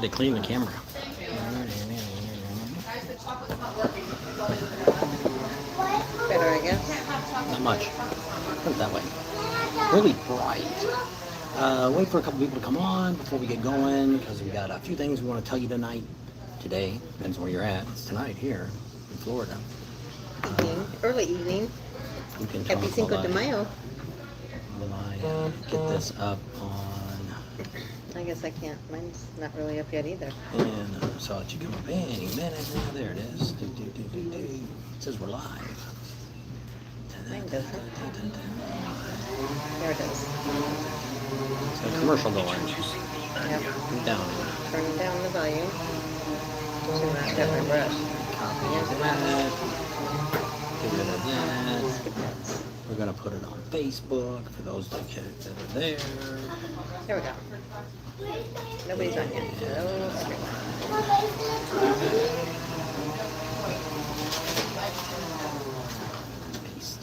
Try to clean the camera. Better, I guess. Not much. Put it that way. Really bright. Wait for a couple people to come on before we get going because we got a few things we want to tell you tonight. Today, depends where you're at. It's tonight here in Florida. Early evening. You can Happy Cinco de Mayo. Get this up on. I guess I can't. Mine's not really up yet either. And so it should come up any minute now. There it is. It says we're live. Mine doesn't. There it is. It's a commercial going. Yep. Down. Turning down the volume. So I've got my brush. Copy Here's of the mouse. that. Get rid of that. Skip that. We're going to put it on Facebook for those that are there. There we go. Nobody's on yet. Hello, everyone. Paste.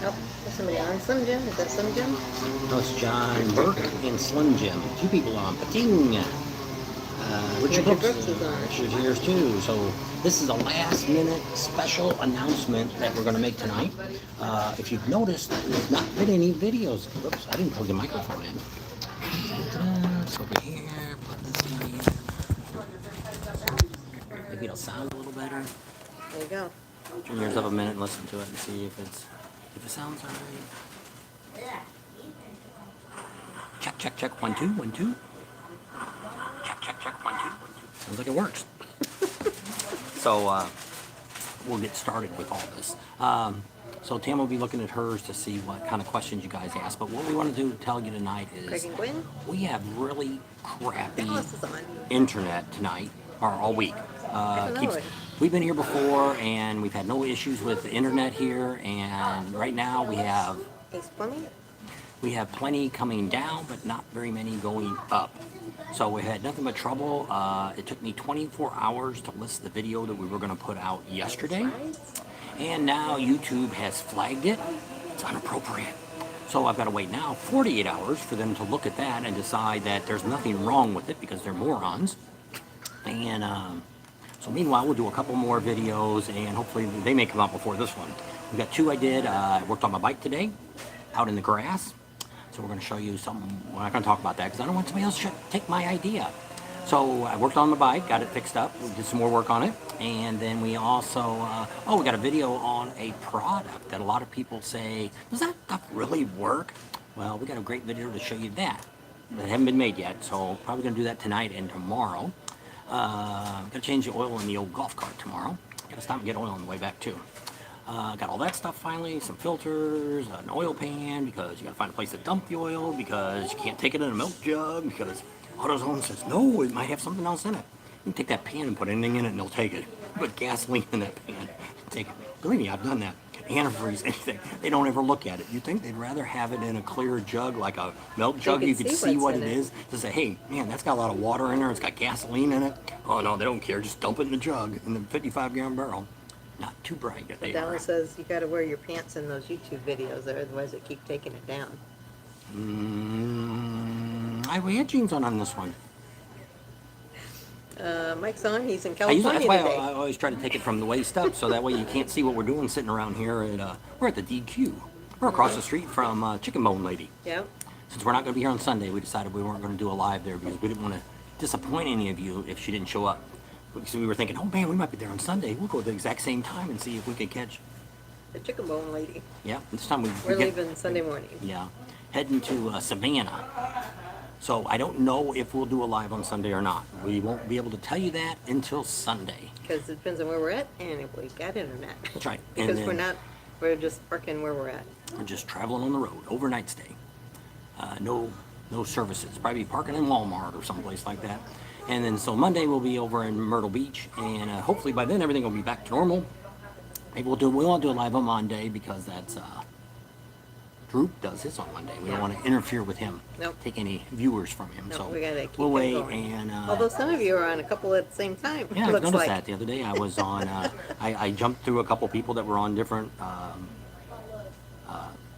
Nope. There's somebody on. Slim Jim. Is that Slim Jim? No, it's John Burke and Slim Jim. Two people on. Pating. Richard Brooks is on. Richard's here too. So this is a last minute special announcement that we're going to make tonight. If you've noticed, there's not been any videos. Oops, I didn't plug the microphone in. It's over here. Put this in here. Maybe it'll sound a little better. There you go. Turn yours up a minute and listen to it and see if it sounds alright. Check, check, check. 1, 2, 1, 2. Check, check, check. 1, 2, 1, 2. Sounds like it works. So we'll get started with all this. So Tam will be looking at hers to see what kind of questions you guys ask. But what we want to do, tell you tonight is Craig and Gwen? we have really crappy Dallas is on. internet tonight, or all week. We've been here before, and we've had no issues with the internet here. And right now Is plumbing? we have plenty coming down, but not very many going up. So we had nothing but trouble. It took me 24 hours to list the video that we were going to put out yesterday. And now YouTube has flagged it. It's inappropriate. So I've got to wait now 48 hours for them to look at that and decide that there's nothing wrong with it because they're morons. And so meanwhile, we'll do a couple more videos, and hopefully they may come out before this one. We've got two I did. I worked on my bike today, out in the grass. So we're going to show you something. We're not going to talk about that because I don't want somebody else to take my idea. So I worked on the bike, got it fixed up, we did some more work on it. And then we also, we got a video on a product that a lot of people say, does that stuff really work? Well, we got a great video to show you that. That haven't been made yet, so probably going to do that tonight and tomorrow. Got to change the oil in the old golf cart tomorrow. Got to stop and get oil on the way back too. Got all that stuff finally, some filters, an oil pan, because you got to find a place to dump the oil, because you can't take it in a milk jug, because AutoZone says, no, it might have something else in it. You can take that pan and put anything in it and they'll take it. Put gasoline in that pan, take it. Believe me, I've done that. Antifreeze, anything. They don't ever look at it. You think they'd rather have it in a clear jug, like a milk jug, you could see what it is, to say, hey, man, that's got a lot of water in there, it's got gasoline in it. Oh, no, they don't care, just dump it in the jug, in the 55-gallon barrel. Not too bright that they are. Dallas says you got to wear your pants in those YouTube videos, otherwise they keep taking it down. I had jeans on this one. Mike's on. He's in That's California why today. I always try to take it from the waist up, so that way you can't see what we're doing sitting around here. We're at the DQ. We're across the street from Chicken Bone Lady. Yep. Since we're not going to be here on Sunday, we decided we weren't going to do a live there because we didn't want to disappoint any of you if she didn't show up. Because we were thinking, oh man, we might be there on Sunday. We'll go at the exact same time and see if we could catch. The Chicken Bone Lady. Yeah, this time We're leaving Sunday morning. Yeah, heading to Savannah. So I don't know if we'll do a live on Sunday or not. We won't be able to tell you that until Sunday. Because it depends on where we're at and if we've got internet. That's right. Because we're just parking where we're at. We're just traveling on the road, overnight stay. No services. Probably parking in Walmart or someplace like that. And then so Monday we'll be over in Myrtle Beach, and hopefully by then everything will be back to normal. Maybe we won't do a live on Monday because that's Droop does his on Monday. We don't want to interfere with him. Nope. Take any viewers from him. No, so we gotta keep we'll wait going. and. Although some of you are on a couple at the same time. Yeah, I looks noticed like. that the other day. I was on. I jumped through a couple people that were on different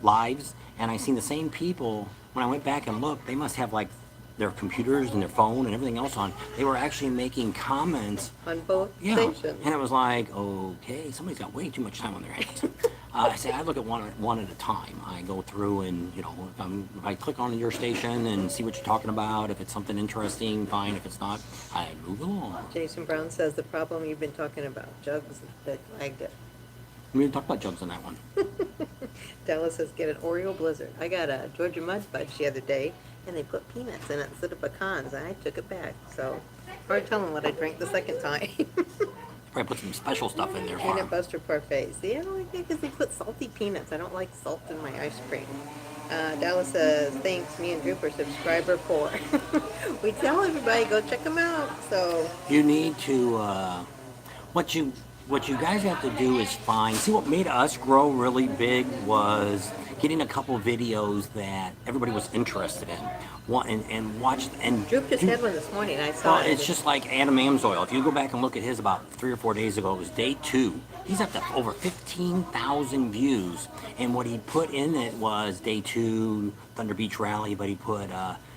lives, and I seen the same people. When I went back and looked, they must have like their computers and their phone and everything else on, they were actually making comments. On both Yeah, stations. and it was like, okay, somebody's got way too much time on their hands. I say I look at one at a time. I go through and, you know, if I click on your station and see what you're talking about, if it's something interesting, fine. If it's not, I move along. Jason Brown says the problem you've been talking about, Jugs that flagged it. We didn't talk about jugs on that one. Dallas says get an Oreo Blizzard. I got a Georgia Mud Fudge the other day, and they put peanuts in it instead of pecans, and I took it back. So, hard telling what I drank the second time. Probably put some special stuff in there for Peanut them. butter parfaits. See, I don't like that because they put salty peanuts. I don't like salt in my ice cream. Dallas says, thanks, me and Droop are subscriber 4. We tell everybody, go check them out. So, You need to, what you guys have to do is find, see what made us grow really big was getting a couple videos that everybody was interested in. And watch, and Droop just had one this morning. I saw well, it. it's just like Adam Amsoil. If you go back and look at his about 3 or 4 days ago, it was day 2. He's up to over 15,000 views. And what he put in it was day 2, Thunder Beach Rally, but he put,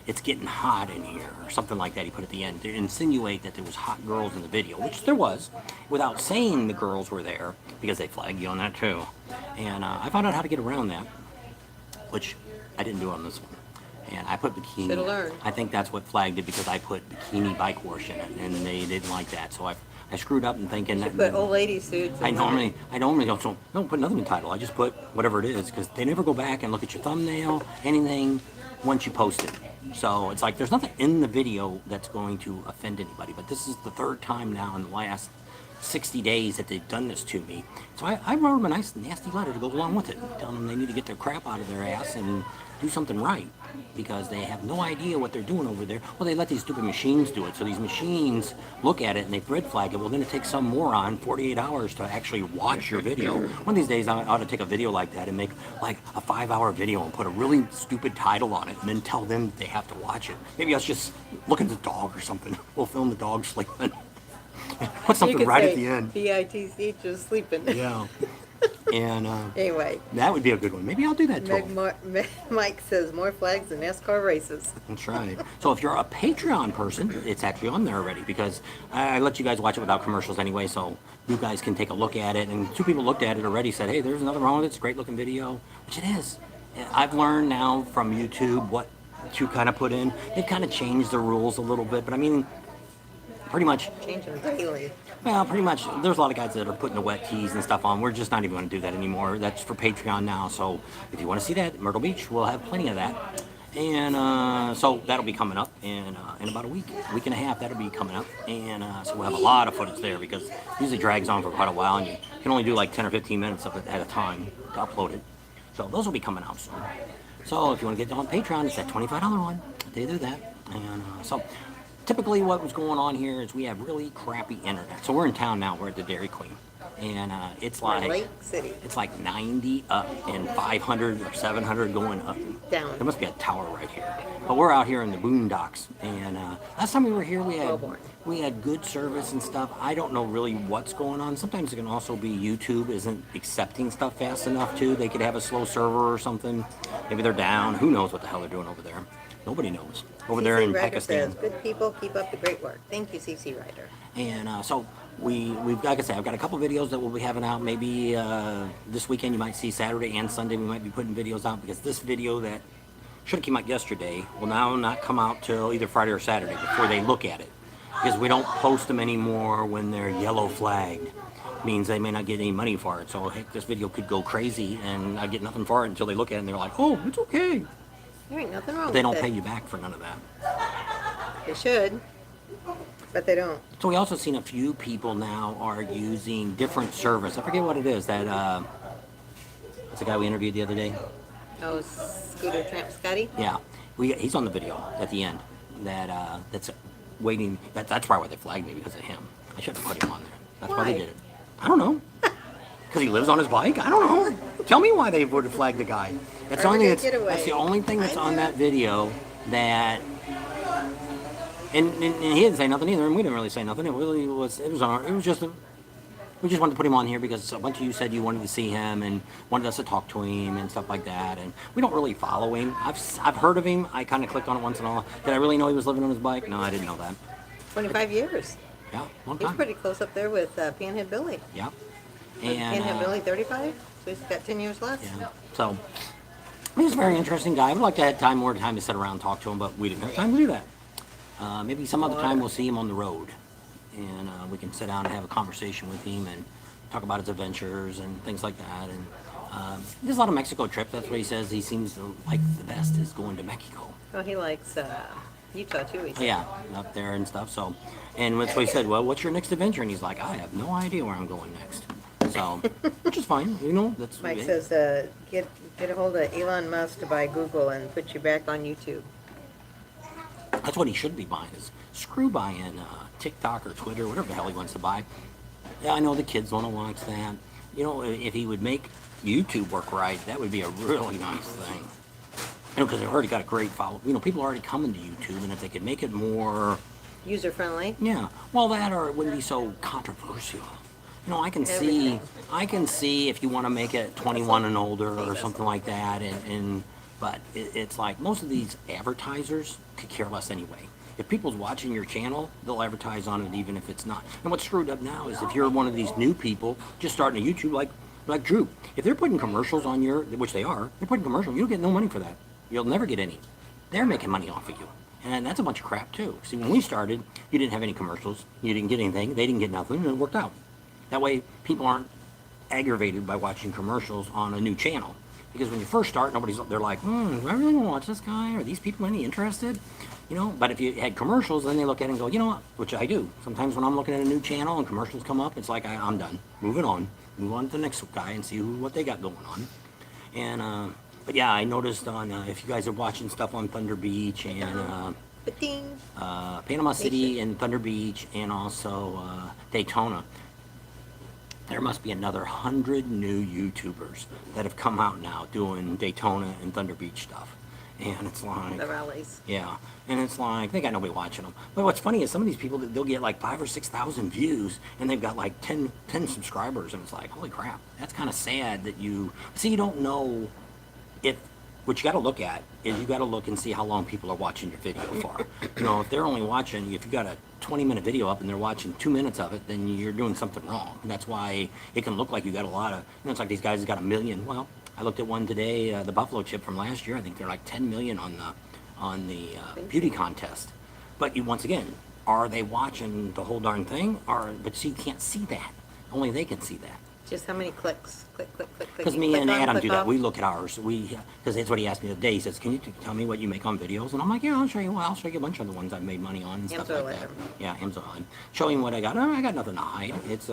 it's getting hot in here, or something like that he put at the end to insinuate that there was hot girls in the video, which there was, without saying the girls were there, because they flagged you on that too. And I found out how to get around that, which I didn't do on this one. And I put bikini. Should've learned. I think that's what flagged it, because I put bikini bike wash in it, and they didn't like that. So I screwed up in thinking that. Put old lady suits. I normally don't put nothing in the title. I just put whatever it is, because they never go back and look at your thumbnail, anything, once you post it. So it's like there's nothing in the video that's going to offend anybody. But this is the 3rd time now in the last 60 days that they've done this to me. So I wrote them a nice nasty letter to go along with it, telling them they need to get their crap out of their ass and do something right, because they have no idea what they're doing over there. Well, they let these stupid machines do it. So these machines look at it and they red flag it. Well, then it takes some moron 48 hours to actually watch your video. One of these days I ought to take a video like that and make like a 5-hour video and put a really stupid title on it and then tell them they have to watch it. Maybe I was just look at the dog or something. We'll film the dog sleeping. Put something right at the end. BITC just sleeping. Yeah. And Anyway, that would be a good one. Maybe I'll do that too. Mike says more flags than NASCAR races. That's right. So if you're a Patreon person, it's actually on there already, because I let you guys watch it without commercials anyway, so you guys can take a look at it. And 2 people looked at it already, said, hey, there's nothing wrong with it. It's a great looking video, which it is. I've learned now from YouTube what to kind of put in. They've kind of changed the rules a little bit, but I mean, pretty much. Change them daily. Well, pretty much, there's a lot of guys that are putting the wet tees and stuff on. We're just not even going to do that anymore. That's for Patreon now. So if you want to see that, Myrtle Beach, we'll have plenty of that. And so that'll be coming up in about a week and a half. That'll be coming up. And so we'll have a lot of footage there, because it usually drags on for quite a while, and you can only do like 10 or 15 minutes of it at a time to upload it. So those will be coming out soon. So if you want to get on Patreon, it's that $25 one. They do that. And so typically what was going on here is we have really crappy internet. So we're in town now. We're at the Dairy Queen. And it's like Lake City. It's like 90 up and 500 or 700 going up. Down. There must be a tower right here. But we're out here in the boondocks. And last time we were here, we had good service and stuff. I don't know really what's going on. Sometimes it can also be YouTube isn't accepting stuff fast enough too. They could have a slow server or something. Maybe they're down. Who knows what the hell they're doing over there? Nobody knows. Over there in Ryder Pakistan. says, good people, keep up the great work. Thank you, CC Ryder. And so we've, like I said, I've got a couple videos that we'll be having out. Maybe this weekend you might see Saturday and Sunday we might be putting videos out, because this video that should have came out yesterday will now not come out till either Friday or Saturday before they look at it, because we don't post them anymore when they're yellow flagged. Means they may not get any money for it. So heck, this video could go crazy and I get nothing for it until they look at it and they're like, oh, it's okay. There ain't nothing wrong But they with don't it. pay you back for none of that. They should, but they don't. So we also seen a few people now are using different service. I forget what it is. That that's the guy we interviewed the other day. Oh, Scooter Tramp Scotty? Yeah, he's on the video at the end. That's waiting. That's why they flagged me, because of him. I should have put him on there. That's why they did it. I don't know. Because he lives on his bike? I don't know. Tell me why they would have flagged the guy. That's the only thing that's on that video that. And he didn't say nothing either, and we didn't really say nothing. It was we just wanted to put him on here because a bunch of you said you wanted to see him and wanted us to talk to him and stuff like that. And we don't really follow him. I've heard of him. I kind of clicked on it once in a while. Did I really know he was living on his bike? No, I didn't know that. 25 years. Yeah, long He's time. pretty close up there with Panhead Billy. Yeah. Panhead Billy, 35? So he's got 10 years left. Yeah. So he's a very interesting guy. I would like to have more time to sit around and talk to him, but we didn't have time to do that. Maybe some other time we'll see him on the road, and we can sit down and have a conversation with him and talk about his adventures and things like that. And there's a lot of Mexico trips. That's what he says. He seems to like the best is going to Mexico. Oh, he likes Utah too. He said. Yeah, up there and stuff. So, and that's what he said. Well, what's your next adventure? And he's like, I have no idea where I'm going next. So, which is fine. You know, that's Mike says, get a hold of Elon Musk to buy Google and put you back on YouTube. That's what he should be buying. Is screw buying TikTok or Twitter, whatever the hell he wants to buy. Yeah, I know the kids want to watch that. You know, if he would make YouTube work right, that would be a really nice thing. You know, because they've already got a great follow. You know, people are already coming to YouTube, and if they could make it more user friendly. Yeah, well, that or it wouldn't be so controversial. You know, I can see if you want to make it 21 and older or something like that, but it's like most of these advertisers could care less anyway. If people's watching your channel, they'll advertise on it even if it's not. And what's screwed up now is if you're one of these new people just starting a YouTube like Drew, if they're putting commercials on which they are, they're putting commercials, you'll get no money for that. You'll never get any. They're making money off of you. And that's a bunch of crap too. See, when we started, you didn't have any commercials, you didn't get anything, they didn't get nothing, and it worked out. That way, people aren't aggravated by watching commercials on a new channel. Because when you first start, they're like, do I really want to watch this guy? Are these people any interested? You know, but if you had commercials, then they look at it and go, you know what, which I do. Sometimes when I'm looking at a new channel and commercials come up, it's like, I'm done. Moving on. Move on to the next guy and see what they got going on. And, but yeah, I noticed on, if you guys are watching stuff on Thunder Beach and Panama City and Thunder Beach and also Daytona, there must be another 100 new YouTubers that have come out now doing Daytona and Thunder Beach stuff. And it's like... the rallies. Yeah. And it's like, they got nobody watching them. But what's funny is some of these people, they'll get like 5,000 or 6,000 views, and they've got like 10 subscribers, and it's like, holy crap. That's kind of sad that you... See, you don't know if... What you got to look at is you got to look and see how long people are watching your video for. You know, if they're only watching, if you got a 20-minute video up and they're watching 2 minutes of it, then you're doing something wrong. And that's why it can look like you got a lot of, you know, it's like these guys have got 1 million. Well, I looked at one today, the Buffalo Chip from last year. I think they're like 10 million on the beauty contest. But once again, are they watching the whole darn thing? But see, you can't see that. Only they can see that. Just how many clicks? Click, click, click, click. Because me and Adam do that. We look at ours. Because that's what he asked me the other day. He says, "Can you tell me what you make on videos?" And I'm like, "Yeah, I'll show you. Well, I'll show you a bunch of the ones I've made money on and stuff like that." Yeah, Amazon. Show him what I got. I got nothing to hide. It's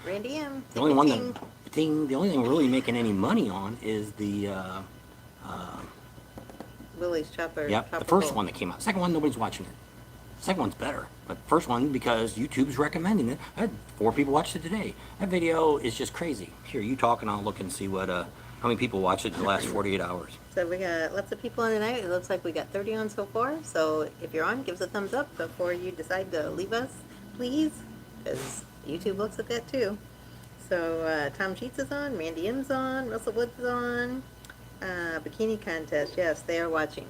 Randy M. The only one the only thing we're really making any money on is the Willie's Chopper. Yep, the first one that came out. Second one, nobody's watching it. Second one's better, but first one because YouTube's recommending it. I had 4 people watched it today. That video is just crazy. Here, you talk and I'll look and see what how many people watched it in the last 48 hours. So we got lots of people on tonight. It looks like we got 30 on so far. So if you're on, give us a thumbs up before you decide to leave us, please, because YouTube looks at that too. So Tom Sheets is on, Randy M's on, Russell Woods is on. Bikini contest, yes, they are watching.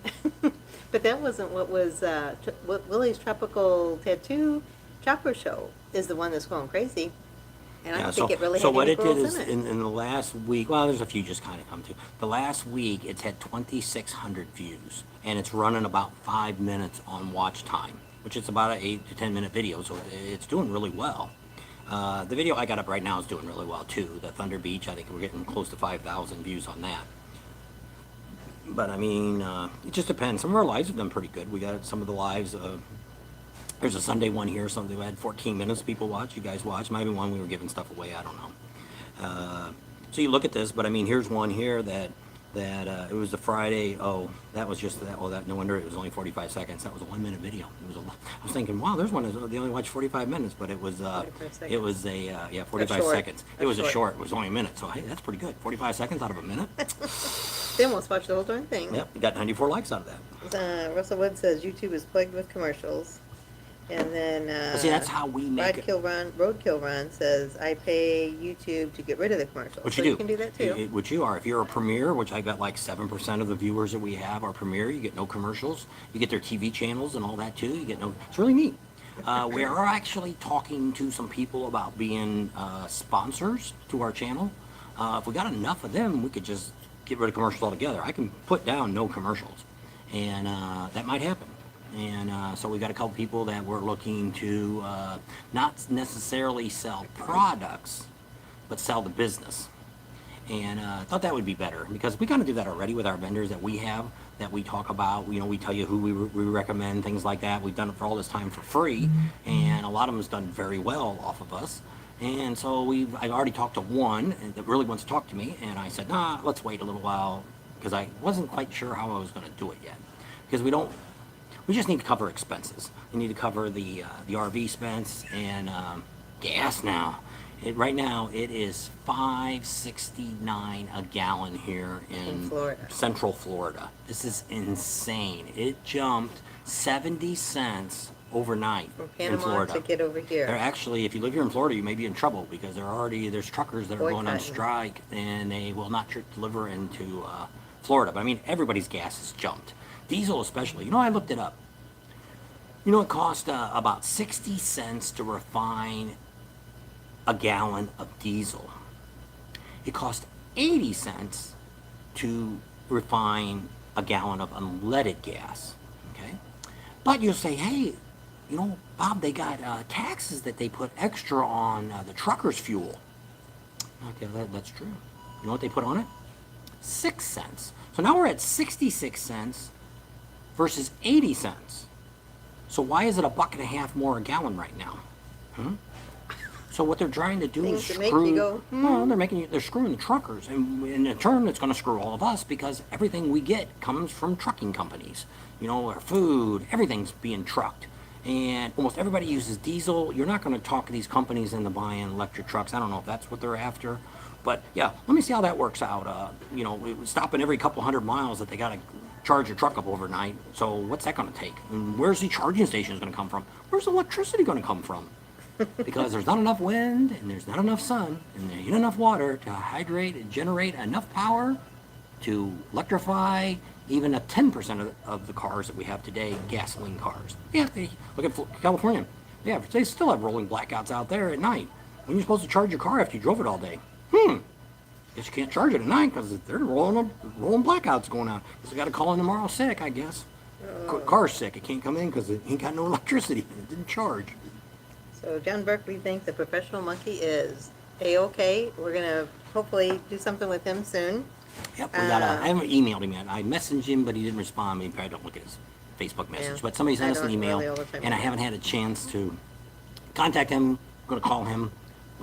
But that wasn't what was, what Willie's Tropical Tattoo Chopper Show is the one that's going crazy. And I don't think it really had any girls in it. In the last week, well, there's a few just kind of come to. The last week, it's had 2,600 views, and it's running about 5 minutes on watch time, which is about an 8 to 10 minute video, so it's doing really well. The video I got up right now is doing really well too. The Thunder Beach, I think we're getting close to 5,000 views on that. But I mean, it just depends. Some of our lives have done pretty good. We got some of the lives. There's a Sunday one here. Something we had 14 minutes. People watch. You guys watch. Maybe one we were giving stuff away. I don't know. So you look at this, but I mean, here's one here that it was the Friday. Oh, that was just that. Oh, that no wonder it was only 45 seconds. That was a 1 minute video. It was I was thinking, wow, there's one. They only watched 45 minutes, but it was 45 seconds. It was a short. It was only a minute. So hey, that's pretty good. 45 seconds out of a minute. They almost watched the whole darn thing. Yep, we got 94 likes out of that. Russell Wood says YouTube is plagued with commercials. And then But see, that's how we make it. Roadkill Run says, I pay YouTube to get rid of the commercials. What So you do? you can do that too. Which you are. If you're a Premiere, which I got like 7% of the viewers that we have are Premiere, you get no commercials. You get their TV channels and all that too. You get no. It's really neat. We are actually talking to some people about being sponsors to our channel. If we got enough of them, we could just get rid of commercials altogether. I can put down no commercials, and that might happen. And so we got a couple people that we're looking to not necessarily sell products, but sell the business. And I thought that would be better because we kind of do that already with our vendors that we have that we talk about. You know, we tell you who we recommend, things like that. We've done it for all this time for free, and a lot of them has done very well off of us. And so I've already talked to one that really wants to talk to me, and I said, nah, let's wait a little while because I wasn't quite sure how I was going to do it yet. Because we just need to cover expenses. We need to cover the RV expense and gas now. Right now it is $5.69 a gallon here in Florida. Central Florida. This is insane. It jumped 70 cents overnight From in Panama Florida. to get over here. They're actually, if you live here in Florida, you may be in trouble because there's truckers that are going on Boycotting. strike and they will not deliver into Florida. But I mean, everybody's gas has jumped. Diesel especially. You know, I looked it up. You know, it cost about 60 cents to refine a gallon of diesel. It cost 80 cents to refine a gallon of unleaded gas. Okay? But you'll say, hey, you know, Bob, they got taxes that they put extra on the truckers' fuel. Okay, that's true. You know what they put on it? 6 cents. So now we're at 66 cents versus 80 cents. So why is it $1.50 more a gallon right now? So what they're trying to do is Things that make screw. you go, Well, they're screwing the truckers, and in turn, it's going to screw all of us because everything we get comes from trucking companies. You know, our food, everything's being trucked, and almost everybody uses diesel. You're not going to talk these companies into buying electric trucks. I don't know if that's what they're after, but yeah, let me see how that works out. You know, stopping every couple hundred miles that they got to charge your truck up overnight. So what's that going to take? And where's the charging stations going to come from? Where's the electricity going to come from? Because there's not enough wind and there's not enough sun and there ain't enough water to hydrate and generate enough power to electrify even a 10% of the cars that we have today, gasoline cars. Yeah, look at California. Yeah, they still have rolling blackouts out there at night. When you're supposed to charge your car after you drove it all day? Guess you can't charge it at night because they're rolling blackouts going on. So I got to call in tomorrow sick, I guess. Car's sick. It can't come in because it ain't got no electricity. It didn't charge. So John Berkeley thinks the professional monkey is A-OK. We're going to hopefully do something with him soon. Yep, I haven't emailed him yet. I messaged him, but he didn't respond. Maybe I don't look at his Facebook message. Yeah. But somebody sent I us an don't email, really all the time and I either. haven't had a chance to contact him. I'm going to call him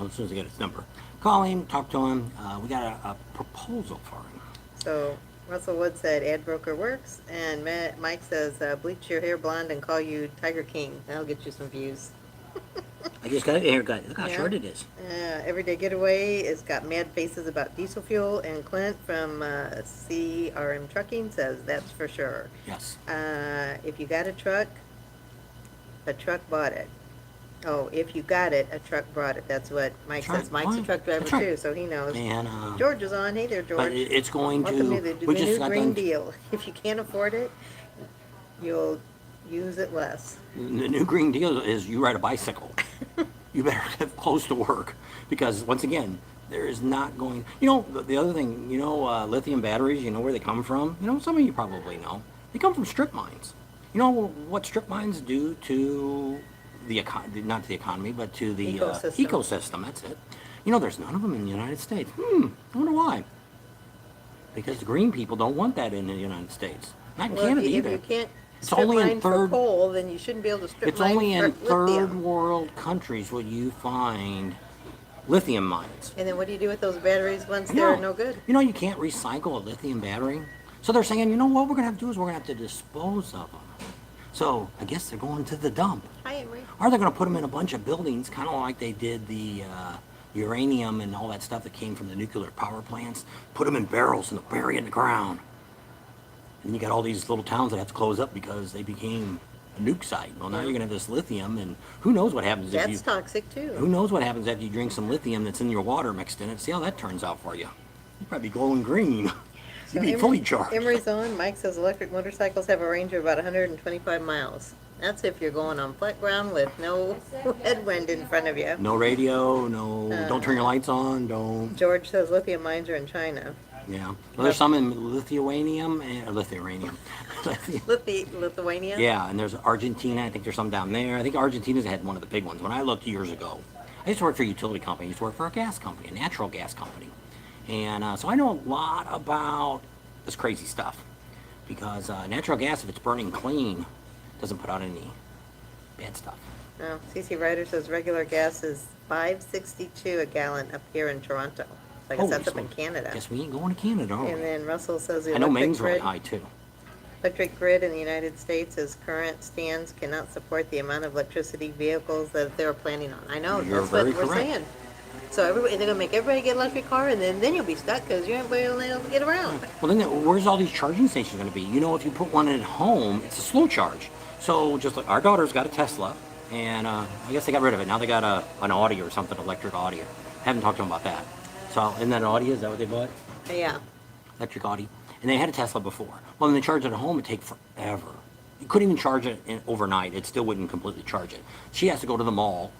as soon as I get his number. Call him, talk to him. We got a proposal for him. So Russell Wood said ad broker works, and Mike says bleach your hair blonde and call you Tiger King. That'll get you some views. I just got a haircut. Look how Yeah. short it is. Everyday Getaway has got mad faces about diesel fuel, and Clint from CRM Trucking says that's for sure. Yes. If you got a truck bought it. Oh, if you got it, a truck brought it. That's what Mike That's says. right. Mike's a Fine. truck driver That's right. too, so he knows. And George is on. Hey there, George. but it's going Welcome to. to the We new just got Green done. Deal. If you can't afford it, you'll use it less. The new Green Deal is you ride a bicycle. You better get close to work because once again, there is not going. You know, the other thing. You know, lithium batteries. You know where they come from. You know, some of you probably know. They come from strip mines. You know what strip mines do to the not to the economy, but to the ecosystem. That's it. You know, there's none of them in the United States. I wonder why. Because the green people don't want that in the United States. Not in Well, Canada if either. you can't It's strip only in mine for third- coal, then you shouldn't be able to strip It's mine only in for third lithium. world countries where you find lithium mines. And then what do you do with those batteries once they're no good? You know, you can't recycle a lithium battery. So they're saying, you know what we're going to have to do is we're going to have to dispose of them. So I guess they're going to the dump. Hi, Emery. Or they're going to put them in a bunch of buildings, kind of like they did the uranium and all that stuff that came from the nuclear power plants. Put them in barrels and bury it in the ground. And you got all these little towns that have to close up because they became nuke site. Well, now you're gonna have this lithium, and who knows what happens if you. That's toxic too. Who knows what happens after you drink some lithium that's in your water mixed in it? See how that turns out for you. You'd probably be glowing green. You'd be fully charged. Emery's on. Mike says electric motorcycles have a range of about 125 miles. That's if you're going on flat ground with no headwind in front of you. No radio, no. Don't turn your lights on. Don't. George says lithium mines are in China. Yeah. Well, there's some in Lithuania. Lithuania? Yeah, and there's Argentina. I think there's some down there. I think Argentina's had one of the big ones. When I looked years ago, I used to work for a utility company. I used to work for a gas company, a natural gas company. And so I know a lot about this crazy stuff. Because natural gas, if it's burning clean, doesn't put out any bad stuff. No, CC Ryder says regular gas is $5.62 a gallon up here in Toronto. So I guess that's up in Canada. Guess we ain't going to Canada, are we? And then Russell says the I know electric Maine's really grid, high, too. electric grid in the United States as current stands cannot support the amount of electricity vehicles that they're planning on. I know, You're that's what very we're correct. saying. So they're going to make everybody get an electric car, and then you'll be stuck because you ain't able to get around. Well, then where's all these charging stations going to be? You know, if you put one at home, it's a slow charge. So just like our daughter's got a Tesla, and I guess they got rid of it. Now they got an Audi or something, electric Audi. Haven't talked to them about that. So, isn't that an Audi? Is that what they bought? Yeah. Electric Audi. And they had a Tesla before. Well, when they charge it at home, it'd take forever. You couldn't even charge it overnight. It still wouldn't completely charge it. She has to go to the mall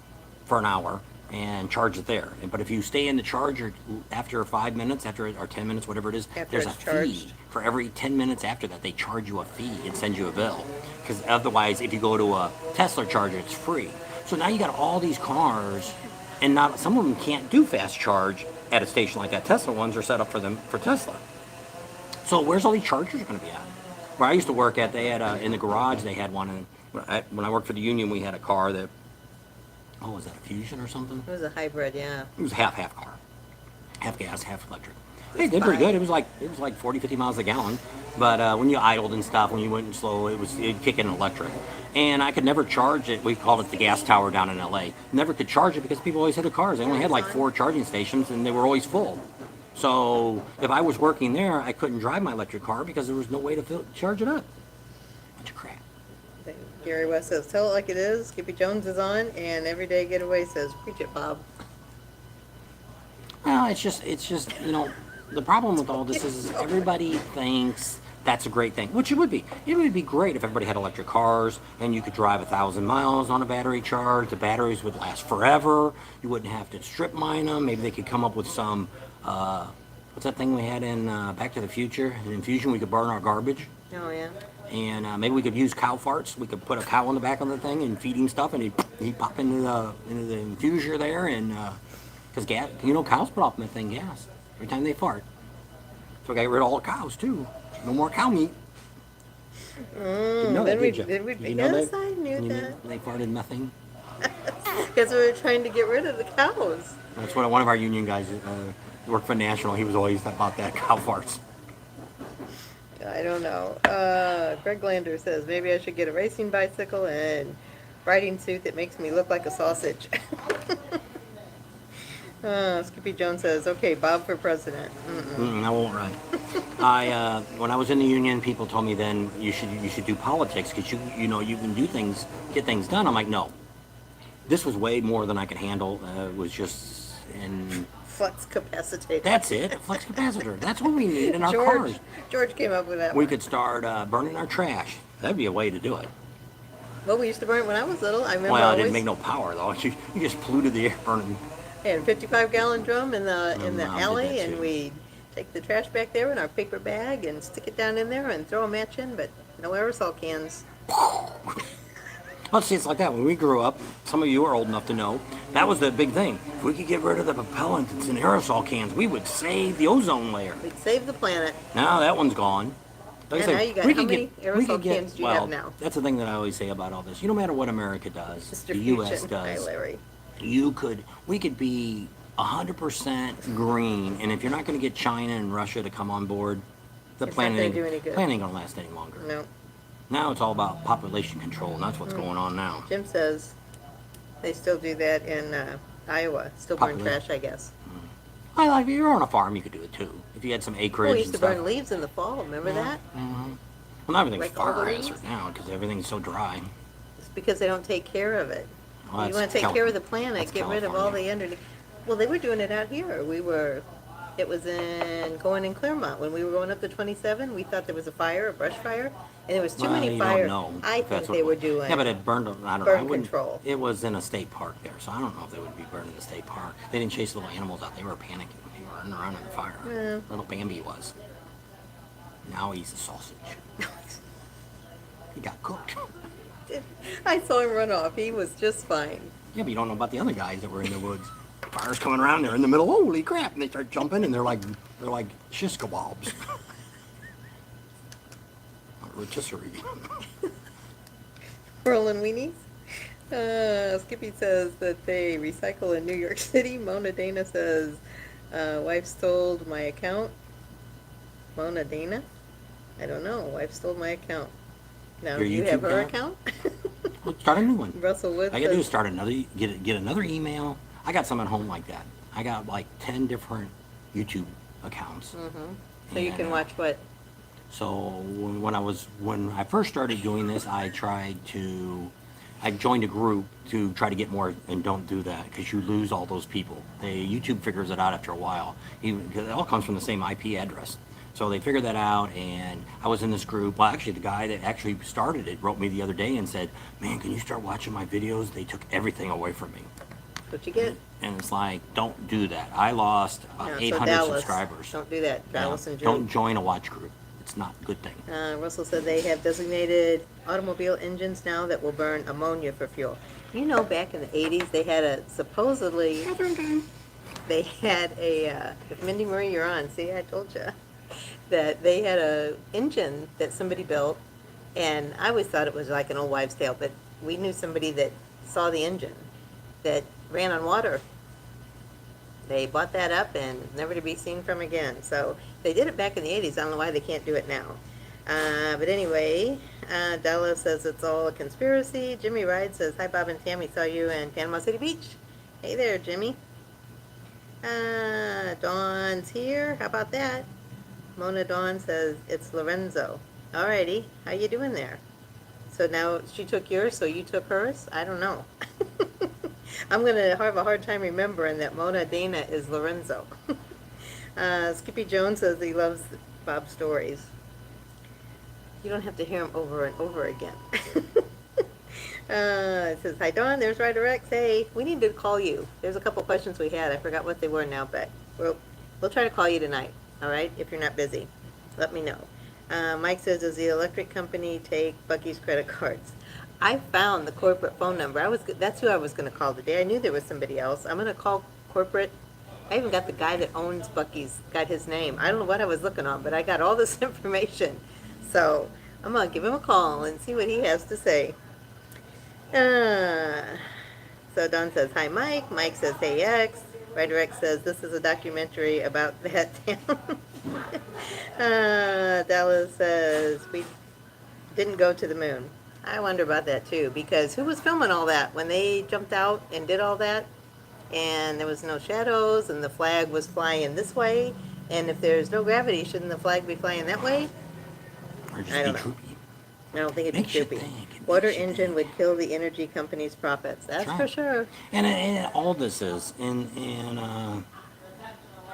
for an hour and charge it there. But if you stay in the charger after 5 minutes, or 10 minutes, whatever it is, After there's a it's charged. fee. For every 10 minutes after that, they charge you a fee and send you a bill. Because otherwise, if you go to a Tesla charger, it's free. So now you got all these cars, and not some of them can't do fast charge at a station like that. Tesla ones are set up for Tesla. So where's all these chargers going to be at? Where I used to work at, they had in the garage, they had one. And when I worked for the union, we had a car that, was that a Fusion or something? It was a hybrid, yeah. It was a half car. Half gas, half electric. It did pretty good. It was like 40, 50 miles a gallon. But when you idled and stuff, when you went slow, it'd kick in electric. And I could never charge it. We called it the gas tower down in LA. Never could charge it because people always had their cars. They only had like 4 charging stations and they were always full. So if I was working there, I couldn't drive my electric car because there was no way to charge it up. Bunch of crap. Gary West says, tell it like it is. Skippy Jones is on, and Everyday Getaway says, preach it, Bob. Well, it's just, the problem with all this is everybody thinks that's a great thing, which it would be. It would be great if everybody had electric cars and you could drive 1,000 miles on a battery charge. The batteries would last forever. You wouldn't have to strip mine them. Maybe they could come up with some, what's that thing we had in Back to the Future? In Infusion, we could burn our garbage. Oh, yeah. And maybe we could use cow farts. We could put a cow on the back of the thing and feed him stuff, and he'd pop into the infuser there, and because gas, cows put off methane gas every time they fart. So we got rid of all the cows too. No more cow meat. Didn't know that, did you? Did you know yes, that? I knew that. They farted methane. Because we were trying to get rid of the cows. That's what one of our union guys worked for National. He was always about that, cow farts. I don't know. Greg Lander says, maybe I should get a racing bicycle and riding suit that makes me look like a sausage. Skippy Jones says, okay, Bob for president. I won't run. When I was in the union, people told me then you should do politics because you can do things, get things done. I'm like, no. This was way more than I could handle. It was just Flux capacitor. That's it, a flux capacitor. That's what we need in our cars. George came up with that We one. could start burning our trash. That'd be a way to do it. Well, we used to burn it when I was little. I remember Well, it always didn't make no power though. You just polluted the air burning. had a 55-gallon drum in the Mom did alley, that and too. we'd take the trash back there in our paper bag and stick it down in there and throw a match in, but no aerosol cans. Well, see, it's like that. When we grew up, some of you are old enough to know, that was the big thing. If we could get rid of the propellant that's in aerosol cans, we would save the ozone layer. We'd save the planet. Now that one's gone. Like I Yeah, say, now you got- we how could many get- aerosol we could get- cans do you have well, now? That's the thing that I always say about all this. No matter what America does, Mr. the U.S. Fusion. Hi, does, Larry. we could be 100% green, and if you're not going to get China and Russia to come on board, the It's not planet gonna ain't, do any good. planet ain't going to last any longer. No. Now it's all about population control, and that's what's Mm. going on now. Jim says they still do that in Iowa. Still burn Population. trash, I guess. If you're on a farm, you could do it too. If you had some acreage Well, we used and to stuff. burn leaves in the fall. Remember that? Well, not everything's Like all the far leaves? answered now because everything's so dry. It's because they don't take care of it. Well, You that's want to take care of the California. planet, That's get rid of all California. the underneath. Well, they were doing it out here. It was going in Claremont. When we were going up to 27, we thought there was a fire, a brush fire, and there was too Well, many you don't fire. know I if that's think what they it were was. Yeah, but doing it burned. I don't know. I burn wouldn't. control. It was in a state park there, so I don't know if they would be burning the state park. They didn't chase little animals out. They were panicking. They were running around in the fire. Yeah. Little Bambi was. Now he's a sausage. He got cooked. I saw him run off. He was just fine. Yeah, but you don't know about the other guys that were in the woods. Fire's coming around. They're in the middle. Holy crap! And they start jumping, and they're like shish kebabs. Rotisserie. Roland Weenies. Skippy says that they recycle in New York City. Mona Dana says, wife stole my account. Mona Dana? I don't know. Wife stole my account. Now, Your do you have YouTube her account? account? Well, start a new one. Russell Wood I gotta do says, is start another, get another email. I got some at home like that. I got like 10 different YouTube accounts. so you And, can watch what? So when I first started doing this, I joined a group to try to get more, and don't do that because you lose all those people. YouTube figures it out after a while. Because it all comes from the same IP address. So they figured that out, and I was in this group. Well, actually, the guy that actually started it wrote me the other day and said, "Man, can you start watching my videos? They took everything away from me." What you get? And it's like, don't do that. I lost about No, so 800 Dallas. subscribers. Don't do that. Yeah. Dallas and Drew. Don't join a watch group. It's not a good thing. Russell said they have designated automobile engines now that will burn ammonia for fuel. You know, back in the 80s, they had if Mindy Marie, you're on, see, I told you, that they had a engine that somebody built, and I always thought it was like an old wives' tale, but we knew somebody that saw the engine that ran on water. They bought that up and never to be seen from again. So they did it back in the 80s. I don't know why they can't do it now. But anyway, Della says it's all a conspiracy. Jimmy Ride says, hi, Bob and Tammy. Saw you in Panama City Beach. Hey there, Jimmy. Dawn's here. How about that? Mona Dawn says, it's Lorenzo. Alrighty. How you doing there? So now she took yours, so you took hers? I don't know. I'm going to have a hard time remembering that Mona Dana is Lorenzo. Skippy Jones says he loves Bob's stories. You don't have to hear them over and over again. It says, hi, Dawn. There's Ryder X. Hey, we need to call you. There's a couple questions we had. I forgot what they were now, but we'll try to call you tonight, all right, if you're not busy. Let me know. Mike says, does the electric company take Bucky's credit cards? I found the corporate phone number. That's who I was going to call today. I knew there was somebody else. I'm going to call corporate. I even got the guy that owns Bucky's, got his name. I don't know what I was looking on, but I got all this information. So I'm going to give him a call and see what he has to say. So Don says, hi, Mike. Mike says, hey, X. Ryder X says, this is a documentary about that town. Dallas says, we didn't go to the moon. I wonder about that too, because who was filming all that when they jumped out and did all that? And there was no shadows, and the flag was flying this way. And if there's no gravity, shouldn't the flag be flying that way? Or just I don't be know. troopy. I don't think it'd be Makes you trippy. think. It Water makes you engine think. would kill the energy company's profits. That's That's for right. sure. And all this is,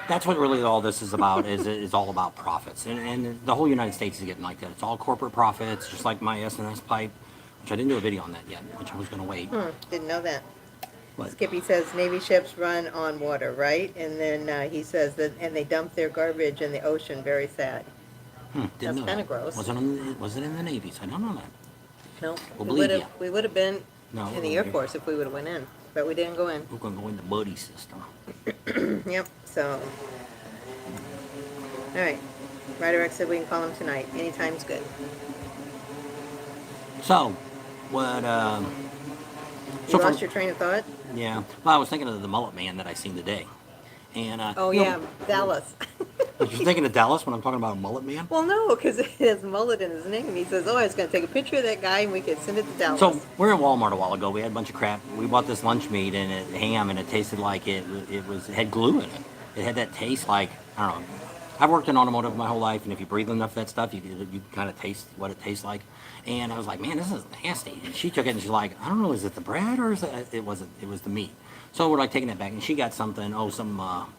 that's what really all this is about. Is all about profits, and the whole United States is getting like that. It's all corporate profits, just like my S&S pipe, which I didn't do a video on that yet, which I was going to wait. Didn't know that. But Skippy says Navy ships run on water, right? And then he says that, and they dump their garbage in the ocean. Very sad. didn't That's know kinda that. gross. Was it in the Navies? I don't know that. No, We'll believe ya. we would have been No, in the Air Force if we would have went in, but we didn't go in. We're going to go in the buddy system. Yep. So, all right. Ryder X said we can call him tonight. Anytime's good. So, what? You lost your train of thought? Yeah. Well, I was thinking of the mullet man that I seen today, and Oh you yeah, know, Dallas. was you thinking of Dallas when I'm talking about a mullet man? Well, no, because it has mullet in his name. He says, "Oh, I was going to take a picture of that guy and we could send it to Dallas." So we're in Walmart a while ago. We had a bunch of crap. We bought this lunch meat and ham, and it tasted like it had glue in it. It had that taste like, I don't know, I've worked in automotive my whole life, and if you breathe enough of that stuff, you kind of taste what it tastes like. And I was like, man, this is nasty. And she took it, and she's like, I don't know, is it the bread or is it wasn't? It was the meat. So we're like taking it back, and she got something, some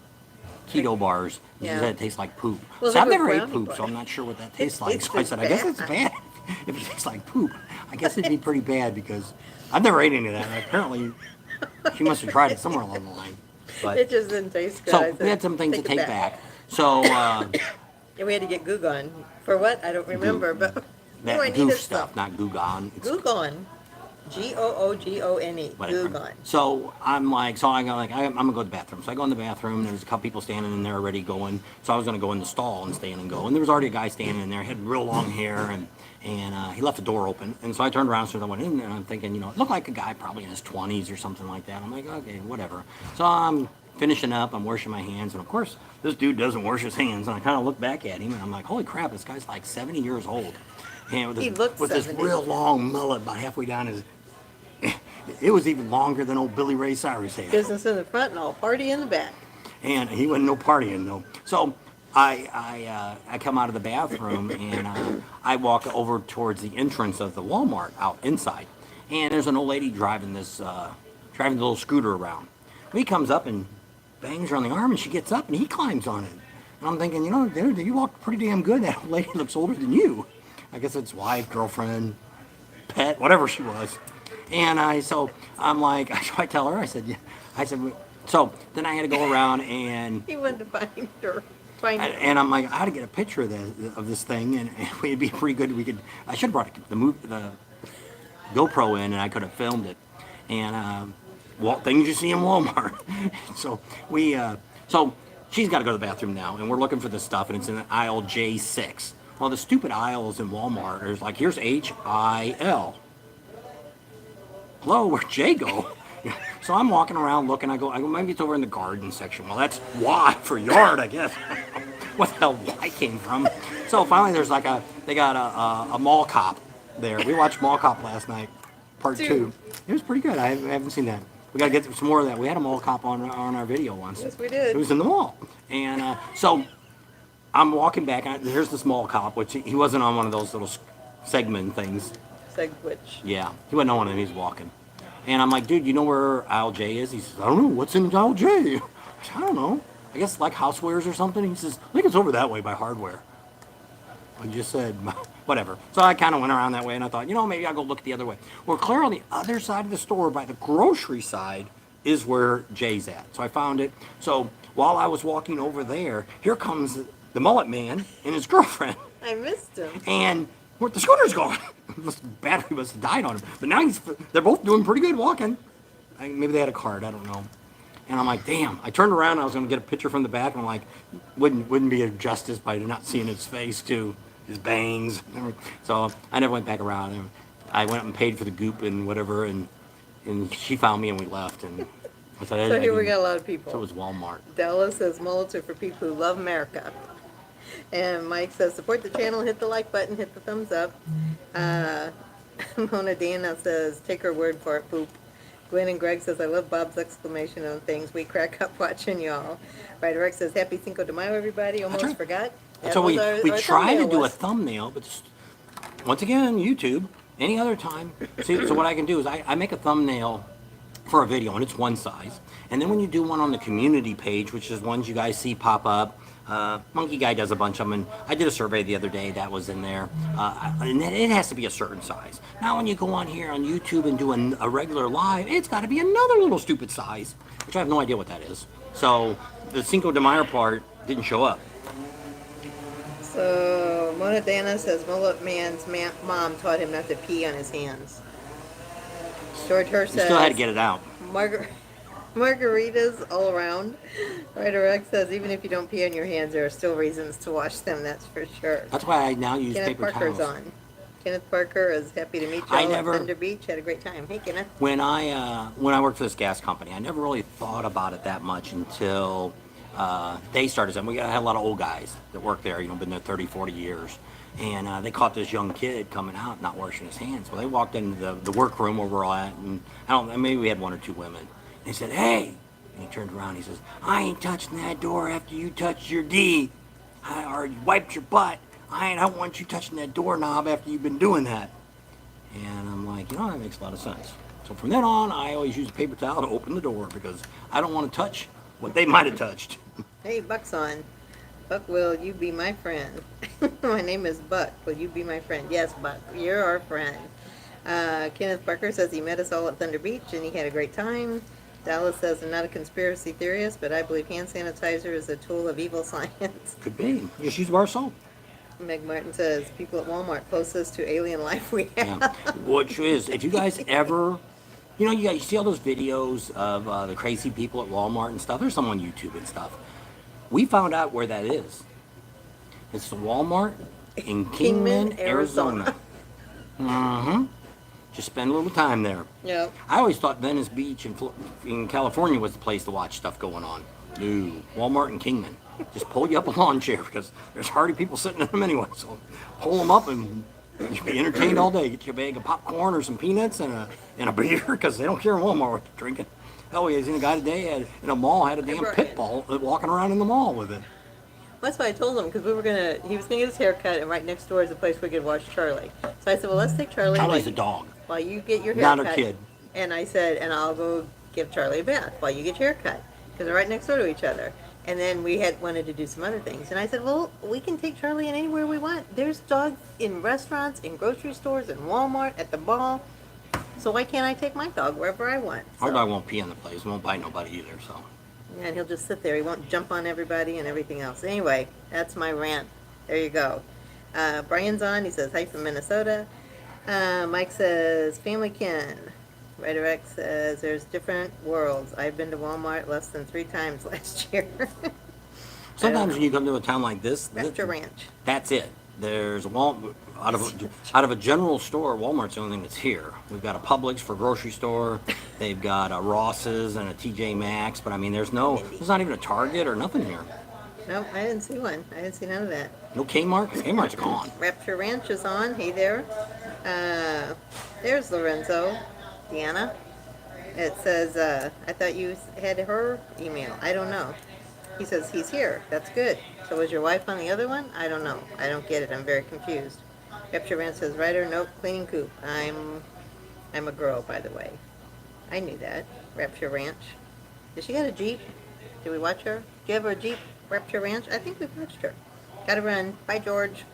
keto bars. And she Yeah. said it tastes like poop. Well, So they I've were never ate brownie poop, bars. so I'm not sure what that tastes like. It's So I said, I guess it's bad. bad if it tastes like poop. I guess it'd be pretty bad because I've never ate any of that. Apparently, she must have tried it somewhere along the line. But It just didn't taste good. I so we said, had some things to it take back. So And we had to get Gugon. For what? I don't remember, but that I goof needed stuff, some. not Gugon. It's Gugon. Googone. whatever. Gugon. So I'm like, so I go like, I'm gonna go to the bathroom. So I go in the bathroom. There's a couple people standing in there already going. So I was gonna go in the stall and stand and go. And there was already a guy standing in there. He had real long hair and he left the door open. And so I turned around, so I went in there, and I'm thinking, it looked like a guy probably in his 20s or something like that. I'm like, okay, whatever. So I'm finishing up. I'm washing my hands, and of course, this dude doesn't wash his hands. And I kind of look back at him, and I'm like, holy crap, this guy's like 70 years old. And He looked with this 70. real long mullet about halfway down his. It was even longer than old Billy Ray Cyrus had. Business in the front and all party in the back. And he wasn't no partying though. So I come out of the bathroom and I walk over towards the entrance of the Walmart out inside, and there's an old lady driving driving the little scooter around. He comes up and bangs her on the arm, and she gets up and he climbs on it. And I'm thinking, dude, you walk pretty damn good. That old lady looks older than you. I guess it's wife, girlfriend, pet, whatever she was. And I'm like, I tell her, I said, yeah. I said, so then I had to go around and He wanted to find her. Find her. and I'm like, I had to get a picture of this thing, and it'd be pretty good. I should have brought the GoPro in, and I could have filmed it. And things you see in Walmart. So so she's got to go to the bathroom now, and we're looking for this stuff, and it's in aisle J6. Well, the stupid aisles in Walmart, there's like, here's HIL. Hello, where'd J go? So I'm walking around looking. I go, maybe it's over in the garden section. Well, that's Y for yard, I guess. What the hell Y came from? So finally, they got a mall cop there. We watched Mall Cop last night, part 2. It was pretty good. I haven't seen that. We got to get some more of that. We had a mall cop on our video once. Yes, we did. It was in the mall. And so I'm walking back, and here's this mall cop, which he wasn't on one of those little segment things. Segwitch. Yeah, he wasn't on one of them. He's walking. And I'm like, dude, you know where aisle J is? He says, I don't know. What's in aisle J? I said, I don't know. I guess like housewares or something. He says, I think it's over that way by hardware. I just said, whatever. So I kind of went around that way, and I thought, maybe I'll go look the other way. Well, clear on the other side of the store by the grocery side is where Jay's at. So I found it. So while I was walking over there, here comes the mullet man and his girlfriend. I missed him. And where the scooter's gone. Battery must have died on him. But now they're both doing pretty good walking. Maybe they had a card, I don't know. And I'm like, damn. I turned around, I was going to get a picture from the back, and I'm like, wouldn't be a justice by not seeing his face too, his bangs. So I never went back around. And I went up and paid for the goop and whatever, and she found me and we left. And I said, So here we got a lot of people. So it was Walmart. Dallas says mullets are for people who love America. And Mike says, support the channel, hit the like button, hit the thumbs up. Mona Dana says, take her word for it, poop. Gwen and Greg says, I love Bob's exclamation on things. We crack up watching y'all. Ryder Rex says, happy Cinco de Mayo, everybody. Almost right. forgot. So we try to do a was. thumbnail, but once again, YouTube, any other time. See, so what I can do is I make a thumbnail for a video, and it's one size. And then when you do one on the community page, which is ones you guys see pop up, Monkey Guy does a bunch of them, and I did a survey the other day that was in there, and it has to be a certain size. Now when you go on here on YouTube and do a regular live, it's got to be another little stupid size, which I have no idea what that is. So the Cinco de Mayo part didn't show up. So Mona Dana says, mullet man's mom taught him not to pee on his hands. George Hurst You says, still had to get it out. Margaritas all around. Ryder X says, even if you don't pee on your hands, there are still reasons to wash them, that's for sure. That's why I now use Kenneth paper Parker's towels. on. Kenneth Parker is happy to meet you all at Thunder Beach. Had a great time. Hey, Kenneth. When I worked for this gas company, I never really thought about it that much until they started. We had a lot of old guys that worked there, been there 30, 40 years. And they caught this young kid coming out not washing his hands. Well, they walked into the workroom where we're all at, and maybe we had one or two women. And he said, hey, and he turned around, he says, I ain't touching that door after you touched your D. I already wiped your butt. I don't want you touching that doorknob after you've been doing that. And I'm like, that makes a lot of sense. So from then on, I always use a paper towel to open the door because I don't want to touch what they might have touched. Hey, Buck's on. Buck, will you be my friend? My name is Buck. Will you be my friend? Yes, Buck, you're our friend. Kenneth Barker says he met us all at Thunder Beach and he had a great time. Dallas says, I'm not a conspiracy theorist, but I believe hand sanitizer is a tool of evil science. Could be. Just use bar soap. Meg Martin says, people at Walmart closest to alien life we have. Yeah. Which is, if you guys ever, you see all those videos of the crazy people at Walmart and stuff. There's some on YouTube and stuff. We found out where that is. It's the Walmart in Kingman, Arizona. Mm-hmm. Just spend a little time there. Yep. I always thought Venice Beach in California was the place to watch stuff going on. No, Walmart in Kingman. Just pull you up a lawn chair because there's hardly people sitting in them anyway. So pull them up and you'll be entertained all day. Get you a bag of popcorn or some peanuts and a beer because they don't care in Walmart what you're drinking. Hell, I seen a guy today in a mall had a damn pit bull walking around in the mall with it. That's why I told him, because he was gonna get his hair cut, and right next door is a place we could watch Charlie. So I said, well, let's take Charlie. Charlie's a dog. While you get your hair Not cut. a kid. And I said, and I'll go give Charlie a bath while you get your hair cut, because they're right next door to each other. And then we had wanted to do some other things. And I said, well, we can take Charlie in anywhere we want. There's dogs in restaurants, in grocery stores, in Walmart, at the mall. So why can't I take my dog wherever I want? Our dog won't pee on the place. Won't bite nobody either, so. And he'll just sit there. He won't jump on everybody and everything else. Anyway, that's my rant. There you go. Brian's on. He says, hi from Minnesota. Mike says, Family Ken. Ryder X says, there's different worlds. I've been to Walmart less than 3 times last year. Sometimes when you come to a town like this, Raptor Ranch. that's it. There's out of a general store, Walmart's the only thing that's here. We've got a Publix for grocery store. They've got a Ross's and a TJ Maxx, but I mean, there's not even a Target or nothing here. No, I didn't see one. I didn't see none of that. No Kmart. Kmart's gone. Raptor Ranch is on. Hey there. There's Lorenzo. Deanna. It says, I thought you had her email. I don't know. He says he's here. That's good. So was your wife on the other one? I don't know. I don't get it. I'm very confused. Raptor Ranch says, Ryder, nope, cleaning coop. I'm a girl, by the way. I knew that. Raptor Ranch. Did she got a Jeep? Did we watch her? Do you have a Jeep, Raptor Ranch? I think we've watched her. Gotta run. Bye, George.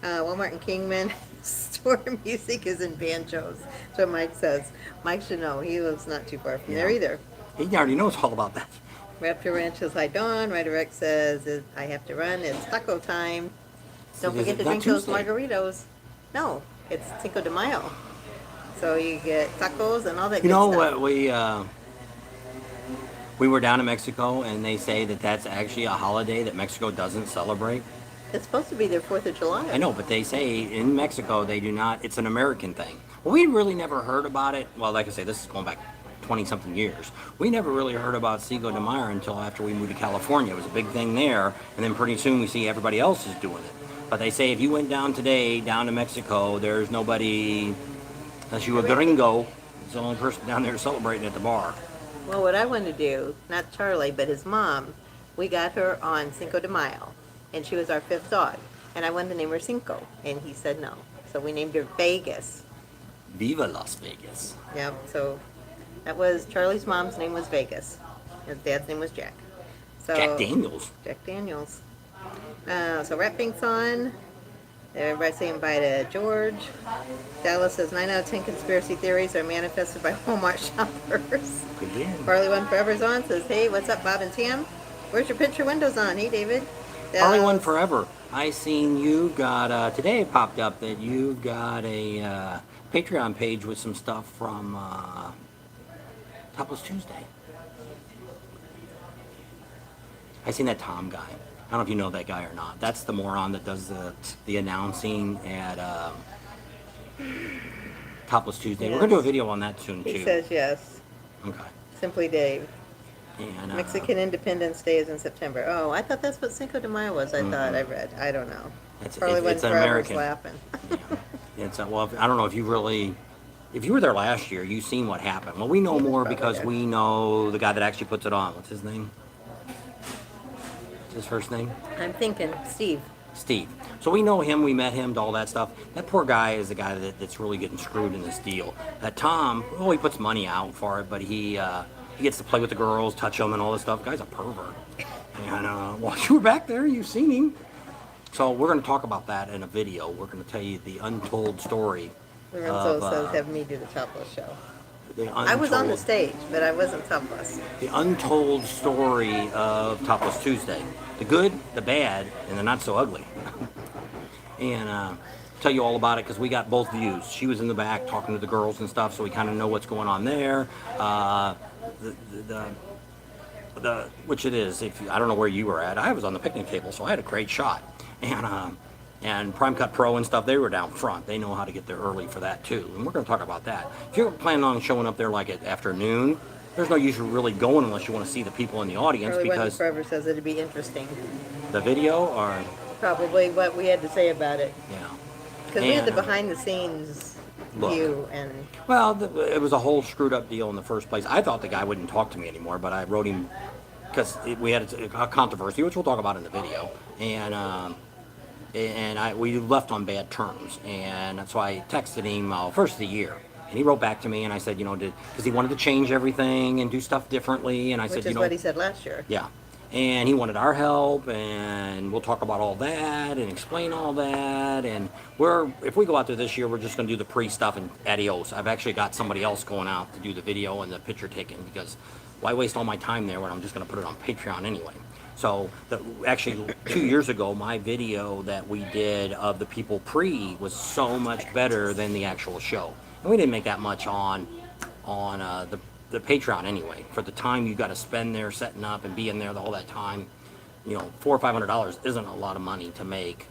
Walmart and Kingman. Store music is in banjos. So Mike says. Mike should know. He lives not too far from there either. He already knows all about that. Raptor Ranch says, hi, Dawn. Ryder X says, I have to run. It's taco time. Don't Is forget it to not drink those Tuesday? margaritos. No, it's Cinco de Mayo. So you get tacos and all that You good know stuff. what, we were down in Mexico and they say that that's actually a holiday that Mexico doesn't celebrate. It's supposed to be their 4th of July. I know, but they say in Mexico they do not, it's an American thing. Well, we really never heard about it. Well, like I say, this is going back 20-something years. We never really heard about Cinco de Mayo until after we moved to California. It was a big thing there, and then pretty soon we see everybody else is doing it. But they say if you went down today, down to Mexico, there's nobody, unless you a gringo, it's the only person down there celebrating at the bar. Well, what I wanted to do, not Charlie, but his mom, we got her on Cinco de Mayo, and she was our 5th dog. And I wanted to name her Cinco, and he said no. So we named her Vegas. Viva Las Vegas. Yep, so that was, Charlie's mom's name was Vegas. His dad's name was Jack. So, Jack Daniels. Jack Daniels. So Rat Pink's on. Everybody's saying bye to George. Dallas says 9 out of 10 conspiracy theories are manifested by Walmart shoppers. Good deal. Harley One Forever's on. Says, hey, what's up, Bob and Tam? Where's your picture windows on? Hey, David. Harley One Forever. I seen you got, today it popped up that you've got a Patreon page with some stuff from Topless Tuesday. I seen that Tom guy. I don't know if you know that guy or not. That's the moron that does the announcing at Topless Tuesday. We're going to do a video on that soon, too. He says yes. Okay. Simply Dave. And, Mexican Independence Day is in September. Oh, I thought that's what Cinco de Mayo was. I thought I read. I don't know. Harley One it's an Forever's American. laughing. Yeah. It's well, I don't know if you were there last year, you've seen what happened. Well, we know He was more probably because there. we know the guy that actually puts it on. What's his name? his first name? I'm thinking Steve. Steve. So we know him, we met him, all that stuff. That poor guy is the guy that's really getting screwed in this deal. Tom, oh, he puts money out for it, but he gets to play with the girls, touch them, and all this stuff. Guy's a pervert. And while you were back there, you've seen him. So we're going to talk about that in a video. We're going to tell you the untold story. Lorenzo says have me do the topless show. Untold, I was on the stage, but I wasn't topless. The untold story of Topless Tuesday. The good, the bad, and the not so ugly. And tell you all about it because we got both views. She was in the back talking to the girls and stuff, so we kind of know what's going on there. Which it is. I don't know where you were at. I was on the picnic table, so I had a great shot. And Prime Cut Pro and stuff, they were down front. They know how to get there early for that too. And we're going to talk about that. If you're planning on showing up there like at afternoon, there's no use really going unless you want to see the people in the audience. Charlie because Forever says it'd be interesting. The video or probably what we had to say about it. Yeah. Because we had the behind the scenes view and. Well, it was a whole screwed up deal in the first place. I thought the guy wouldn't talk to me anymore, but I wrote him because we had a controversy, which we'll talk about in the video, and we left on bad terms, and that's why I texted him first of the year, and he wrote back to me, and I said, because he wanted to change everything and do stuff differently, and I said, which is what he said last year. Yeah, and he wanted our help, and we'll talk about all that and explain all that, and if we go out there this year, we're just going to do the pre-stuff and adios. I've actually got somebody else going out to do the video and the picture taking, because why waste all my time there when I'm just going to put it on Patreon anyway? So, actually, 2 years ago, my video that we did of the people pre was so much better than the actual show. And we didn't make that much on the Patreon anyway. For the time you got to spend there setting up and being there all that time, $400 or $500 isn't a lot of money to make.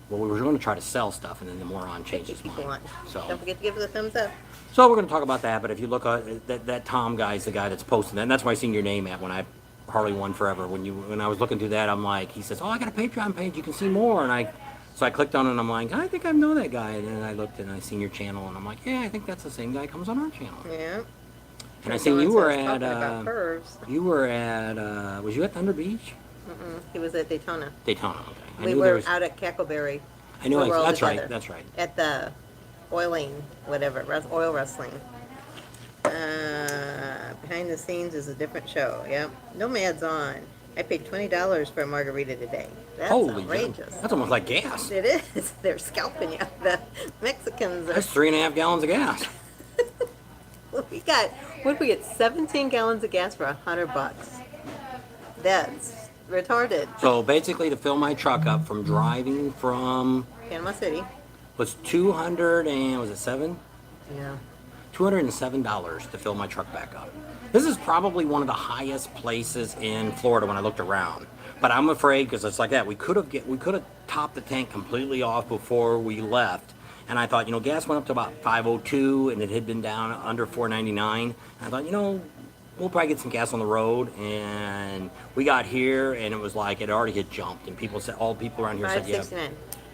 Well, we were going to try to sell stuff, and then the moron changed his mind. So don't forget to give it a thumbs up. So we're going to talk about that. But if you look at that Tom guy is the guy that's posting that, and that's why I seen your name at when I Harley won forever. When I was looking through that, I'm like, he says, "Oh, I got a Patreon page. You can see more." And so I clicked on it, and I'm like, I think I know that guy. And then I looked and I seen your channel, and I'm like, yeah, I think that's the same guy comes on our channel. Yeah. And I seen you were at. Was you at Thunder Beach? He was at Daytona. Daytona. Okay. We were out at Cackleberry. I know. That's right. That's right. At the oil wrestling. Behind the scenes is a different show. Yep. Nomad's on. I paid $20 for a margarita today. That's outrageous. That's almost like gas. It is. They're scalping you. The Mexicans are. That's 3.5 gallons of gas. What did we get? 17 gallons of gas for $100. That's retarded. So basically, to fill my truck up from driving from Panama City was $207? Yeah. $207 to fill my truck back up. This is probably one of the highest places in Florida when I looked around. But I'm afraid because it's like that. We could have topped the tank completely off before we left. And I thought, gas went up to about 502 and it had been down under 499. I thought, we'll probably get some gas on the road. And we got here and it was like it already had jumped. And all the people around here said, yeah. $5.69.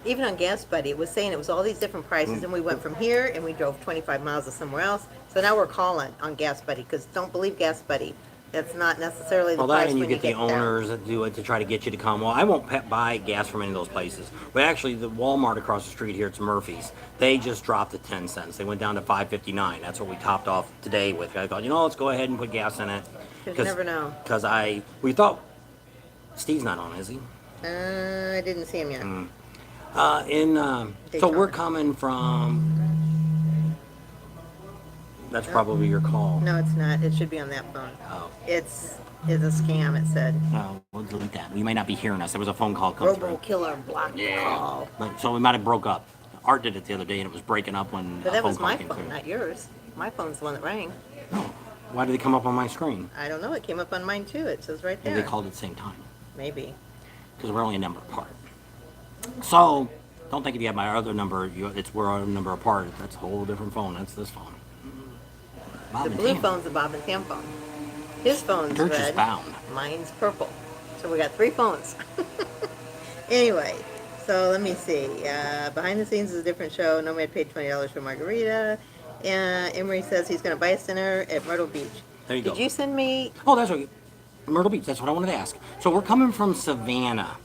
Even on Gas Buddy, it was saying it was all these different prices, and we went from here and we drove 25 miles to somewhere else. So now we're calling on Gas Buddy because don't believe Gas Buddy. That's not necessarily the price and you when get the owners that do it to try to get you to come. Well, I won't buy gas from any of those places. But actually, the Walmart across the street here, it's Murphy's. They just dropped it 10 cents. They went down to $5.59. That's what we topped off today with. I thought, let's go ahead and put gas in it. Because you never know. Because we thought Steve's not on, is he? I didn't see him yet. So we're coming from. That's probably your call. No, it's not. It should be on that phone. Oh. It's a scam. It said. Oh, we'll delete that. You may not be hearing us. There was a phone call coming through. Robo-killer blocked call. So we might have broke up. Art did it the other day, and it was breaking up when. But that was my came phone, through. not yours. My phone's the one that rang. No. Why did it come up on my screen? I don't know. It came up on mine too. It says right there. Maybe they called at the same time. Maybe. Because we're only a number apart. So, don't think if you have my other number, we're a number apart. That's a whole different phone. That's this phone. The blue phone's the Bob and Tam phone. His phone's Church is red. bound. Mine's purple. So we got 3 phones. Anyway, so let me see. Behind the scenes is a different show. Nomad paid $20 for margarita. Emery says he's going to buy us dinner at Myrtle Beach. There you go. Did you send me? Oh, that's what. Myrtle Beach. That's what I wanted to ask. So we're coming from Savannah.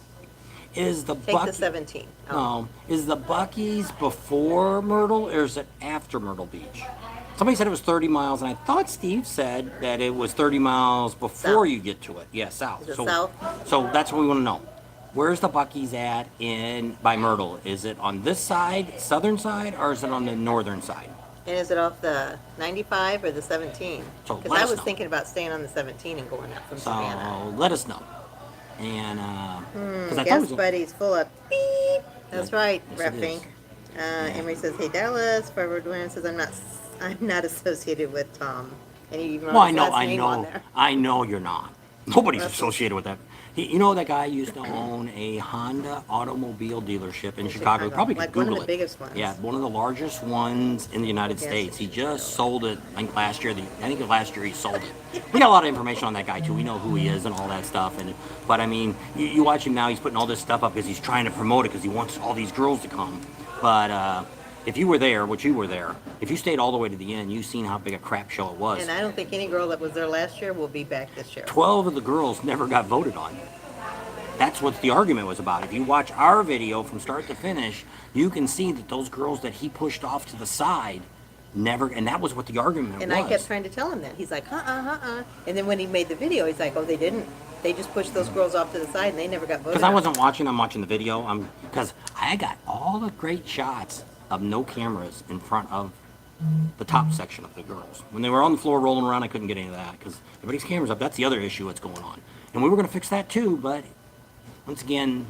Is the Take the 17. Oh. No, is the Buc-ee's before Myrtle or is it after Myrtle Beach? Somebody said it was 30 miles, and I thought Steve said that it was 30 miles before South. you get to it. Yeah, south. Is it south? So that's what we want to know. Where's the Buc-ee's at in by Myrtle? Is it on this side, southern side, or is it on the northern side? And is it off the 95 or the 17? So Because let I us was know. thinking about staying on the 17 and going up from So Savannah. let us know. And because I thought it Gas was buddies full of beep. That's right, Yes, it Rep is. Inc. Emery says, "Hey Dallas." Forever Dwayne says, I'm not associated with Tom." And he even wrote Well, I his know, last name on there. I know you're not. Nobody's That's- associated with that. You know that guy used to own a Honda automobile dealership in Chicago. You probably could Like one of Google the it. biggest ones. Yeah, one of the largest ones in the United Gas States. He station, just sold it. I think last year. I think last year he sold it. We got a lot of information on that guy too. We know who he is and all that stuff. But I mean, you watch him now. He's putting all this stuff up because he's trying to promote it because he wants all these girls to come. But if you were there, which you were there, if you stayed all the way to the end, you've seen how big a crap show it was. And I don't think any girl that was there last year will be back this year. 12 of the girls never got voted on. That's what the argument was about. If you watch our video from start to finish, you can see that those girls that he pushed off to the side never, and that was what the argument And was. I kept trying to tell him that. He's like, And then when he made the video, he's like, oh, they didn't. They just pushed those girls off to the side and they never got voted Because I on. wasn't watching, I'm watching the video. Because I got all the great shots of no cameras in front of the top section of the girls. When they were on the floor rolling around, I couldn't get any of that because everybody's cameras up. That's the other issue that's going on. And we were going to fix that too, but once again,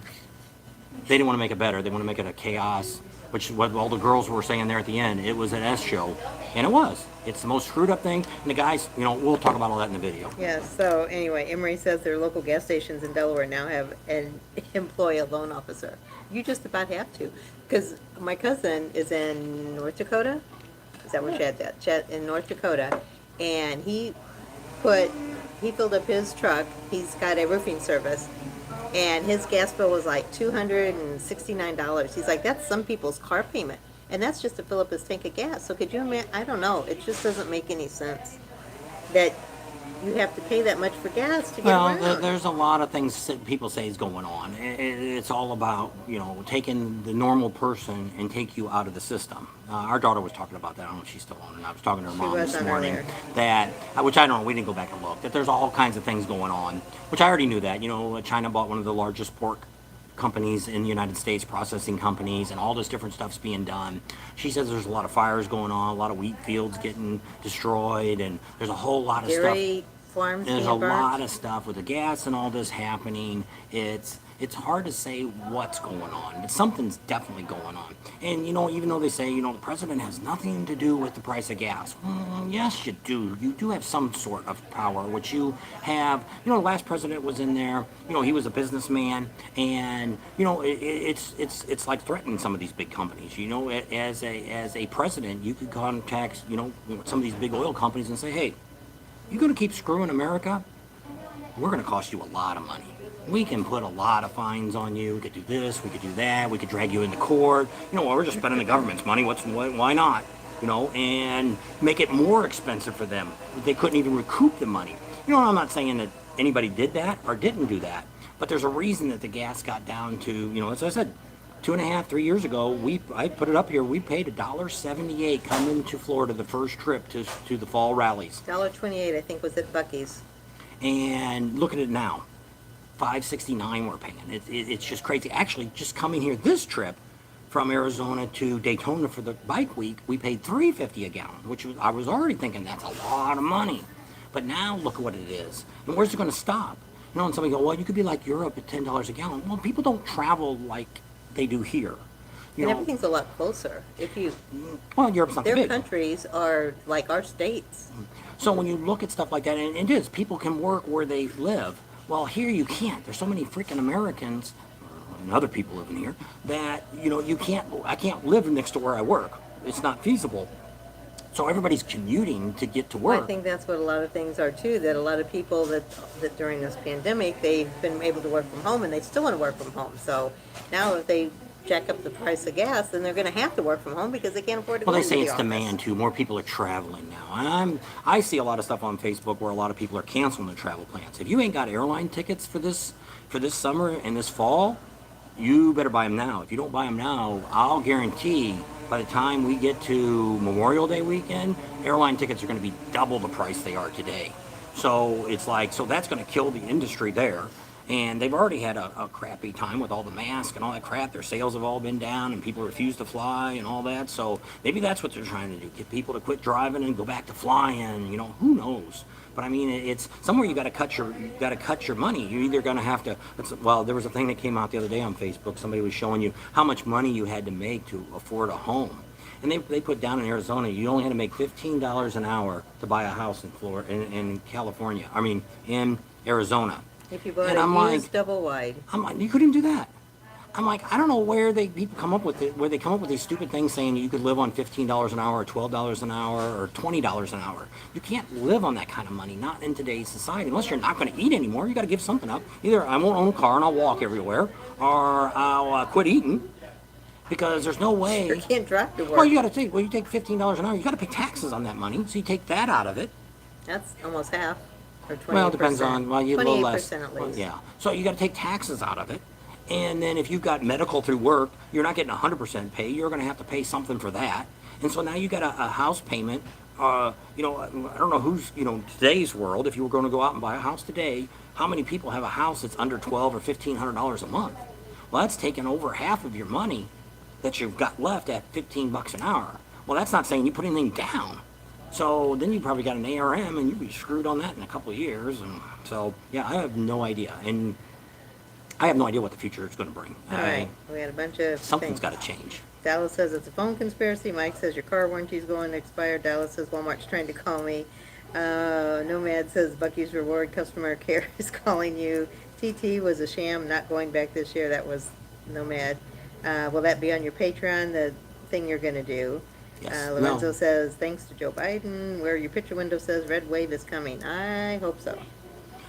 they didn't want to make it better. They want to make it a chaos, which is what all the girls were saying there at the end. It was an S show, and it was. It's the most screwed up thing. And the guys, we'll talk about all that in the video. Yeah, so anyway, Emery says their local gas stations in Delaware now have an employ a loan officer. You just about have to. Because my cousin is in North Dakota. Is that where Chad's at? Chad in North Dakota. And he filled up his truck. He's got a roofing service. And his gas bill was like $269. He's like, that's some people's car payment. And that's just to fill up his tank of gas. So could you imagine? I don't know. It just doesn't make any sense that you have to pay that much for gas to get Well, around. there's a lot of things that people say is going on. It's all about, taking the normal person and take you out of the system. Our daughter was talking about that. I don't know if she's still on, and I was talking to her mom was this on morning. earlier. That, which I don't know, we didn't go back and look, that there's all kinds of things going on, which I already knew that. China bought one of the largest pork companies in the United States, processing companies, and all this different stuff's being done. She says there's a lot of fires going on, a lot of wheat fields getting destroyed, and there's a whole lot of stuff. Dairy farms There's being a burnt. lot of stuff with the gas and all this happening. It's hard to say what's going on, but something's definitely going on. And even though they say the president has nothing to do with the price of gas, yes, you do. You do have some sort of power, which you have. The last president was in there. He was a businessman, and it's like threatening some of these big companies. As a president, you could contact some of these big oil companies and say, hey, you're going to keep screwing America? We're going to cost you a lot of money. We can put a lot of fines on you. We could do this, we could do that, we could drag you into court. We're just spending the government's money. Why not? And make it more expensive for them. They couldn't even recoup the money. I'm not saying that anybody did that or didn't do that, but there's a reason that the gas got down to, as I said, 2.5, 3 years ago, I put it up here, we paid $1.78 coming to Florida the first trip to the fall rallies. $1.28, I think, was at Buc-ee's. And look at it now. $5.69 we're paying. It's just crazy. Actually, just coming here this trip from Arizona to Daytona for the bike week, we paid $3.50 a gallon, which I was already thinking that's a lot of money. But now look at what it is. And where's it going to stop? And somebody go, well, you could be like Europe at $10 a gallon. Well, people don't travel like they do here. And everything's a lot closer. Well, Europe's not that Their big. countries are like our states. So when you look at stuff like that, and it is, people can work where they live. Well, here you can't. There's so many freaking Americans and other people living here that, you can't, I can't live next to where I work. It's not feasible. So everybody's commuting to get to work. I think that's what a lot of things are too, that a lot of people that during this pandemic, they've been able to work from home and they still want to work from home. So now if they jack up the price of gas, then they're going to have to work from home because they can't afford to Well, go they into say the it's office. demand too. More people are traveling now. And I see a lot of stuff on Facebook where a lot of people are canceling their travel plans. If you ain't got airline tickets for this summer and this fall, you better buy them now. If you don't buy them now, I'll guarantee by the time we get to Memorial Day weekend, airline tickets are going to be double the price they are today. So it's like, so that's going to kill the industry there. And they've already had a crappy time with all the masks and all that crap. Their sales have all been down and people refuse to fly and all that. So maybe that's what they're trying to do, get people to quit driving and go back to flying. You know, who knows? But I mean, it's somewhere you got to cut your money. You're either going to have to. Well, there was a thing that came out the other day on Facebook. Somebody was showing you how much money you had to make to afford a home, and they put down in Arizona you only had to make $15 an hour to buy a house in Florida, in California. I mean, in Arizona. If you bought And I'm a used like, double wide. you couldn't do that. I'm like, I don't know where people come up with it, where they come up with these stupid things saying you could live on $15 an hour or $12 an hour or $20 an hour. You can't live on that kind of money, not in today's society. Unless you're not going to eat anymore, you got to give something up. Either I won't own a car and I'll walk everywhere, or I'll quit eating, because there's no way. You can't drive to work. Well, you take $15 an hour, you got to pay taxes on that money, so you take that out of it. That's almost half. Or 28%. Well, it depends on, you a little less. 28% at Well, least. yeah. So you got to take taxes out of it. And then if you've got medical through work, you're not getting 100% pay. You're going to have to pay something for that. And so now you got a house payment. I don't know who's, today's world, if you were going to go out and buy a house today, how many people have a house that's under $1,200 or $1,500 a month? Well, that's taking over half of your money that you've got left at $15 an hour. Well, that's not saying you put anything down. So then you probably got an ARM and you'd be screwed on that in a couple of years. And so, yeah, I have no idea. And I have no idea what the future is going to bring. All right. We had a bunch of Something's things. got to change. Dallas says it's a phone conspiracy. Mike says your car warranty is going to expire. Dallas says Walmart's trying to call me. Nomad says Bucky's Reward customer care is calling you. TT was a sham, not going back this year. That was Nomad. Will that be on your Patreon, the thing you're going to do? Yes. Lorenzo No. says, thanks to Joe Biden, where your picture window says red wave is coming. I hope so.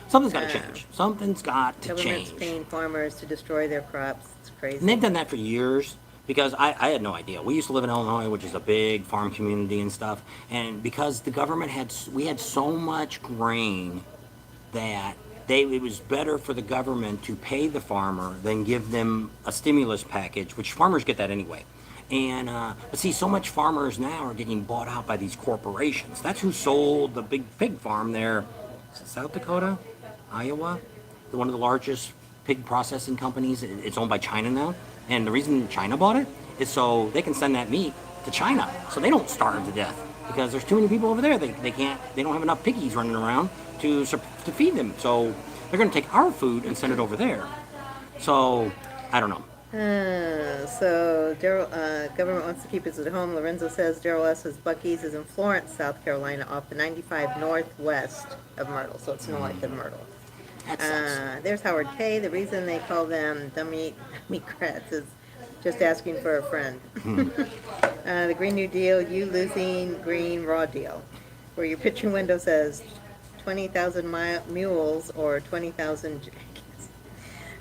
Something's got to change. Something's got to Government's change. paying farmers to destroy their crops. It's crazy. And they've done that for years, because I had no idea. We used to live in Illinois, which is a big farm community and stuff. And because the government we had so much grain that it was better for the government to pay the farmer than give them a stimulus package, which farmers get that anyway. And but see, so much farmers now are getting bought out by these corporations. That's who sold the big pig farm there. Is it South Dakota, Iowa? One of the largest pig processing companies. It's owned by China now. And the reason China bought it is so they can send that meat to China, so they don't starve to death, because there's too many people over there. They don't have enough piggies running around to feed them. So they're going to take our food and send it over there. So I don't know. So Daryl, government wants to keep us at home. Lorenzo says Daryl S. says Bucky's is in Florence, South Carolina, off the 95 northwest of Myrtle, so it's north of Myrtle. That sucks. There's Howard K. The reason they call them dummy crats is just asking for a friend. The Green New Deal, you losing green raw deal, where your picture window says 20,000 mules or 20,000 jackets.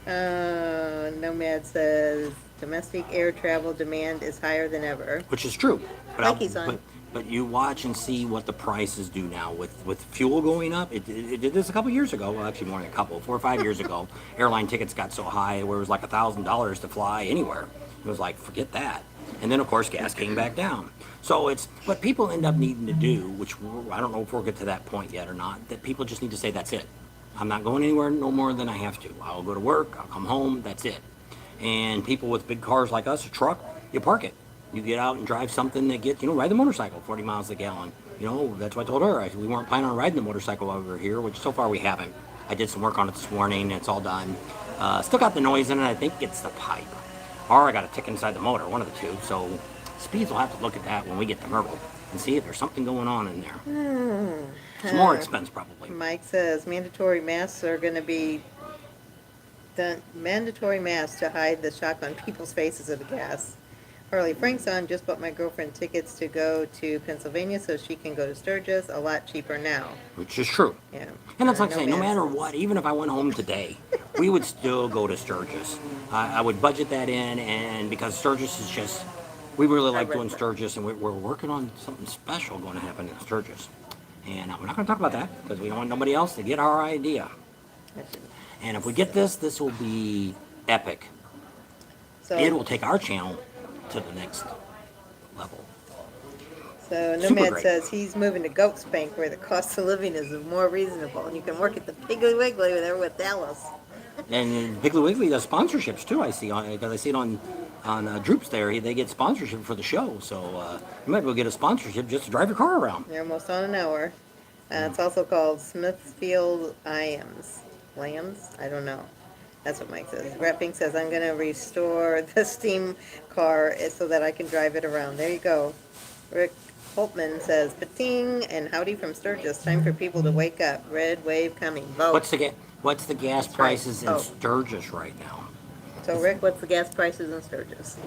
Nomad says domestic air travel demand is higher than ever. Which is true. Nike's on. But you watch and see what the prices do now with fuel going up. It did this a couple years ago. Well, actually more than a couple, 4 or 5 years ago. Airline tickets got so high where it was like $1,000 to fly anywhere. It was like, forget that. And then of course gas came back down. So it's what people end up needing to do, which I don't know if we'll get to that point yet or not, that people just need to say that's it. I'm not going anywhere no more than I have to. I'll go to work, I'll come home, that's it. And people with big cars like us, a truck, you park it. You get out and drive something that gets, ride the motorcycle 40 miles a gallon. That's what I told her. We weren't planning on riding the motorcycle while we were here, which so far we haven't. I did some work on it this morning, it's all done. Still got the noise in it, I think it's the pipe. Or I got a tick inside the motor, one of the two. So Speeds will have to look at that when we get to Myrtle and see if there's something going on in there. It's more expense probably. Mike says mandatory masks are going to be done. Mandatory masks to hide the shock on people's faces of the gas. Harley Frank's on. Just bought my girlfriend tickets to go to Pennsylvania so she can go to Sturgis. A lot cheaper now. Which is true. Yeah. And it's like No saying, no man matter says. what, even if I went home today, we would still go to Sturgis. I would budget that in, and because Sturgis is just, we really like doing Sturgis, and we're working on something special going to happen in Sturgis. And we're not going to talk about that because we don't want nobody else to get our idea. And if we get this, this will be epic. So, It will take our channel to the next level. so Super Nomad great. says he's moving to Goats Bank where the cost of living is more reasonable. And you can work at the Piggly Wiggly with Dallas. And Piggly Wiggly does sponsorships too. I see on because I see it on Droops there. They get sponsorship for the show, so you might be able to get a sponsorship just to drive your car around. They're almost on an hour. It's also called Smithfield Iams. Lambs? I don't know. That's what Mike says. Rapping says, I'm going to restore the steam car so that I can drive it around. There you go. Rick Holtman says, Pating and howdy from Sturgis. Time for people to wake up. Red wave coming. Vote. What's the gas right. prices in Oh. Sturgis right now? So, Rick, what's the gas prices in Sturgis?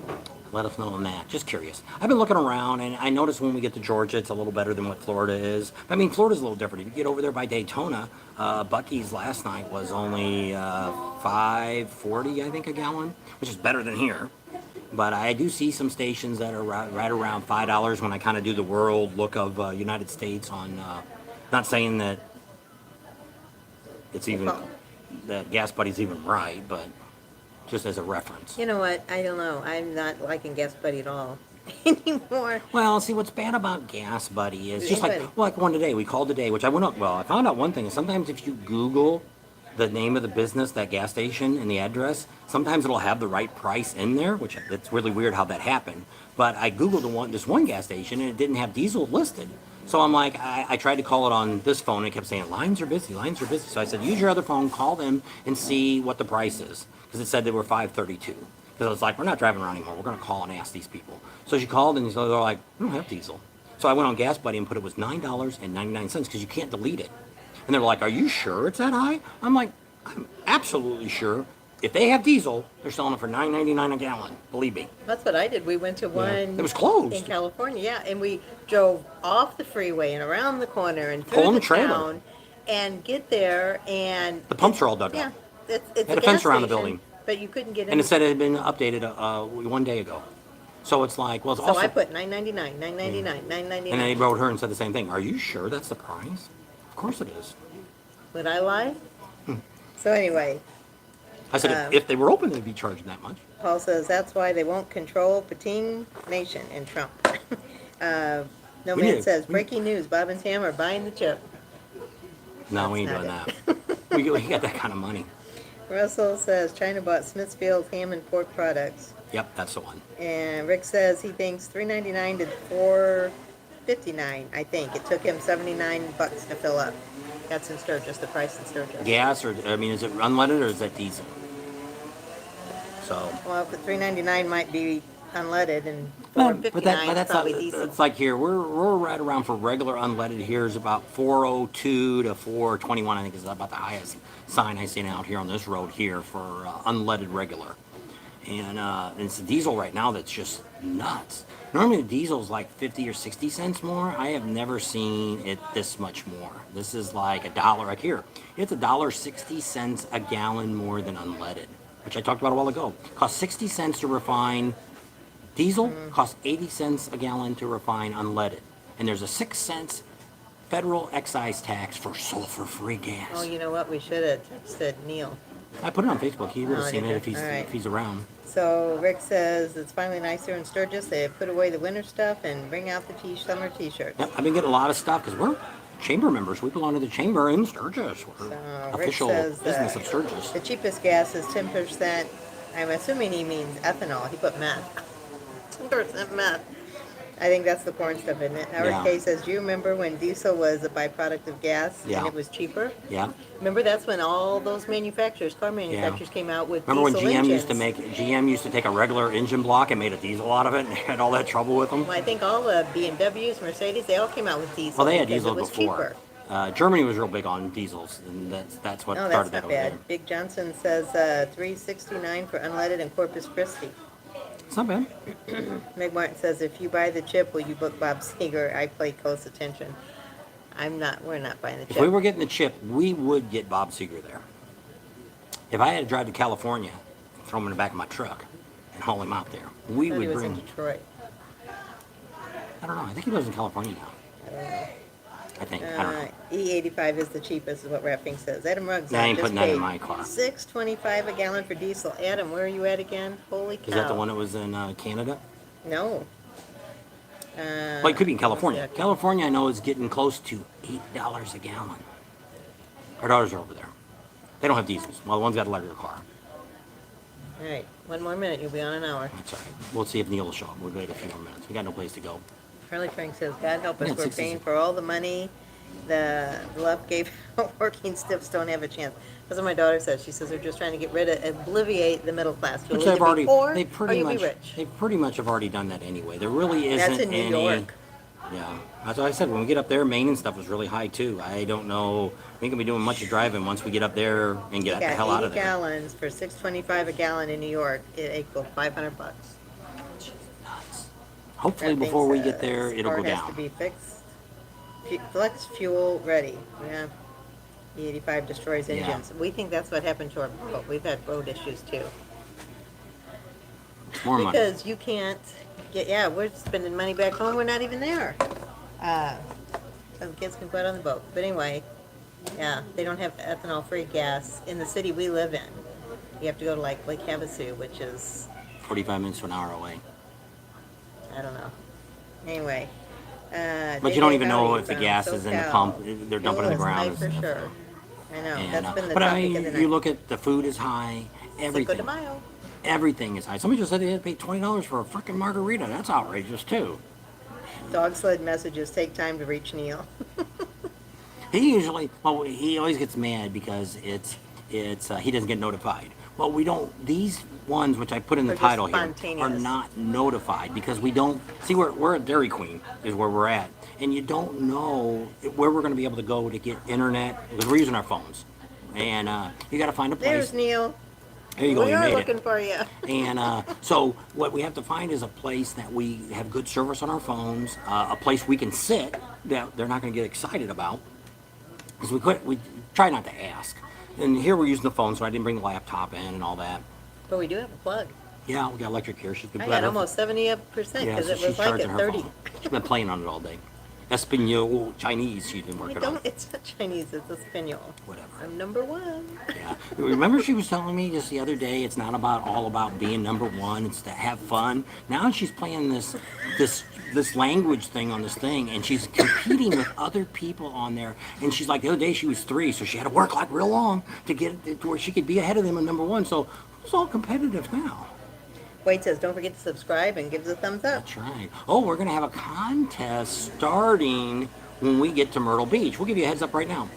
Let us know on that. Just curious. I've been looking around, and I noticed when we get to Georgia, it's a little better than what Florida is. I mean, Florida's a little different. If you get over there by Daytona, Buc-ee's last night was only $5.40, I think, a gallon, which is better than here. But I do see some stations that are right around $5 when I kind of do the world look of United States on. Not saying that it's even that Gas Buddy's even right, but just as a reference. You know what? I don't know. I'm not liking Gas Buddy at all anymore. Well, see, what's bad about Gas Buddy is just Anybody. like one today. We called today, which I went up. Well, I found out one thing. Sometimes if you Google the name of the business, that gas station, and the address, sometimes it'll have the right price in there, which it's really weird how that happened. But I Googled this one gas station, and it didn't have diesel listed. So I'm like, I tried to call it on this phone, and it kept saying, lines are busy, lines are busy. So I said, use your other phone, call them, and see what the price is. Because it said they were $5.32. Because I was like, we're not driving around anymore. We're going to call and ask these people. So she called, and they're like, we don't have diesel. So I went on Gas Buddy and put it was $9.99 because you can't delete it. And they're like, are you sure it's that high? I'm like, I'm absolutely sure. If they have diesel, they're selling it for $9.99 a gallon. Believe me. That's what I did. We went to one. It was closed. In California, yeah, and we drove off the freeway and around the corner and through Pulling the the trailer. town, and get there and The pumps are all dug yeah, up. it's Had a a fence gas around the station, building. but you couldn't get in. And it said it had been updated 1 day ago. So it's like, well, it's So also. I put $9.99, $9.99, $9.99. And then he wrote her and said the same thing. Are you sure that's the price? Of course it is. Would I lie? So anyway, I said, if they were open, they'd be charging that much. Paul says that's why they won't control Pating Nation and Trump. No We Man did. says, breaking news, Bob and Sam are buying the chip. No, we ain't That's doing not that. we got that kind of money. Russell says China bought Smithfield ham and pork products. Yep, that's the one. And Rick says he thinks $3.99 to $4.59. I think it took him $79 to fill up. That's in Sturgis, the price in Sturgis. Gas, or, I mean, is it unleaded or is that diesel? So. Well, if $3.99 might be unleaded and But $4.59 that's probably not, diesel. it's like here, we're right around for regular unleaded here is about 402 to 421, I think is about the highest sign I seen out here on this road here for unleaded regular. And it's the diesel right now that's just nuts. Normally the diesel's like 50 or 60 cents more. I have never seen it this much more. This is like $1 like here. It's $1.60 a gallon more than unleaded, which I talked about a while ago. Costs 60 cents to refine diesel, costs 80 cents a gallon to refine unleaded. And there's a 6 cents federal excise tax for sulfur-free gas. Oh, you know what? We should have texted Neil. I put it on Facebook. He would have Oh, seen did it you? if he's, All right. if he's around. So Rick says it's finally nicer in Sturgis. They have put away the winter stuff and bring out the summer t-shirts. Yep, I've been getting a lot of stuff because we're chamber members. We belong to the chamber in Sturgis. We're Rick official says, business of Sturgis. The cheapest gas is 10%. I'm assuming he means ethanol. He put meth. 10% meth. I think that's the corn stuff, isn't it? Howard Yeah. K says, do you remember when diesel was a byproduct of gas Yeah. and it was cheaper? Yeah. Remember that's when all those manufacturers, car manufacturers came out with Remember when diesel GM engines. GM used to take a regular engine block and made a diesel out of it and had all that trouble with them? Well, I think all the BMWs, Mercedes, they all came out with diesel. Well, they had because diesel it was before. cheaper. Germany was real big on diesels, and that's what No, started that's that not over bad. Big Johnson says $3.69 for unleaded in Corpus Christi. there. It's not bad. Meg Martin says, if you buy the chip, will you book Bob Seger? I play close attention. We're not buying the chip. If we were getting the chip, we would get Bob Seger there. If I had to drive to California, throw him in the back of my truck, and haul him out there, we I thought would he was bring. in Detroit. I don't know. I think he lives in California now. I don't know. I think. I don't know. E85 is the cheapest, is what Rapping says. Adam Ruggs. Yeah, I ain't just putting that in paid my car. $6.25 a gallon for diesel. Adam, where are you at again? Holy cow. Is that the one that was in Canada? No. Well, it could be in California. What's that? California, I know, is getting close to $8 a gallon. Our daughters are over there. They don't have diesels. Well, the one's got a electric car. All right, one more minute. You'll be on an hour. That's all right. We'll see if Neil will show up. We'll wait a few more minutes. We got no place to go. Charlie Frank says, God help us, Yeah, we're 66. paying for all the money the left gave out. Working stiffs don't have a chance. That's what my daughter says. She says they're just trying to get rid of, obliviate the middle class. You'll Which either they've already, be poor they or pretty you'll much, be rich. they pretty much have already done that anyway. There really isn't That's in New any. York. Yeah, that's what I said. When we get up there, Maine and stuff was really high too. I don't know. We ain't gonna be doing much of driving once we get up there and get the hell out of there. 80 gallons for $6.25 a gallon in New York. It equals $500. Nuts. Hopefully, That before we thing's, get there, it'll car go has down. to be fixed. Flex fuel ready. Yeah. E85 destroys Yeah. engines. We think that's what happened to our boat. We've had road issues too. It's more money. Because you can't get, yeah, we're spending money back home, we're not even there. So the kids can go out on the boat. But anyway, yeah, they don't have ethanol-free gas in the city we live in. You have to go to like Lake Havasu, which is, 45 minutes to an hour away. I don't know. Anyway. But you don't even know if the gas is in the pump. They're dumping in the ground. For sure. I know, And, that's been the but I topic mean, of the night. you look at the food is high, Cinco everything. de Mayo. Everything is high. Somebody just said they had to pay $20 for a freaking margarita. That's outrageous too. Dog sled messages take time to reach Neil. He usually, well, he always gets mad because it's he doesn't get notified. Well, we don't. These ones, which I put in the They're just title here, are spontaneous. not notified because we don't see. We're at Dairy Queen is where we're at, and you don't know where we're going to be able to go to get internet because we're using our phones, and you got to find a place. There's Neil. There you go. We You are made looking it. for you. And so what we have to find is a place that we have good service on our phones, a place we can sit that they're not going to get excited about. Because we try not to ask. And here we're using the phone, so I didn't bring the laptop in and all that. But we do have a plug. Yeah, we got electric here. She's been I glad got her- almost 70% yeah, because so it she's was like charging at her 30. phone. She's been playing on it all day. Espanol Chinese she's been I working don't, on. it's not Chinese, it's Espanol. Whatever. I'm number one. Yeah. Remember she was telling me just the other day, it's not all about being number one, it's to have fun. Now she's playing this language thing on this thing, and she's competing with other people on there. And she's like, the other day she was 3, so she had to work like real long to get it to where she could be ahead of them in number 1. So it's all competitive now. Wade says, don't forget to subscribe and give us a thumbs up. That's right. Oh, we're going to have a contest starting when we get to Myrtle Beach. We'll give you a heads up right now.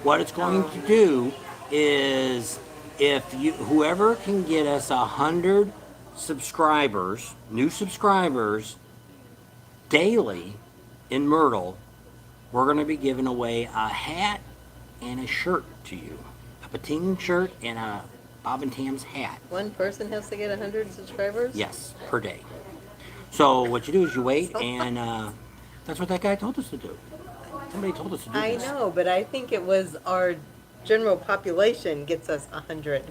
What it's going to do is whoever can get us 100 subscribers, new subscribers, daily in Myrtle, we're going to be giving away a hat and a shirt to you. A pating shirt and a Bob and Tam's hat. One person has to get 100 subscribers? Yes, per day. So what you do is you wait, and that's what that guy told us to do. Somebody told us to do I this. know, but I think it was our general population gets us 100.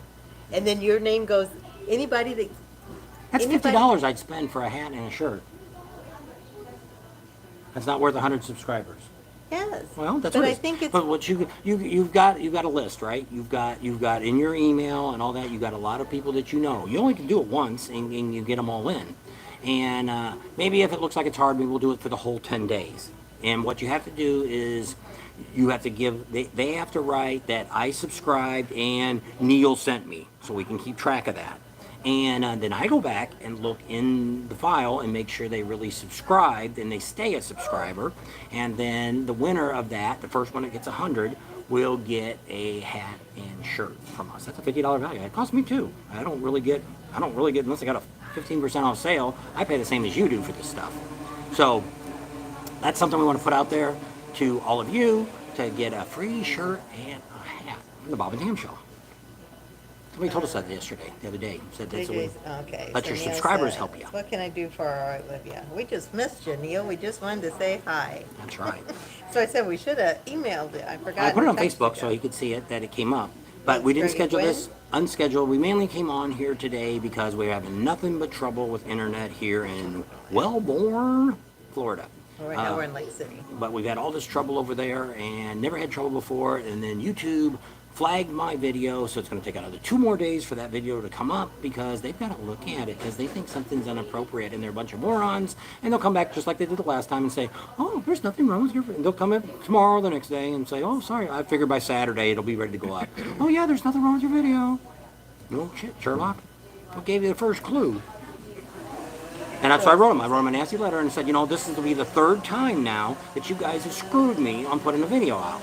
And then your name goes, anybody that... That's anybody- $50 I'd spend for a hat and a shirt. That's not worth 100 subscribers. Yes. Well, that's but what it I is. think it's... But what you've got a list, right? You've got in your email and all that. You've got a lot of people that you know. You only can do it once, and you get them all in. And maybe if it looks like it's hard, maybe we'll do it for the whole 10 days. And what you have to do is you have to give. They have to write that I subscribed and Neil sent me, so we can keep track of that. And then I go back and look in the file and make sure they really subscribed and they stay a subscriber. And then the winner of that, the first one that gets 100, will get a hat and shirt from us. That's a $50 value. It costs me too. I don't really get unless I got a 15% off sale. I pay the same as you do for this stuff. So that's something we want to put out there to all of you to get a free shirt and a hat from the Bob and Tam Show. Somebody told us that yesterday, the other day. Said that's the way. JJ's, okay. Let so your Neil subscribers says, help you. What can I do for our Olivia? We just missed you, Neil. We just wanted to say hi. That's right. So I said we should have emailed it. I forgot. I put it to on text Facebook you so he guys. could see it, that it came up. But Thanks, we didn't Greg and schedule Gwen. this unscheduled. We mainly came on here today because we're having nothing but trouble with internet here in Wellborn, Florida. Well, right now we're in Lake City. But we've had all this trouble over there and never had trouble before. And then YouTube flagged my video, so it's going to take another 2 more days for that video to come up because they've got to look at it because they think something's inappropriate and they're a bunch of morons. And they'll come back just like they did the last time and say, oh, there's nothing wrong with your video. They'll come in tomorrow, the next day, and say, oh, sorry, I figure by Saturday it'll be ready to go up. Oh, yeah, there's nothing wrong with your video. No shit, Sherlock. What gave you the first clue? And that's what I wrote him. I wrote him a nasty letter and said, you know, this will be the 3rd time now that you guys have screwed me on putting a video out.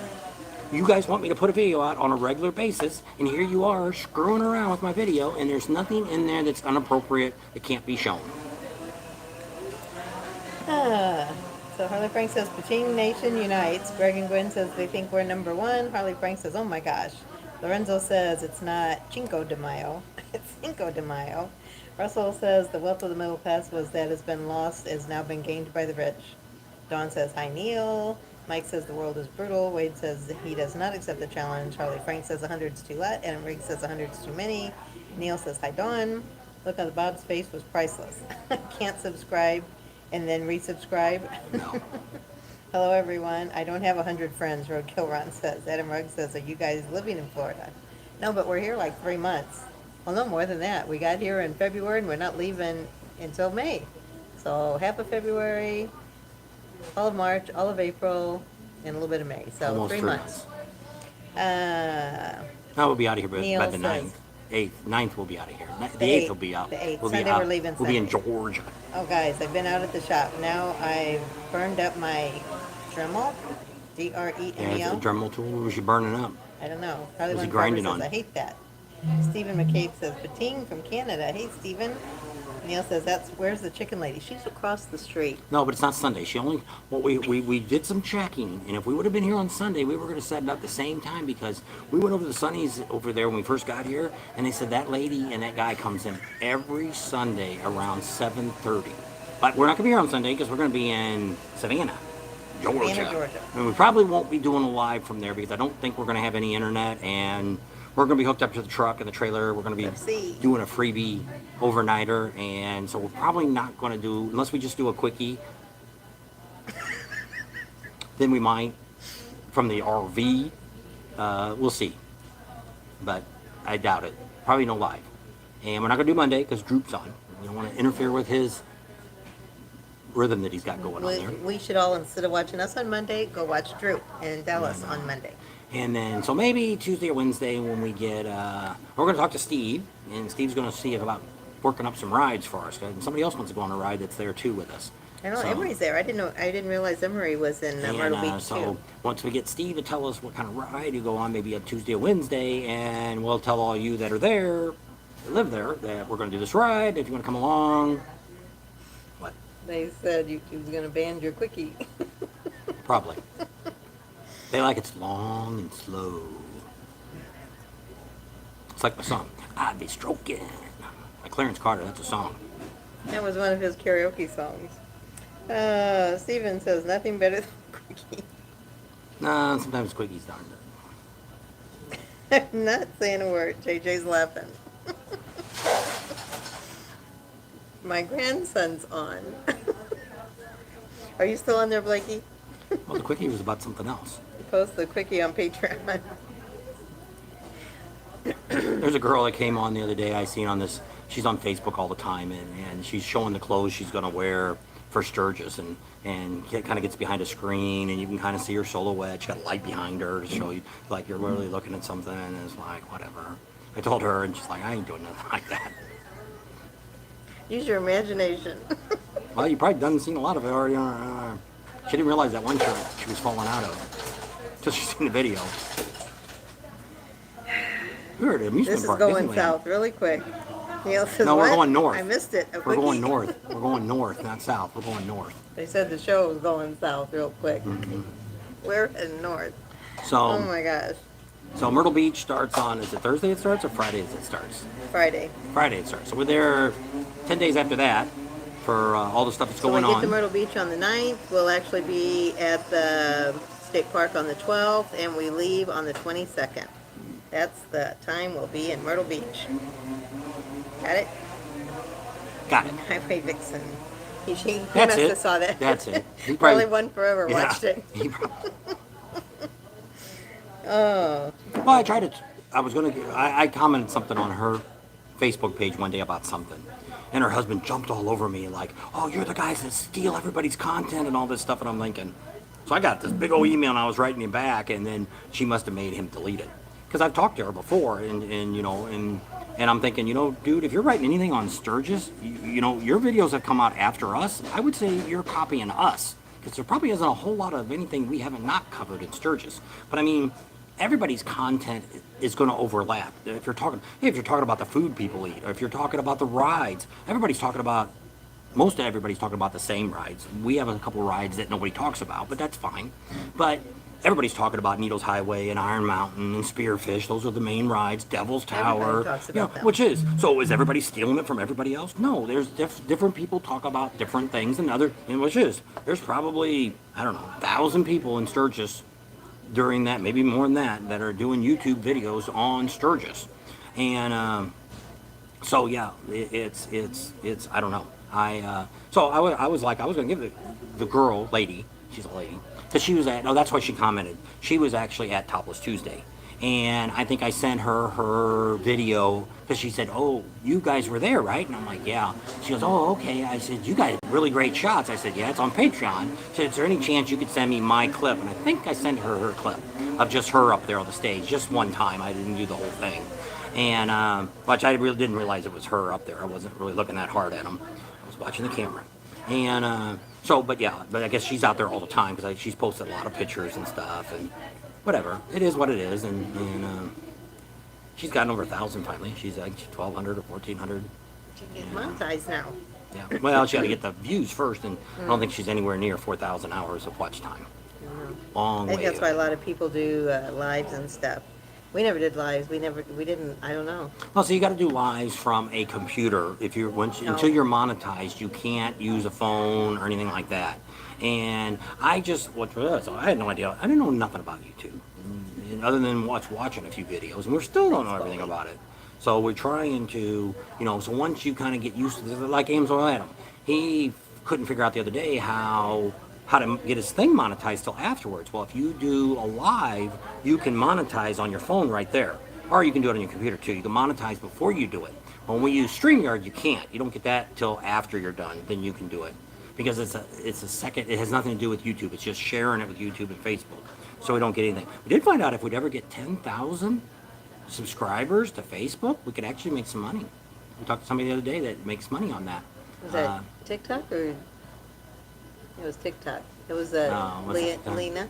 You guys want me to put a video out on a regular basis, and here you are screwing around with my video, and there's nothing in there that's inappropriate that can't be shown. So Harley Frank says, Patine Nation unites. Greg and Gwen says they think we're number 1. Harley Frank says, oh my gosh. Lorenzo says it's not Cinco de Mayo. It's Cinco de Mayo. Russell says the wealth of the middle class was that has been lost, has now been gained by the rich. Dawn says, hi Neil. Mike says the world is brutal. Wade says he does not accept the challenge. Harley Frank says 100's too light. Adam Riggs says 100's too many. Neil says, hi Dawn. Look at Bob's face was priceless. Can't subscribe and then resubscribe. No. Hello everyone. I don't have 100 friends, Roadkill Ron says. Adam Ruggs says, are you guys living in Florida? No, but we're here like 3 months. Well, no more than that. We got here in February and we're not leaving until May. So half of February, all of March, all of April, and a little bit of May. So Almost 3 3 months. I will be out of here by Neil the says- 9th. 8th. 9th we'll be out of here. The The 8th will be out. the 8th. We'll Sunday be out. we're leaving We'll be in Sunday. Georgia. Oh, guys, I've been out at the shop. Now I've burned up my Dremel, Yeah, Dremel. it's a Dremel tool. Was you burning up? I don't know. Harley Was he Von Farber grinding says, on? I hate that. Stephen McCabe says, Patine from Canada. Hey, Stephen. Neil says, where's the chicken lady? She's across the street. No, but it's not Sunday. She only, well, we did some checking, and if we would have been here on Sunday, we were going to set it up the same time because we went over to the Sunnies over there when we first got here, and they said that lady and that guy comes in every Sunday around 7:30. But we're not going to be here on Sunday because we're going to be in Savannah, Georgia. Georgia. And we probably won't be doing a live from there because I don't think we're going to have any internet, and we're going to be hooked up to the truck and the trailer. We're going to Let's see. be doing a freebie overnighter, and so we're probably not going to do, unless we just do a quickie, then we might from the RV. We'll see, but I doubt it. Probably no live, and we're not going to do Monday because Droop's on. You don't want to interfere with his rhythm that he's got going on there. We should all, instead of watching us on Monday, go watch Drew in Dallas on Monday. And then, so maybe Tuesday or Wednesday when we get, we're going to talk to Steve, and Steve's going to see about working up some rides for us. And somebody else wants to go on a ride that's there too with us. I know So- Emery's there. I didn't realize Emery was in Myrtle Beach so too. once we get Steve to tell us what kind of ride to go on, maybe a Tuesday or Wednesday, and we'll tell all you that are there, that live there, that we're going to do this ride. If you want to come along, what? They said you was going to ban your quickie. Probably. They like it's long and slow. It's like my song, I'd be stroking. By Clarence Carter, that's a song. That was one of his karaoke songs. Steven says nothing better than quickie. Nah, sometimes quickies darn good. I'm not saying a word. JJ's laughing. My grandson's on. Are you still on there, Blakey? Well, the quickie was about something else. Post the quickie on Patreon. There's a girl that came on the other day I seen on this, she's on Facebook all the time, and she's showing the clothes she's going to wear for Sturgis, and kind of gets behind a screen, and you can kind of see her silhouette. She got a light behind her to show you, like you're really looking at something, and it's like, whatever. I told her, and she's like, I ain't doing nothing like that. Use your imagination. Well, you probably done seen a lot of it already. She didn't realize that one shirt she was falling out of. Till she seen the video. We were at an amusement This is park, going Disneyland. south really quick. Neil says, No, we're "What? going north. I missed it. A We're quickie?" going north. We're going north, not south. We're going north. They said the show was going south real quick. Mm-hmm. We're heading north. So, Oh my gosh. So Myrtle Beach starts on, is it Thursday it starts or Friday it starts? Friday. Friday it starts. So we're there 10 days after that for all the stuff that's So going we get to on. Myrtle Beach on the 9th. We'll actually be at the state park on the 12th, and we leave on the 22nd. That's the time we'll be in Myrtle Beach. Got it? Got it. Highway Vixen. He That's must it. have saw that. That's it. He Probably One Forever yeah, watched it. he probably, Oh. well, I tried to, I commented something on her Facebook page one day about something. And her husband jumped all over me like, oh, you're the guys that steal everybody's content and all this stuff. And I'm thinking, so I got this big old email and I was writing him back, and then she must have made him delete it. Because I've talked to her before, and you know, and I'm thinking, you know, dude, if you're writing anything on Sturgis, you know, your videos have come out after us. I would say you're copying us. Because there probably isn't a whole lot of anything we haven't not covered in Sturgis. But I mean, everybody's content is going to overlap. If you're talking, hey, if you're talking about the food people eat, or if you're talking about the rides, most of everybody's talking about the same rides. We have a couple rides that nobody talks about, but that's fine. But everybody's talking about Needles Highway and Iron Mountain and Spearfish. Those are the main rides. Devil's Tower, Everybody talks about them. which is. So is everybody stealing it from everybody else? No, there's different people talk about different things, which is. There's probably, I don't know, 1,000 people in Sturgis during that, maybe more than that are doing YouTube videos on Sturgis. And so yeah, it's I don't know. I was like, I was gonna give the girl, lady, she's a lady, because she was at, no, that's why she commented. She was actually at Topless Tuesday. And I think I sent her video because she said, oh, you guys were there, right? And I'm like, yeah. She goes, oh, okay. I said, you got really great shots. I said, yeah, it's on Patreon. She said, is there any chance you could send me my clip? And I think I sent her clip of just her up there on the stage, just one time. I didn't do the whole thing. And, which I really didn't realize it was her up there. I wasn't really looking that hard at them. I was watching the camera. And but I guess she's out there all the time because she's posted a lot of pictures and stuff. And whatever, it is what it is, and she's gotten over 1,000 finally. She's like 1,200 or 1,400. She gets monetized now. Yeah. Well, she got to get the views first, and I don't think she's anywhere near 4,000 hours of watch time. Long way. I think that's why a lot of people do lives and stuff. We never did lives. We didn't. I don't know. Well, so you got to do lives from a computer. Until you're monetized, you can't use a phone or anything like that. And I had no idea. I didn't know nothing about YouTube, other than watching a few videos, and we still don't know everything about it. So we're trying to, so once you kind of get used to this, like Amazon Adam, he couldn't figure out the other day how to get his thing monetized till afterwards. Well, if you do a live, you can monetize on your phone right there, or you can do it on your computer too. You can monetize before you do it. When we use StreamYard, you can't. You don't get that till after you're done. Then you can do it. Because it's a second, it has nothing to do with YouTube. It's just sharing it with YouTube and Facebook. So we don't get anything. We did find out if we'd ever get 10,000 subscribers to Facebook, we could actually make some money. We talked to somebody the other day that makes money on that. Was that TikTok or? It was TikTok. It was Lena. Yeah,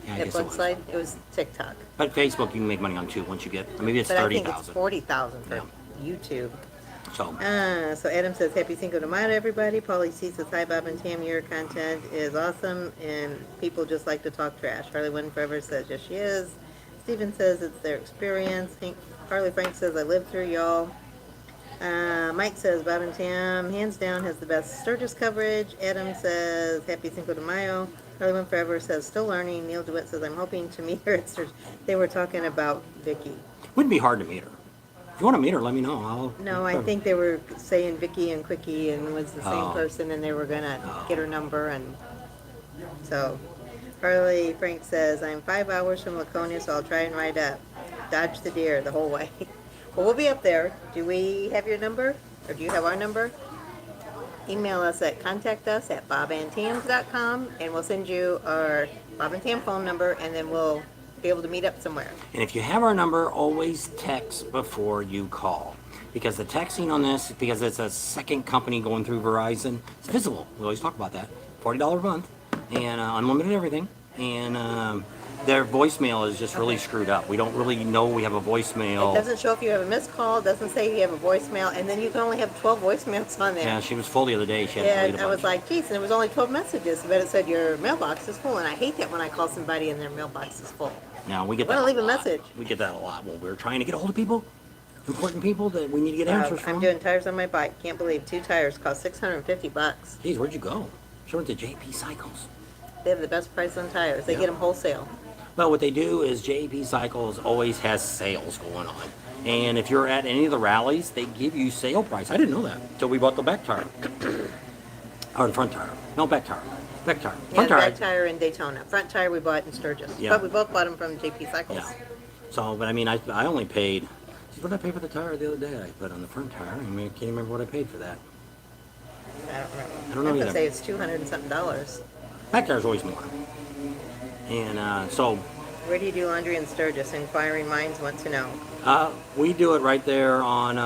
I At guess it was. Slide. It was TikTok. But Facebook, you can make money on too once you get, maybe it's But I 30,000. think it's 40,000 for Yeah. YouTube. So, So Adam says, happy Cinco de Mayo, everybody. Paulie C says, hi, Bob and Tam. Your content is awesome, and people just like to talk trash. Harley Win Forever says, yes, she is. Steven says, it's their experience. Harley Frank says, I lived through y'all. Mike says, Bob and Tam, hands down, has the best Sturgis coverage. Adam says, happy Cinco de Mayo. Harley Win Forever says, still learning. Neil DeWitt says, I'm hoping to meet her at Sturgis. They were talking about Vicky. wouldn't be hard to meet her. If you want to meet her, let me know. No, I think they were saying Vicky and Quickie and was the same Oh. person, and they were gonna get her number, and so Harley Frank says, I'm 5 hours from Laconia, so I'll try and ride up. Dodge the deer the whole way. Well, we'll be up there. Do we have your number? Or do you have our number? Email us at contactus@bobandtams.com, and we'll send you our Bob and Tam phone number, and then we'll be able to meet up somewhere. And if you have our number, always text before you call. Because the texting on this, because it's a second company going through Verizon, it's visible. We always talk about that. $40 a month, and unlimited everything. And Their voicemail is just really screwed up. We don't really know we have a It voicemail. doesn't show if you have a missed call. It doesn't say you have a voicemail, and then you can only have 12 voicemails on there. Yeah, she was full the other day. She had to Yeah, delete and a I was bunch. like, geez, and it was only 12 messages, but it said your mailbox is full, and I hate that when I call somebody and their mailbox is full. Now we get Wanna that. leave a lot. message. We get that a lot. Well, we're trying to get a hold of people, important people that we need to get answers from. I'm doing tires on my bike. Can't believe 2 tires cost $650. Geez, where'd you go? She went to JP Cycles. They have the best price on tires. They Yeah. get them wholesale. Well, what they do is JP Cycles always has sales going on. And if you're at any of the rallies, they give you sale price. I didn't know that until we bought the back tire. Or the front tire. No, back tire. Back tire. Yeah, Front the tire. back tire in Daytona. Front tire we bought in Sturgis. Yeah. But we both bought them from JP Cycles. Yeah. So, but I mean, I only paid. What did I pay for the tire the other day? I put on the front tire. I mean, I can't remember what I paid for that. I don't remember. I don't know I'm either. gonna say it's $200 and something. Back tire's always more. And so Where do you do laundry in Sturgis? Inquiring minds want to know. we do it right there on.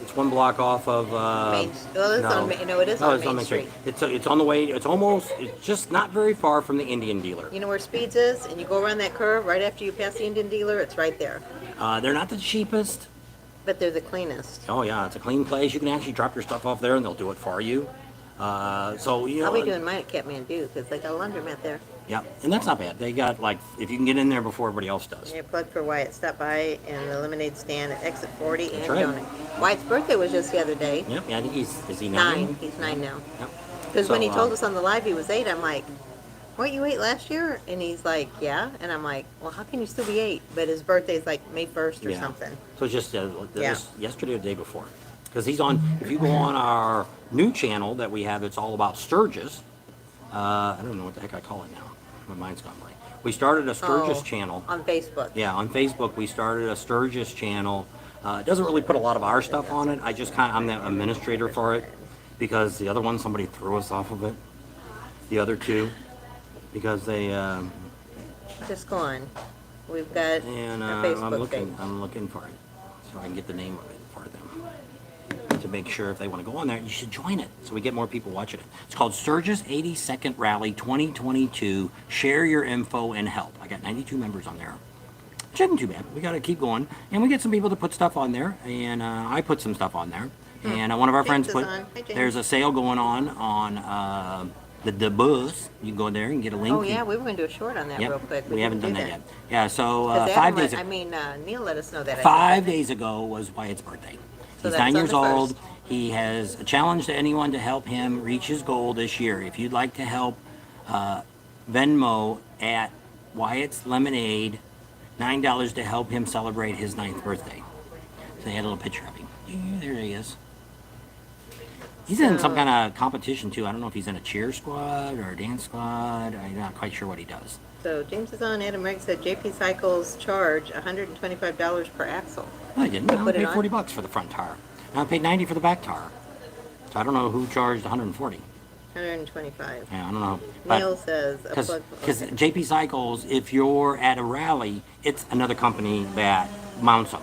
It's one block off of. Main. Well, it's on. No, it is No, on it's Main Street. It's on the way. It's almost. It's just not very far from the Indian dealer. You know where Speeds is, and you go around that curve right after you pass the Indian dealer. It's right there. They're not the cheapest. But they're the cleanest. Oh yeah, it's a clean place. You can actually drop your stuff off there, and they'll do it for you. So you know. I'll be doing mine at Kathmandu because they got a laundromat there. Yeah, and that's not bad. They got like if you can get in there before everybody else does. Yeah, plug for Wyatt. Stop by in the lemonade stand at exit 40 and right. donate. Wyatt's birthday was just the other day. Yep. Yeah, I think is he 9. He's 9 now. Yep. Because when he So, told us on the live he was 8, I'm like, weren't you 8 last year? And he's like, yeah. And I'm like, well, how can you still be 8? But his birthday's like May 1st or Yeah. something. So it's just Yeah. yesterday or the day before. Because he's on, if you go on our new channel that we have, it's all about Sturgis. I don't know what the heck I call it now. My mind's gone blank. We started a Sturgis Oh, channel. On Facebook. Yeah, on Facebook, we started a Sturgis channel. It doesn't really put a lot of our stuff on it. I'm the administrator for it because the other one, somebody threw us off of it. The other two, because they, Just go on. We've got and a I'm Facebook page. looking for it so I can get the name of it for them to make sure if they want to go on there, you should join it so we get more people watching it. It's called Sturgis 82nd Rally 2022. Share your info and help. I got 92 members on there. Which isn't too bad. We got to keep going, and we get some people to put stuff on there, and I put some stuff on there. And one of our James friends is put. on. Hi, James. There's a sale going on the bus. You can go there and get a link. Oh, yeah, we were going to do a short on that Yep. real quick. We haven't didn't done do that yet. Yeah. So 'Cause 5 days. Neil let us know that. 5 days ago was Wyatt's birthday. So He's that's 9 on years the old. 1st. He has a challenge to anyone to help him reach his goal this year. If you'd like to help, Venmo at Wyatt's Lemonade, $9 to help him celebrate his 9th birthday. So they had a little picture of him. Yeah, there he is. He's in some kind of competition too. I don't know if he's in a cheer squad or a dance squad. I'm not quite sure what he does. So James is on. Adam Riggs said JP Cycles charge $125 per axle. No, I didn't. I Put only it paid on? $40 for the front tire. And I paid $90 for the back tire. So I don't know who charged $140. 125. Yeah, I don't know. Neil says a plug. Because Okay. JP Cycles, if you're at a rally, it's another company that mounts them.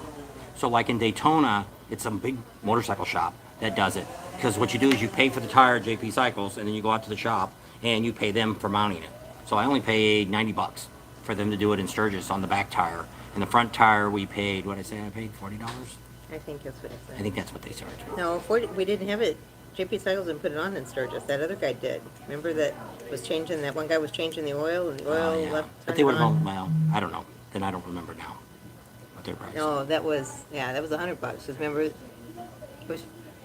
So like in Daytona, it's some big motorcycle shop that does it. Because what you do is you pay for the tire at JP Cycles, and then you go out to the shop and you pay them for mounting it. So I only paid $90 for them to do it in Sturgis on the back tire. And the front tire we paid, what did I say I paid? $40? I think that's what it I said. think that's what they charged. No, 40, we didn't have it. JP Cycles didn't put it on in Sturgis. That other guy did. Remember that that one guy was changing the oil and the oil Yeah. left But they turned would have, on? well, I don't know. Then I don't remember now what their price. No, that was $100. Because remember, it was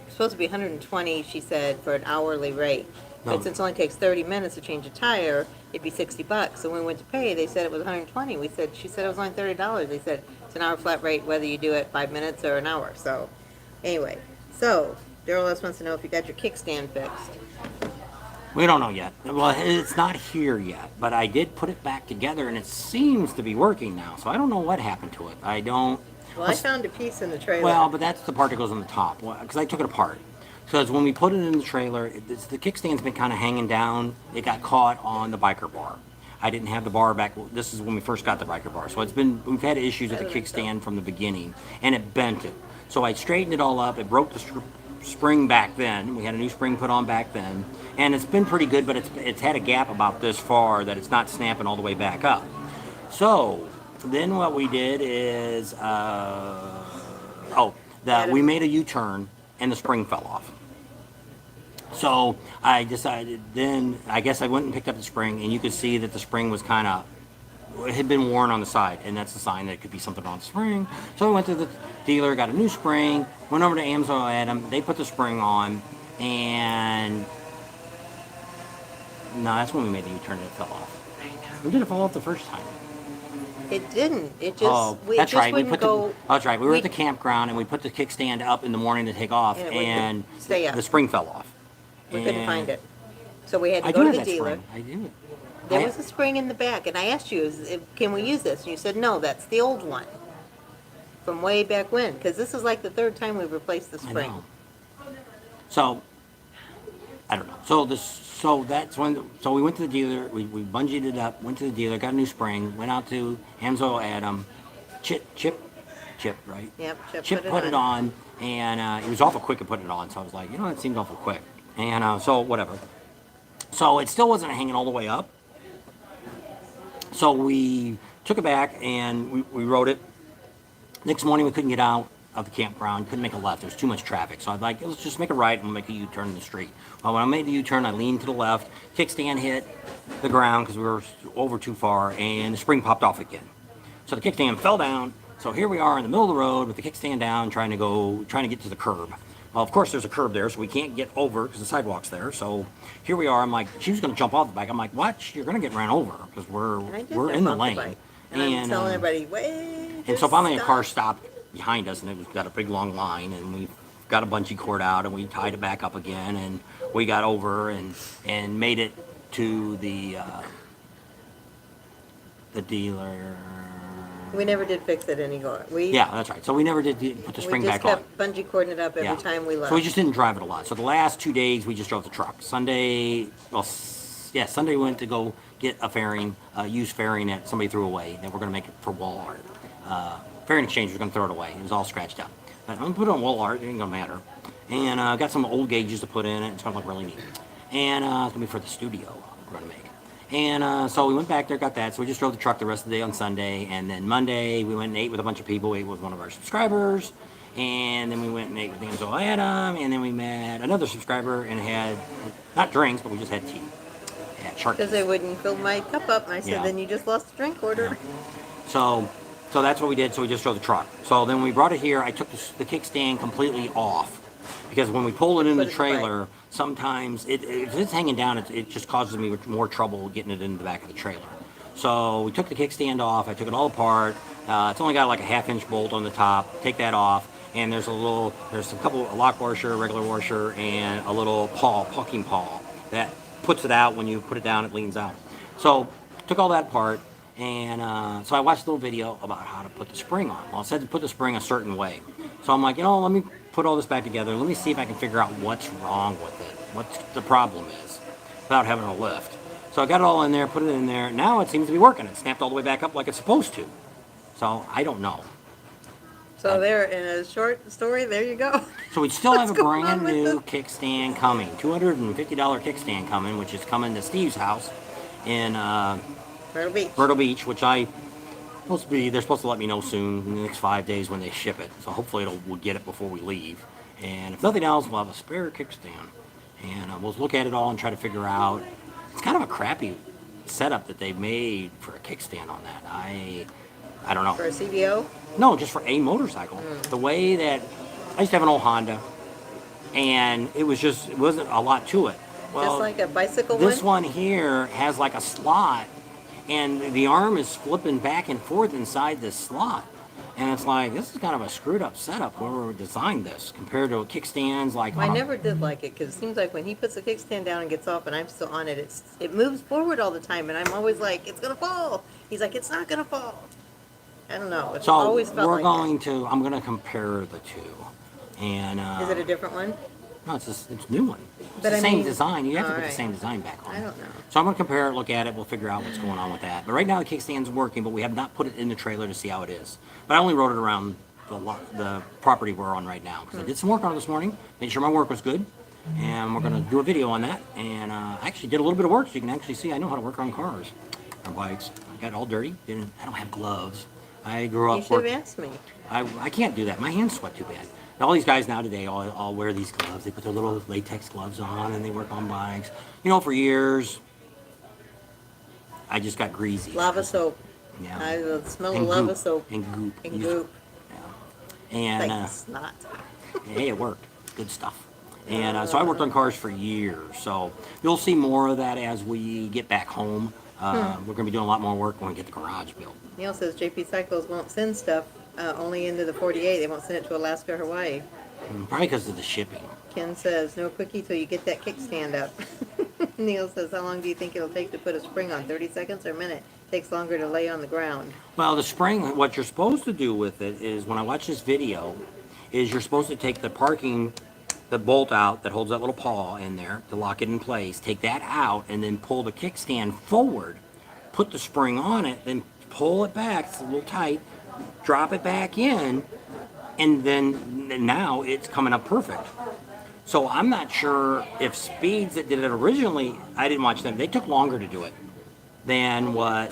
supposed to be 120. She said for an hourly rate. No. But since it only takes 30 minutes to change a tire, it'd be $60. So when we went to pay, they said it was 120. She said it was only $30. They said it's an hour flat rate whether you do it 5 minutes or an hour. So anyway, Daryl S wants to know if you got your kickstand fixed. We don't know yet. Well, it's not here yet, but I did put it back together, and it seems to be working now. So I don't know what happened to it. I don't. Well, I found a piece in the trailer. Well, but that's the part that goes on the top, because I took it apart. Because when we put it in the trailer, the kickstand's been kind of hanging down. It got caught on the biker bar. I didn't have the bar back. This is when we first got the biker bar. So we've had issues with the kickstand from the beginning, and it bent it. So I straightened it all up. It broke the spring back then. We had a new spring put on back then, and it's been pretty good, but it's had a gap about this far that it's not snapping all the way back up. So then what we did is, we made a U-turn and the spring fell off. So I decided then, I guess I went and picked up the spring, and you could see that the spring was kind of, it had been worn on the side, and that's a sign that it could be something on the spring. So I went to the dealer, got a new spring, went over to Amazon Adam, they put the spring on, and no, that's when we made the U-turn and it fell off. Or did it fall off the first time? It didn't. It just, Oh, it that's just right. We wouldn't put go. that's right. We were at the campground and we put the kickstand up in the morning to take off, And it wouldn't and stay up. the spring fell off. We couldn't And find it. So we had to I go do to have the that dealer. spring. I do. There was a spring in the back, and I asked you, can we use this? And you said, no, that's the old one. From way back when, because this is like the third time we've replaced the I spring. know. So I don't know. So that's when. So we went to the dealer. We bungeed it up. Went to the dealer. Got a new spring. Went out to Amzo Adam. Chip, right? Yep, Chip put it on, and it was awful quick at putting it on. So I was like, it seemed awful quick. And so whatever. So it still wasn't hanging all the way up. So we took it back and we rode it. Next morning we couldn't get out of the campground, couldn't make a left. There was too much traffic. So I was like, let's just make a right and we'll make a U-turn in the street. Well, when I made the U-turn, I leaned to the left, kickstand hit the ground because we were over too far, and the spring popped off again. So the kickstand fell down. So here we are in the middle of the road with the kickstand down, trying to get to the curb. Well, of course, there's a curb there, so we can't get over because the sidewalk's there. So here we are. I'm like, she was going to jump off the bike. I'm like, watch, you're going to get ran over because we're in the lane. And I'm telling everybody, wait. And so finally, a car stopped behind us, and it was got a big long line, and we got a bungee cord out, and we tied it back up again, and we got over and made it to the dealer. We never did fix it anymore. Yeah, that's right. So we never did put the spring back on. We just kept bungee cording it up every time we left. So we just didn't drive it a lot. So the last 2 days, we just drove the truck. Sunday we went to go get a fairing, used fairing that somebody threw away that we're going to make it for wall art. Fairing exchange was going to throw it away. It was all scratched out. But I'm going to put it on wall art. It ain't going to matter. And got some old gauges to put in it. It's going to look really neat. And it's going to be for the studio we're going to make. And so we went back there, got that. So we just drove the truck the rest of the day on Sunday. And then Monday, we went and ate with a bunch of people. We ate with one of our subscribers. And then we went and ate with Angel Adam. And then we met another subscriber and had, not drinks, but we just had tea. Because they wouldn't fill my cup up. And I said, then you just lost the drink order. Yeah. So that's what we did. So we just drove the truck. So then we brought it here. I took the kickstand completely off. Because when we pull it in the trailer, sometimes if it's hanging down, it just causes me more trouble getting it in the back of the trailer. So we took the kickstand off. I took it all apart. It's only got like a 1/2-inch bolt on the top. Take that off, and there's a lock washer, regular washer, and a little pucking pawl that puts it out. When you put it down, it leans out. So took all that apart, and so I watched a little video about how to put the spring on. Well, it said to put the spring a certain way. So I'm like, let me put all this back together. Let me see if I can figure out what's wrong with it, what the problem is, without having a lift. So I got it all in there, put it in there. Now it seems to be working. It snapped all the way back up like it's supposed to. So I don't know. So there, in a short story, there you go. So we still have a brand new kickstand coming, $250 kickstand coming, which is coming to Steve's house in Myrtle Beach, which they're supposed to let me know soon, in the next 5 days when they ship it. So hopefully we'll get it before we leave. And if nothing else, we'll have a spare kickstand. And we'll look at it all and try to figure out. It's kind of a crappy setup that they made for a kickstand on that. I don't know. For a CBO? No, just for a motorcycle. The way that I used to have an old Honda, and it wasn't a lot to it. Well, just like a bicycle this one here has like a slot, and the arm is flipping back and forth inside this slot. And it's like, this is kind of a screwed up setup, whoever designed this, compared to kickstands like... I never did like it, because it seems like when he puts the kickstand down and gets off and I'm still on it, it moves forward all the time, and I'm always like, it's going to fall. He's like, it's not going to fall. I don't know. It's always felt like I'm going to compare the two. And is it a different one? No, it's a new one. It's the same design. You have to put the same design back on. I don't know. So I'm going to compare it, look at it, we'll figure out what's going on with that. But right now the kickstand's working, but we have not put it in the trailer to see how it is. But I only rode it around the property we're on right now, because I did some work on it this morning, made sure my work was good, and we're going to do a video on that. And I actually did a little bit of work, so you can actually see I know how to work on cars or bikes. got all dirty. I don't have gloves. I grew You up should have working. asked me. I can't do that. My hands sweat too bad. And all these guys now today all wear these gloves. They put their little latex gloves on and they work on bikes. You know, for years, I just got greasy. Lava soap. Yeah. I will smell And lava goop. soap. And goop. And Use- goop. Yeah. And Like snot. hey, it worked. Good stuff. And so I worked on cars for years. So you'll see more of that as we get back home. We're going to be doing a lot more work when we get the garage built. Neil says JP Cycles won't send stuff only into the 48. They won't send it to Alaska or Hawaii. Probably because of the shipping. Ken says, no quickie till you get that kickstand up. Neil says, how long do you think it'll take to put a spring on? 30 seconds or a minute? Takes longer to lay on the ground. Well, the spring, what you're supposed to do with it is, when I watch this video, is you're supposed to take the bolt out that holds that little paw in there to lock it in place, take that out, and then pull the kickstand forward, put the spring on it, then pull it back, it's a little tight, drop it back in, and then now it's coming up perfect. So I'm not sure if Speeds that did it originally, I didn't watch them, they took longer to do it than what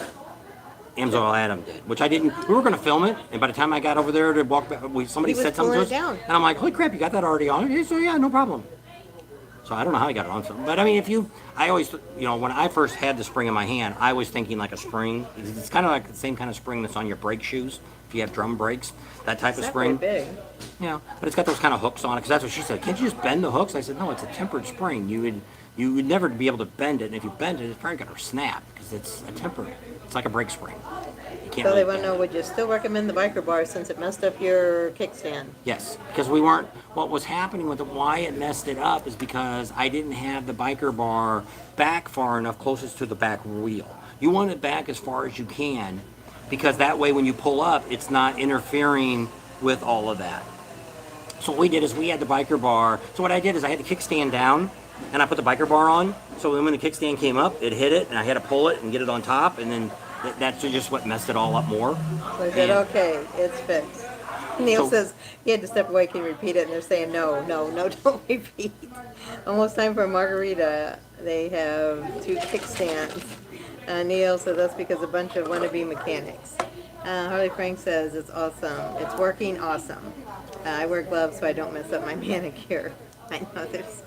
Amazon Adam did, which I didn't. We were going to film it, and by the time I got over there to walk back, somebody He was said something to pulling us, it down. and I'm like, "Holy crap, you got that already on?" He said, "Yeah, no problem." So I don't know how he got it on, but I mean, I always, when I first had the spring in my hand, I was thinking like a spring. It's kind of like the same kind of spring that's on your brake shoes if you have drum brakes, that type of It's not spring. very big. Yeah, but it's got those kind of hooks on it, because that's what she said. Can't you just bend the hooks? I said, no, it's a tempered spring. You would never be able to bend it, and if you bend it, it's probably going to snap, because it's a tempered. It's like a brake spring. You can't So really they want to bend know, it. would you still recommend the biker bar since it messed up your kickstand? Yes, because we weren't. What was happening with it, why it messed it up, is because I didn't have the biker bar back far enough, closest to the back wheel. You want it back as far as you can, because that way when you pull up, it's not interfering with all of that. So what we did is we had the biker bar. So what I did is I had the kickstand down, and I put the biker bar on. So then when the kickstand came up, it hit it, and I had to pull it and get it on top, and then that's just what messed it all up more. So I said, And- okay, it's fixed. Neil So- says he had to step away. Can you repeat it? And they're saying, no, don't repeat. Almost time for a margarita. They have 2 kickstands. Neil says that's because a bunch of wannabe mechanics. Harley Frank says it's awesome. It's working awesome. I wear gloves so I don't mess up my manicure. I know there's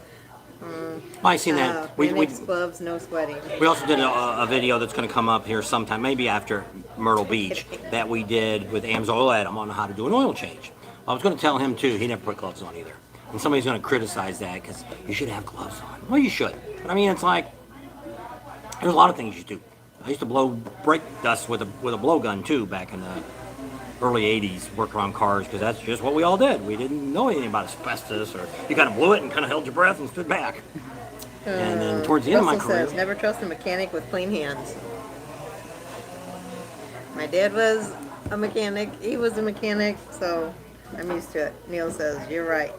I seen that. Phoenix gloves, no sweating. We also did a video that's going to come up here sometime, maybe after Myrtle Beach, that we did with Amazon Adam on how to do an oil change. I was going to tell him too. He never put gloves on either, and somebody's going to criticize that because you should have gloves on. Well, you should, but I mean, it's like there's a lot of things you do. I used to blow brake dust with a blowgun too back in the early 80s, work around cars, because that's just what we all did. We didn't know anything about asbestos, or you kind of blew it and kind of held your breath and stood back. And then towards the end of my Russell career, says, never trust a mechanic with clean hands. My dad was a mechanic. He was a mechanic, so I'm used to it. Neil says, you're right.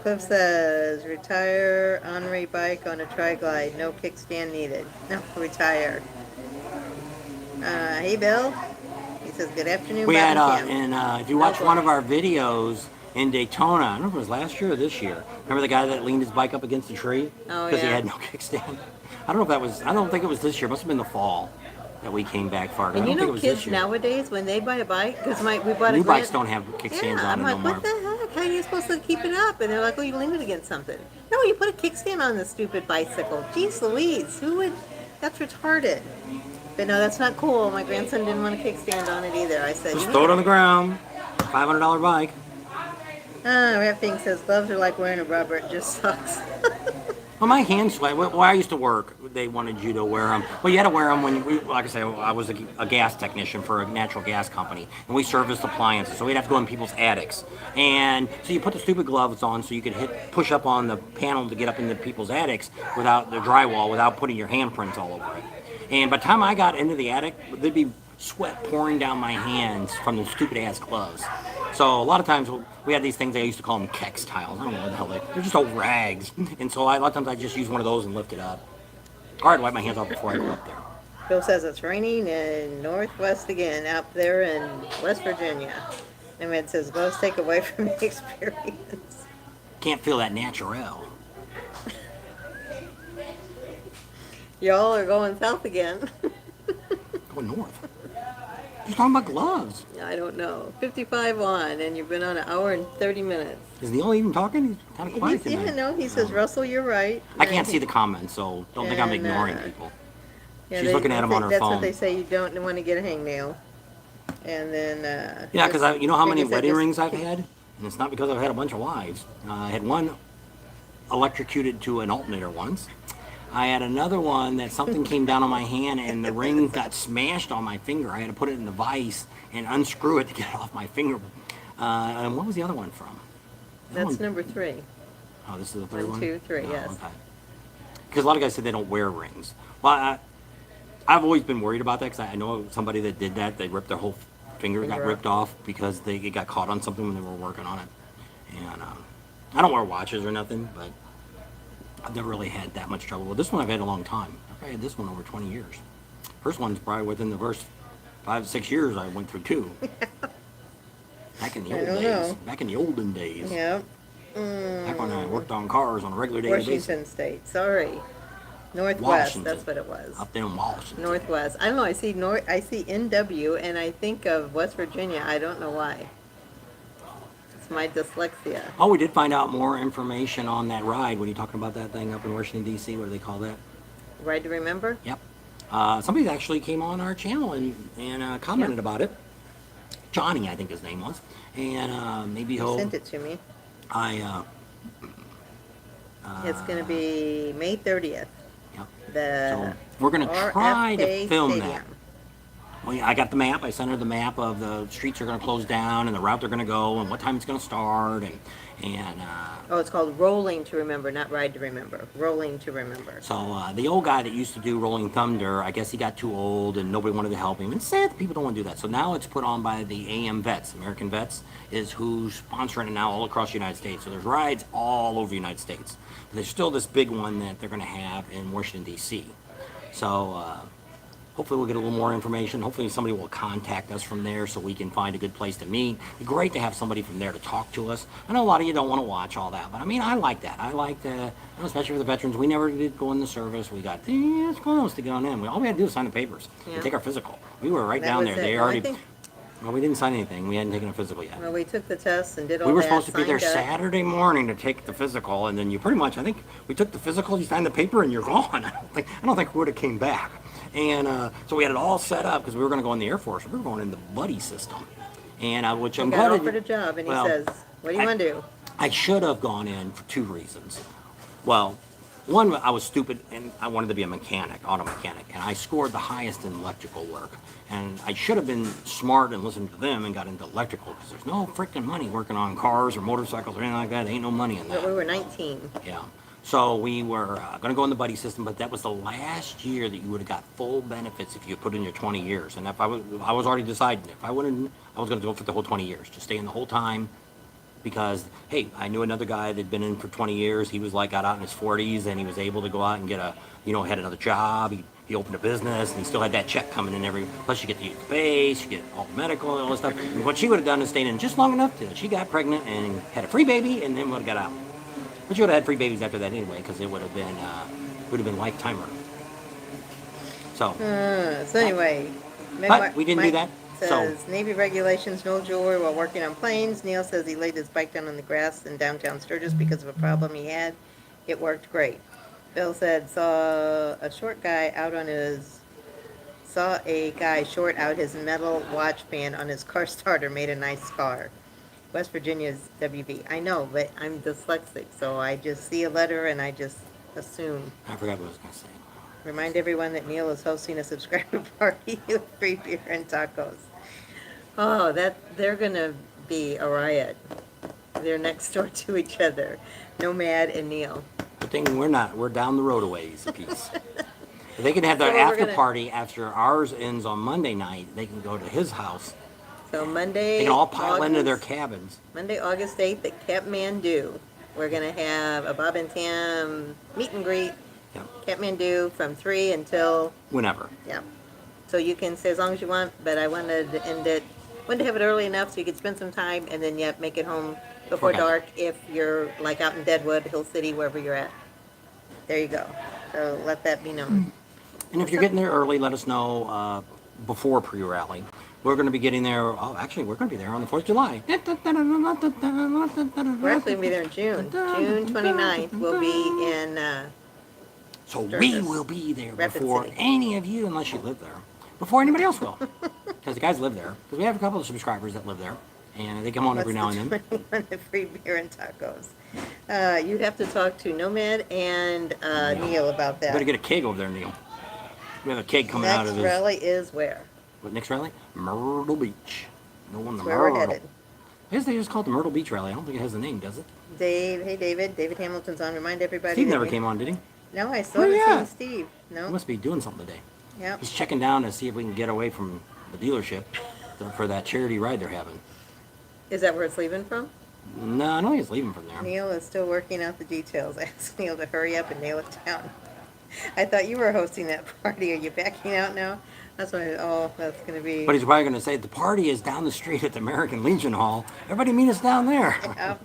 Cliff says, retire Henri bike on a tri-glide. No kickstand needed. No, retire. Hey, Bill. He says, good afternoon, we had, Bob and Kim. and if you watch one of our videos in Daytona, I don't know if it was last year or this year. Remember the guy that leaned his bike up against the tree? Oh, Because he yeah. had no kickstand. I don't know if that was, I don't think it was this year. It must have been the fall that we came back far. I And don't you think it know was kids this year. nowadays, when they buy a bike, because we bought a New Grand- bikes don't have kickstands Yeah, on I'm them like, no what more. the heck? How are you supposed to keep it up? And they're like, oh, you lean it against something. No, you put a kickstand on this stupid bicycle. Jeez Louise, who would? That's retarded. But no, that's not cool. My grandson didn't want a kickstand on it either. I said, Just you throw it know, on the ground. $500 bike. Rapping says gloves are like wearing a rubber. It just sucks. Well, my hands sweat. Where I used to work, they wanted you to wear them. Well, you had to wear them when, like I say, I was a gas technician for a natural gas company, and we serviced appliances, so we'd have to go in people's attics. And so you put the stupid gloves on so you could push up on the panel to get up into people's attics without the drywall, without putting your handprints all over it. And by the time I got into the attic, there'd be sweat pouring down my hands from the stupid ass gloves. So a lot of times we had these things, I used to call them Kex tiles. I don't know what the hell they're just old rags. And so a lot of times I just use one of those and lift it up. Or I'd wipe my hands off before I go up there. Bill says it's raining in Northwest again, out there in West Virginia. And it says gloves take away from the experience. Can't feel that natural. Y'all are going south again. with North? He's talking about gloves. I don't know. 55 on, and you've been on an hour and 30 minutes. Is Neil even talking? He's kind of quiet tonight. Yeah, no, he says, Russell, you're right. I can't see the comments, so don't think I'm And, ignoring people. Yeah, She's looking at him on her that's phone. what they say, you don't want to get a hangnail. And then, Yeah, because you know how many like I said, wedding just rings I've had? And it's not because I've had a bunch of wives. I had one electrocuted to an alternator once. I had another one that something came down on my hand and the ring got smashed on my finger. I had to put it in the vise and unscrew it to get it off my finger. And what was the other one from? That's number 3. Oh, this is the third 1, one? 2, 3, Oh, yes. okay. Because a lot of guys said they don't wear rings. Well, I've always been worried about that because I know somebody that did that. They ripped their whole finger, got ripped off because it got caught on something when they were working on it. And I don't wear watches or nothing, but I've never really had that much trouble. Well, this one I've had a long time. I've probably had this one over 20 years. First one's probably within the first 5, 6 years I went through 2. Back in the old days. know. Back in the olden days. Yep. Back when I worked on cars on a regular daily basis. Washington State, sorry. Northwest, Washington. that's what it was. Up there in Washington. Northwest. I don't know, I see NW and I think of West Virginia. I don't know why. It's my dyslexia. Oh, we did find out more information on that ride. When you're talking about that thing up in Washington, D.C., what do they call that? Ride to Remember? Yep. Somebody actually came on our channel and commented about it. Johnny, I think his name was. And maybe You he'll... sent it to me. It's going to be May 30th. Yep. The So we're going to try to RFK film Stadium. that. Well, yeah, I got the map. I sent her the map of the streets are going to close down and the route they're going to go and what time it's going to start and Oh, it's called Rolling to Remember, not Ride to Remember. Rolling to Remember. so the old guy that used to do Rolling Thunder, I guess he got too old and nobody wanted to help him. And sad that people don't want to do that. So now it's put on by the AM Vets. American Vets is who's sponsoring it now all across the United States. So there's rides all over the United States. But there's still this big one that they're going to have in Washington, D.C. So hopefully we'll get a little more information. Hopefully somebody will contact us from there so we can find a good place to meet. It'd be great to have somebody from there to talk to us. I know a lot of you don't want to watch all that, but I mean, I like that. I like the, especially for the veterans. We never did go in the service. We got it's close to going in. All we had to do was sign the papers and take our physical. We were right That down was there. it. They Well, I already... think- Well, we didn't sign anything. We hadn't taken a physical yet. Well, we took the test and did all We were that, supposed to be there signed up. Saturday morning to take the physical, and then you pretty much, I think, we took the physical, you signed the paper, and you're gone. I don't think we would have came back. And so we had it all set up because we were going to go in the Air Force. We were going in the buddy system, and which I'm Got glad. offered a job, and well, he says, "What do you want to do?" I should have gone in for 2 reasons. Well, one, I was stupid and I wanted to be a mechanic, auto mechanic, and I scored the highest in electrical work. And I should have been smart and listened to them and got into electrical because there's no freaking money working on cars or motorcycles or anything like that. There ain't no money in that. But we were 19. Yeah. So we were going to go in the buddy system, but that was the last year that you would have got full benefits if you put in your 20 years. And if I was already deciding if I wouldn't, I was going to go for the whole 20 years, just stay in the whole time. Because, hey, I knew another guy that'd been in for 20 years. He was like got out in his 40s and he was able to go out and get had another job. He opened a business and he still had that check coming in plus you get the base, you get all the medical and all this stuff. And what she would have done is stayed in just long enough till she got pregnant and had a free baby and then would have got out. But she would have had free babies after that anyway because it would have been lifetimer. So Anyway, but we didn't do that. Says Navy regulations, no jewelry while working on planes. Neil says he laid his bike down on the grass in downtown Sturgis because of a problem he had. It worked great. Bill said saw a guy short out his metal watch band on his car starter, made a nice scar. West Virginia's WV. I know, but I'm dyslexic, so I just see a letter and I just assume. I forgot what I was going to say. Remind everyone that Neil is hosting a subscriber party with free beer and tacos. Oh, they're gonna be a riot. They're next door to each other. Nomad and Neil. Good thing we're not. We're down the road a ways a piece. If they can have their So we're after gonna- party after ours ends on Monday night. They can go to his house. So Monday, They can all pile into their cabins. Monday, August 8th at Kathmandu. We're gonna have a Bob and Tam meet and greet. Yeah. Kathmandu from 3 until, Whenever. yeah. So you can stay as long as you want, but I wanted to have it early enough so you could spend some time and then, make it home before Okay. dark if you're like out in Deadwood, Hill City, wherever you're at. There you go. So let that be known. And if you're getting there early, let us know. before pre-rally. We're going to be getting there. Oh, actually, we're going to be there on the 4th of July. We're actually going to be there in June. June 29th, we'll be in So we Sturgis, will be there Rapid before City. any of you, unless you live there, before anybody else will. Because the guys live there. Because we have a couple of subscribers that live there, and they come on every now and then. 21 the free beer and tacos. You'd have to talk to Nomad and Neil about that. Better get a keg over there, Neil. We have a keg coming out Next of this. rally is where? What, next rally? Myrtle Beach. No one, the That's where we're Myrtle. headed. I guess they just call it the Myrtle Beach Rally. I don't think it has a name, does it? Dave, hey David. David Hamilton's on. Remind everybody. Steve that never we- came on, did he? No, I still Where he haven't at? seen Steve. He No. must be doing something today. Yep. He's checking down to see if we can get away from the dealership for that charity ride they're having. Is that where it's leaving from? No, I don't think it's leaving from there. Neil is still working out the details. Ask Neil to hurry up and nail it down. I thought you were hosting that party. Are you backing out now? That's what. Oh, that's gonna be. But he's probably going to say the party is down the street at the American Legion Hall. Everybody meet us down there. Yep.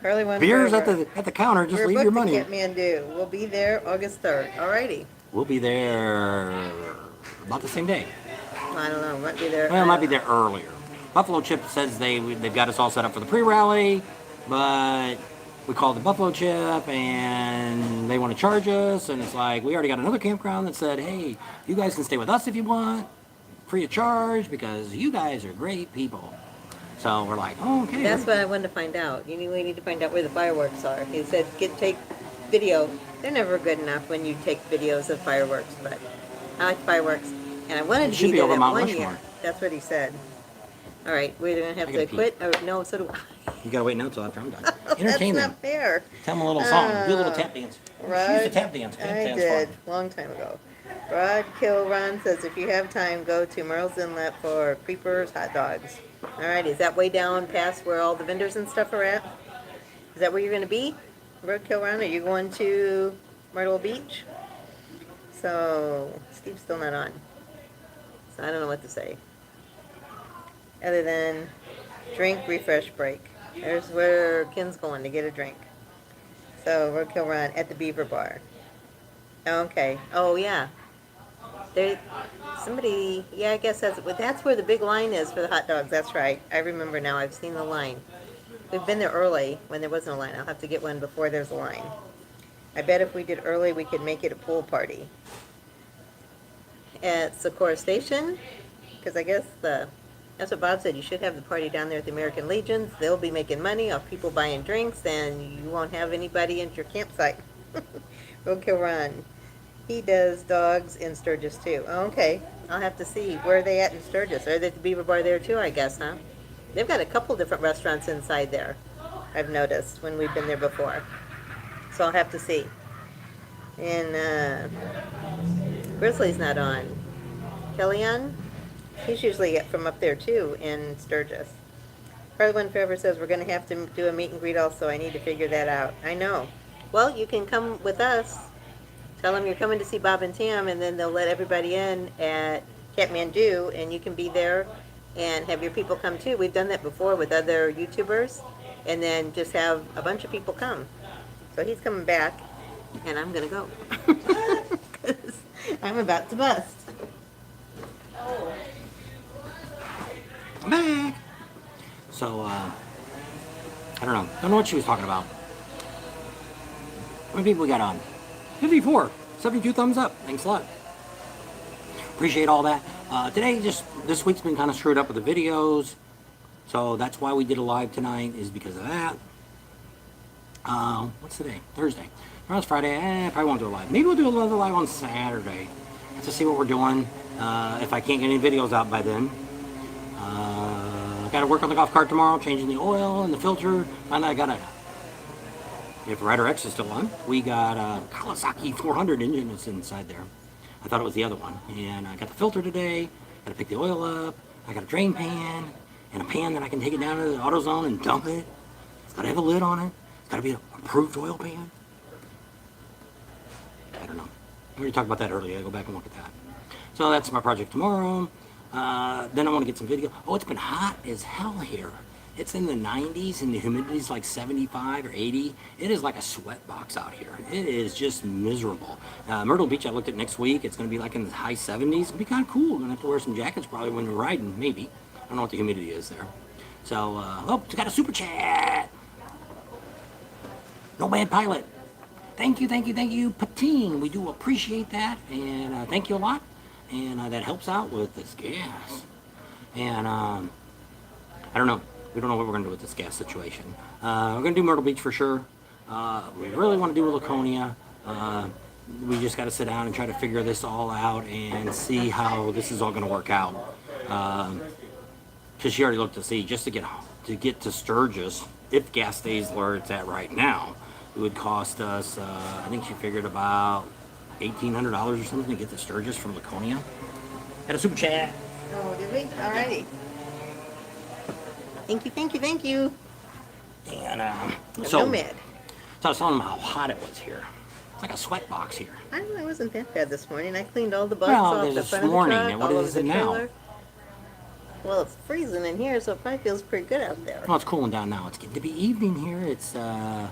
Early one. Beers at forever. the counter. Just We're leave your booked money. to Kathmandu. We'll be there August 3rd. Alrighty. We'll be there about the same day. I don't know. Might be there. Well, it might be there earlier. Buffalo Chip says they've got us all set up for the pre-rally, but we called the Buffalo Chip and they want to charge us, and it's like we already got another campground that said, hey, you guys can stay with us if you want, free of charge, because you guys are great people. So we're like, oh, okay. That's what I wanted to find out. We need to find out where the fireworks are. He said, take video. They're never good enough when you take videos of fireworks, but I like fireworks. And I wanted to Should be be there over that Mount one Rushmore. year. That's what he said. All right, we're going to have I to gotta quit. Oh, no, so do I. You gotta wait now until after I'm done. That's Entertain them. not fair. Tell them a little song. Do a little tap dance. Rod, Use the tap dance. Tap I dance did, fun. long time ago. Rod Kill Ron says, if you have time, go to Merle's Inlet for Creepers hot dogs. All right, is that way down past where all the vendors and stuff are at? Is that where you're going to be? Roadkill Ron, are you going to Myrtle Beach? So, Steve's still not on. So I don't know what to say. Other than drink, refresh, break. There's where Ken's going to get a drink. So, Roadkill Ron at the Beaver Bar. Okay. Oh, yeah. There, somebody, yeah, I guess that's where the big line is for the hot dogs. That's right. I remember now. I've seen the line. We've been there early when there wasn't a line. I'll have to get one before there's a line. I bet if we did early, we could make it a pool party. At Socorro Station, because I guess that's what Bob said. You should have the party down there at the American Legions. They'll be making money off people buying drinks, and you won't have anybody at your campsite. Roadkill Ron. He does dogs in Sturgis too. Oh, okay. I'll have to see. Where are they at in Sturgis? Are they at the Beaver Bar there too, I guess, huh? They've got a couple different restaurants inside there, I've noticed, when we've been there before. So I'll have to see. And Grizzly's not on. Kellyanne? He's usually from up there too in Sturgis. Harley One Forever says we're going to have to do a meet and greet also. I need to figure that out. I know. Well, you can come with us. Tell them you're coming to see Bob and Tam, and then they'll let everybody in at Kathmandu, and you can be there and have your people come too. We've done that before with other YouTubers, and then just have a bunch of people come. So he's coming back, and I'm going to go. 'Cause I'm about to bust. I'm back. So, I don't know. Don't know what she was talking about. How many people we got on? 54. 72 thumbs up. Thanks a lot. Appreciate all that. Today, this week's been kind of screwed up with the videos. So that's why we did a live tonight, is because of that. What's today? Thursday. Tomorrow's Friday. Probably won't do a live. Maybe we'll do another live on Saturday. To see what we're doing. If I can't get any videos out by then. I got to work on the golf cart tomorrow, changing the oil and the filter. And I got if Rider X is still on, we got a Kawasaki 400 engine that's inside there. I thought it was the other one. And I got the filter today. Got to pick the oil up. I got a drain pan and a pan that I can take it down to the AutoZone and dump it. It's got to have a lid on it. It's got to be an approved oil pan. I don't know. We already talked about that earlier. I'll go back and look at that. So that's my project tomorrow. Then I want to get some video. Oh, it's been hot as hell here it's in the 90s and the humidity's like 75 or 80. It is like a sweat box out here. It is just miserable. Myrtle Beach, I looked at next week. It's going to be like in the high 70s. It'll be kind of cool. Going to have to wear some jackets probably when we're riding, maybe. I don't know what the humidity is there. So, oh, it's got a super chat. No Bad Pilot. Thank you, Patine. We do appreciate that, and thank you a lot. And that helps out with this gas. And I don't know. We don't know what we're going to do with this gas situation. We're going to do Myrtle Beach for sure. We really want to do Laconia. We just got to sit down and try to figure this all out and see how this is all going to work out. Because she already looked to see just to get to Sturgis, if gas stays where it's at right now, it would cost us. I think she figured about $1,800 or something to get to Sturgis from Laconia. Had a super chat. Oh, did we? Alrighty. Thank you. And So Nomad. So I was telling them how hot it was here. It's like a sweat box here. I don't know, it wasn't that bad this morning. I cleaned all the bugs Well, off there's the this front morning, of the and truck, what all is over it the now? trailer. Well, it's freezing in here, so it probably feels pretty good out there. Well, it's cooling down now. It's getting to be evening here. It's 7:30.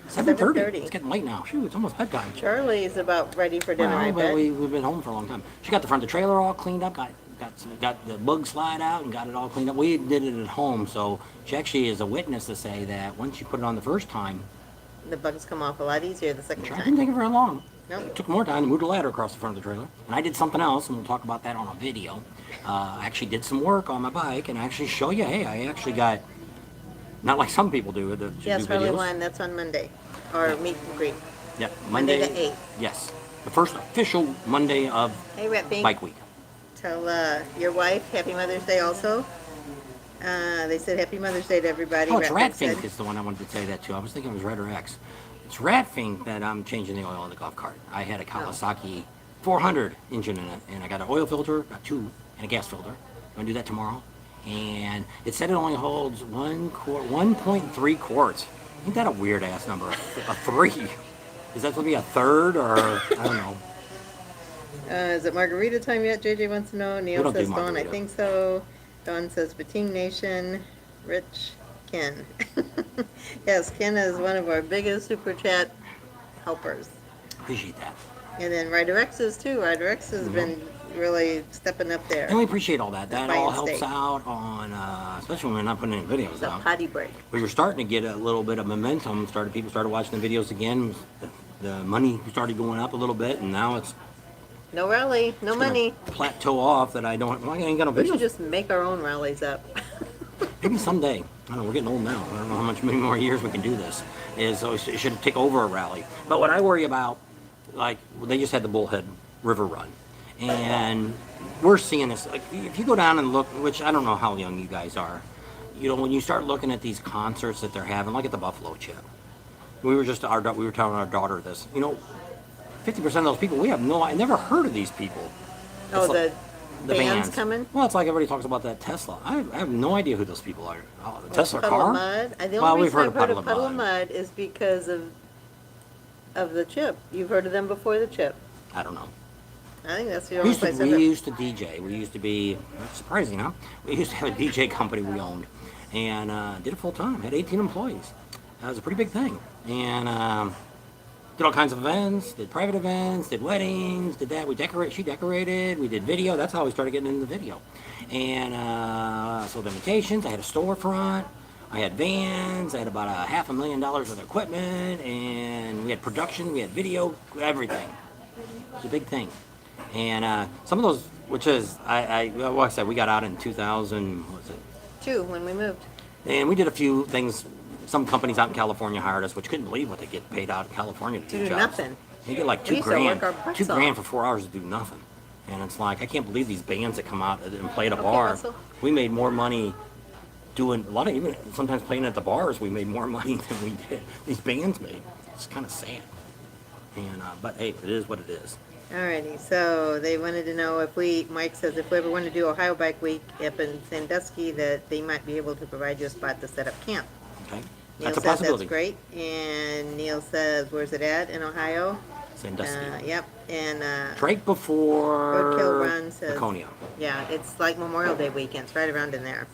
7:30. It's getting late now. Shoot, it's almost bedtime. Charlie's about ready for dinner, I Well, but bet. we've been home for a long time. She got the front of the trailer all cleaned up, got the bug slide out and got it all cleaned up. We did it at home, so she actually is a witness to say that once you put it on the first time, The bugs come off a lot easier the second it didn't time. take it very long. Nope. It took more time to move the ladder across the front of the trailer. And I did something else, and we'll talk about that on a video. I actually did some work on my bike and actually show you, hey, I actually got, not like some people do, Yes, do Harley videos. One, that's on Monday. Or meet and greet. Yep, Monday the 8th. Yes, the first official Monday of Hey, Rat Pink. Bike Week. Tell your wife Happy Mother's Day also. They said Happy Mother's Day to everybody. Oh, it's Rat Pink Ratfink said. is the one I wanted to say that to. I was thinking it was Red or X. It's Ratfink that I'm changing the oil on the golf cart. I had a Kawasaki 400 engine in it, and I got an oil filter, got two, and a gas filter. I'm gonna do that tomorrow. And it said it only holds 1.3 quarts. Ain't that a weird ass number? A 3. Is that supposed to be a third, or I don't know? Is it margarita time yet? JJ wants to know. Neil don't do says Dawn, I margarita. think so. Dawn says Bating Nation. Rich Ken. Yes, Ken is one of our biggest super chat helpers. Appreciate that. And then Rider X is too. Rider X has been really stepping up there. And we appreciate all that. That all Defiant helps State. out on, especially when we're not putting any videos The out. potty break. We were starting to get a little bit of momentum. People started watching the videos again. The money started going up a little bit, and now it's No rally, no gonna money. plateau off. That I ain't got no We should videos. just make our own rallies up. Maybe someday. I don't know. We're getting old now. I don't know how many more years we can do this. So it should take over a rally. But what I worry about, like they just had the Bullhead River Run, and we're seeing this. Like if you go down and look, which I don't know how young you guys are, you know, when you start looking at these concerts that they're having, like at the Buffalo Chip. We were telling our daughter this. You know, 50% of those people I never heard of these people. Oh, It's like- the band's coming? Well, it's like everybody talks about that Tesla. I have no idea who those people are. Oh, the Tesla Puddle car? of Mud. The Well, only we've reason heard I've of heard Puddle of of Puddle of Mud. Mud is because of the chip. You've heard of them before the chip. I don't know. I think that's the We only used, to, place we I've used to DJ. We used to be, that's surprising, huh? We used to have a DJ company we owned and did it full time. Had 18 employees. That was a pretty big thing. And did all kinds of events, did private events, did weddings, did that. She decorated, we did video. That's how we started getting into the video. And sold invitations. I had a storefront. I had vans. I had about $500,000 worth of equipment. And we had production, we had video, everything. It was a big thing. And some of those, which is, well, like I said, we got out in 2000, what was it? 2 when we moved. And we did a few things. Some companies out in California hired us, which couldn't believe what they get paid out in California to do Do jobs. nothing. They get like We used to work $2,000. our butts $2,000 off. for 4 hours to do nothing. And it's like, I can't believe these bands that come out and play at a Okay, bar. Russell. We made more money doing, even sometimes playing at the bars, we made more money than we did. These bands made. It's kind of sad. And, but hey, it is what it is. Alrighty, so they wanted to know Mike says if we ever want to do Ohio Bike Week up in Sandusky, that they might be able to provide you a spot to set up camp. Okay? Neil That's a says possibility. that's great, and Neil says, where's it at? In Ohio? Sandusky. Yep, and Right before Roadkill Run says, Laconia. yeah, it's like Memorial Day weekend, it's right around in there.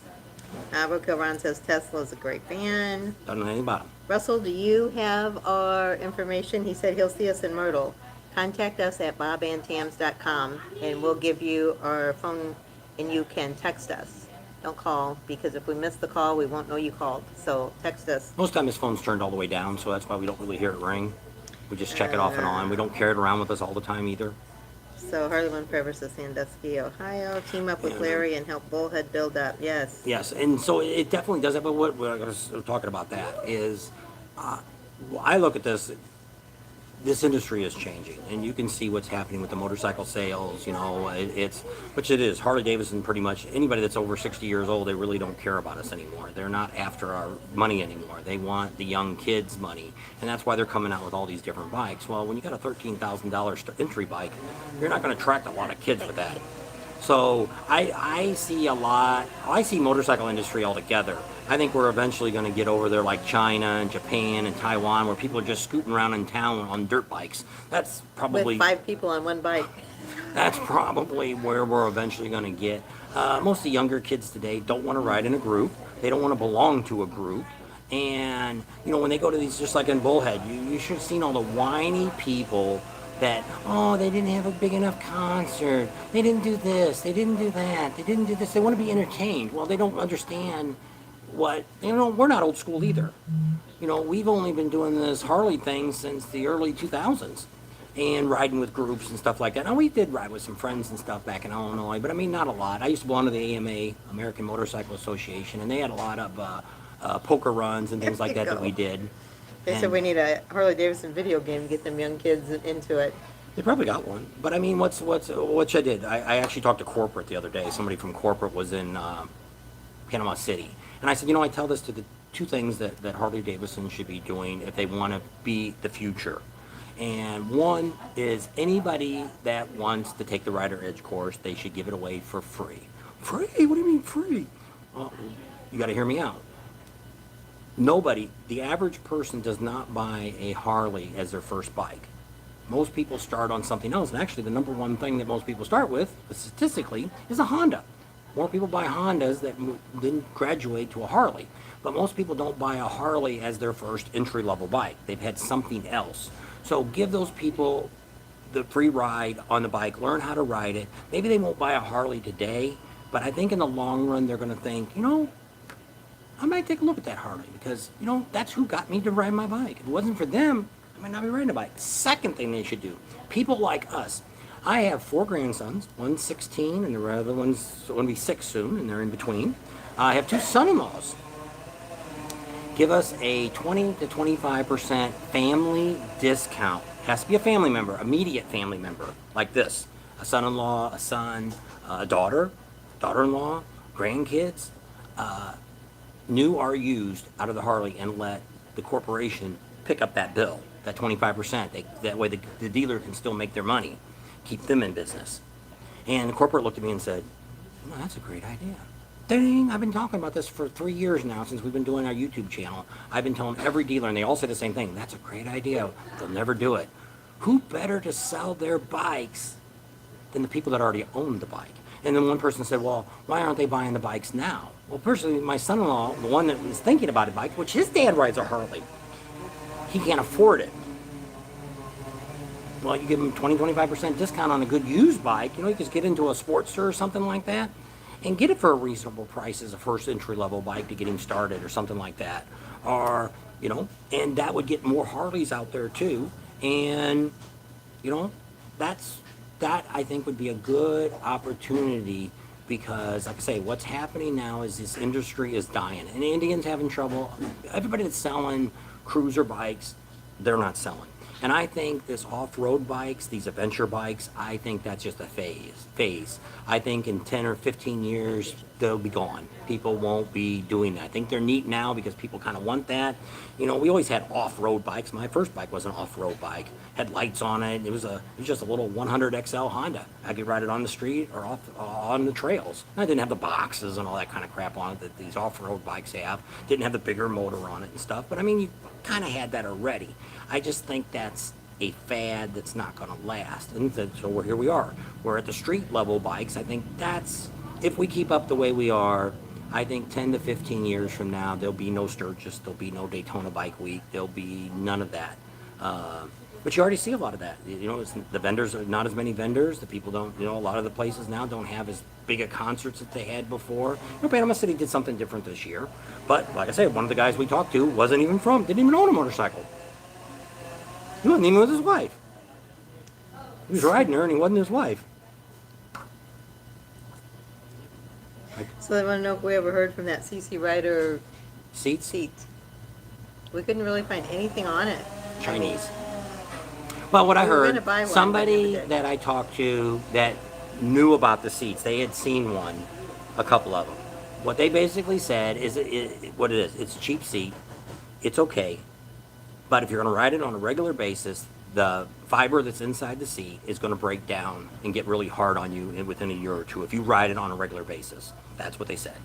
Avo Kilron says Tesla's a great band. Don't know anything about them. Russell, do you have our information? He said he'll see us in Myrtle. Contact us at bobandtams.com and we'll give you our phone and you can text us. Don't call because if we miss the call, we won't know you called. So text us. Most time his phone's turned all the way down, so that's why we don't really hear it ring. We just check it off and on. We don't carry it around with us all the time either. So Harley One Forever says Sandusky, Ohio. Team up with Larry and help Bullhead build up. Yes. Yes, and so it definitely does that. But what I was talking about that is, I look at this. This industry is changing, and you can see what's happening with the motorcycle sales. You know, it's which it is. Harley Davidson, pretty much anybody that's over 60 years old, they really don't care about us anymore. They're not after our money anymore. They want the young kids' money, and that's why they're coming out with all these different bikes. Well, when you got a $13,000 entry bike, you're not going to attract a lot of kids with that. So I see a lot. I see motorcycle industry altogether. I think we're eventually going to get over there like China and Japan and Taiwan, where people are just scooting around in town on dirt bikes. That's probably With 5 people on one bike. that's probably where we're eventually going to get. Most of the younger kids today don't want to ride in a group. They don't want to belong to a group. And you know, when they go to these, just like in Bullhead, you should have seen all the whiny people that, oh, they didn't have a big enough concert, they didn't do this, they didn't do that, they didn't do this, they want to be entertained. Well, they don't understand what, you know, we're not old school either. You know, we've only been doing this Harley thing since the early 2000s and riding with groups and stuff like that. Now, we did ride with some friends and stuff back in Illinois, but I mean, not a lot. I used to belong to the AMA, American Motorcycle Association, and they had a lot of poker runs and things like that that we did. They said we need a Harley Davidson video game to get them young kids into it. They probably got one, but I mean, what I did, I actually talked to corporate the other day. Somebody from corporate was in Panama City, and I said, you know, I tell this to the 2 things that Harley Davidson should be doing if they want to be the future. And one is anybody that wants to take the Rider Edge course, they should give it away for free. Free? What do you mean free? Well, you got to hear me out. Nobody, the average person does not buy a Harley as their first bike. Most people start on something else, and actually the number one thing that most people start with, statistically, is a Honda. More people buy Hondas that didn't graduate to a Harley, but most people don't buy a Harley as their first entry-level bike. They've had something else. So give those people the free ride on the bike, learn how to ride it. Maybe they won't buy a Harley today, but I think in the long run they're going to think, you know, I might take a look at that Harley because, you know, that's who got me to ride my bike. If it wasn't for them, I might not be riding a bike. Second thing they should do, people like us. I have 4 grandsons, one's 16 and the other one's going to be 6 soon, and they're in between. I have 2 son-in-laws. Give us a 20 to 25% family discount. Has to be a family member, immediate family member, like this. A son-in-law, a son, a daughter, daughter-in-law, grandkids. New or used out of the Harley, and let the corporation pick up that bill, that 25%. That way the dealer can still make their money, keep them in business. And the corporate looked at me and said, well, that's a great idea. Dang, I've been talking about this for 3 years now since we've been doing our YouTube channel. I've been telling every dealer, and they all say the same thing. That's a great idea. They'll never do it. Who better to sell their bikes than the people that already own the bike? And then one person said, well, why aren't they buying the bikes now? Well, personally, my son-in-law, the one that was thinking about a bike, which his dad rides a Harley, he can't afford it. Well, you give him 20, 25% discount on a good used bike. You know, you just get into a Sportster or something like that and get it for a reasonable price as a first entry-level bike to get him started or something like that. Or, you know, and that would get more Harleys out there too. And, you know, that I think would be a good opportunity because, like I say, what's happening now is this industry is dying. And Indians having trouble. Everybody that's selling cruiser bikes, they're not selling. And I think this off-road bikes, these adventure bikes, I think that's just a phase. I think in 10 or 15 years, they'll be gone. People won't be doing that. I think they're neat now because people kind of want that. You know, we always had off-road bikes. My first bike was an off-road bike. Had lights on it. It was just a little 100 XL Honda. I could ride it on the street or on the trails. I didn't have the boxes and all that kind of crap on it that these off-road bikes have. Didn't have the bigger motor on it and stuff. But I mean, you kind of had that already. I just think that's a fad that's not going to last. And so here we are. We're at the street level bikes. I think that's, if we keep up the way we are, I think 10 to 15 years from now, there'll be no Sturgis, there'll be no Daytona Bike Week, there'll be none of that. Uh, but you already see a lot of that. You know, the vendors are not as many vendors. The people don't, you know, a lot of the places now don't have as big a concerts that they had before. You know, Panama City did something different this year. But like I said, one of the guys we talked to wasn't even didn't even own a motorcycle. He wasn't even with his wife. He was riding her and he wasn't his wife. So they want to know if we ever heard from that CC Rider Seats? seat. We couldn't really find anything on it. Chinese. Well, what I We were heard, gonna buy one, but somebody never did. that I talked to that knew about the seats, they had seen one, a couple of them. What they basically said is, what it is, it's a cheap seat, it's okay, but if you're going to ride it on a regular basis, the fiber that's inside the seat is going to break down and get really hard on you within a year or two if you ride it on a regular basis. That's what they said.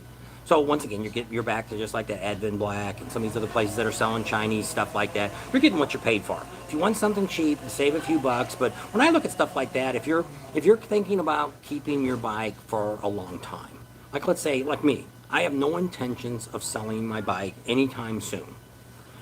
So once again, you're back to just like the Advent Black and some of these other places that are selling Chinese stuff like that. You're getting what you paid for. If you want something cheap, save a few bucks. But when I look at stuff like that, if you're thinking about keeping your bike for a long time, like let's say like me, I have no intentions of selling my bike anytime soon.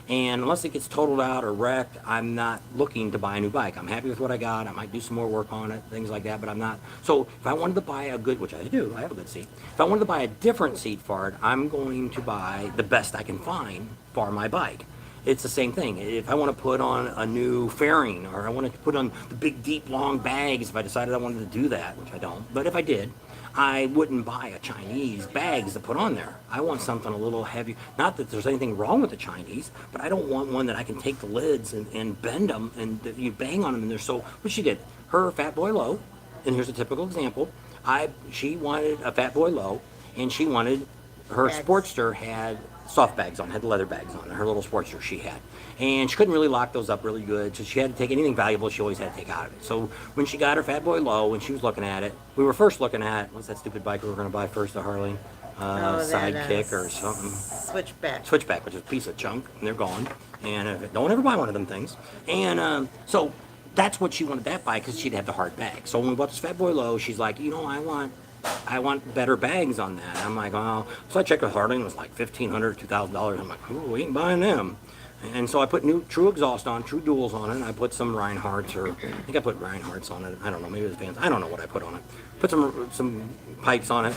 And unless it gets totaled out or wrecked, I'm not looking to buy a new bike. I'm happy with what I got. I might do some more work on it, things like that, but I'm not. So if I wanted to buy a good, which I do, I have a good seat. If I wanted to buy a different seat for it, I'm going to buy the best I can find for my bike. It's the same thing. If I want to put on a new fairing or I want to put on the big, deep, long bags, if I decided I wanted to do that, which I don't, but if I did, I wouldn't buy a Chinese bags to put on there. I want something a little heavy. Not that there's anything wrong with the Chinese, but I don't want one that I can take the lids and bend them and you bang on them and they're so. What she did, her Fat Boy Low, and here's a typical example. She wanted a Fat Boy Low, and she wanted her Bags. Sportster had soft bags on, had leather bags on it, her little Sportster she had. And she couldn't really lock those up really good, so she had to take anything valuable she always had to take out of it. So when she got her Fat Boy Low, when she was looking at it, we were first looking at, what's that stupid bike we were going to buy first, the Harley? Sidekick or something. Switchback. Switchback, which is a piece of junk, and they're gone. And don't ever buy one of them things. And so that's what she wanted that bike, because she'd have the hard bag. So when we bought this Fat Boy Low, she's like, you know, I want better bags on that. I'm like, oh. So I checked with Harley, and it was like $1,500, $2,000. I'm like, oh, we ain't buying them. And so I put new true exhaust on, true duals on it, and I put some Reinhardts, or I think I put Reinhardts on it. I don't know, maybe it was Vans. I don't know what I put on it. Put some pipes on it.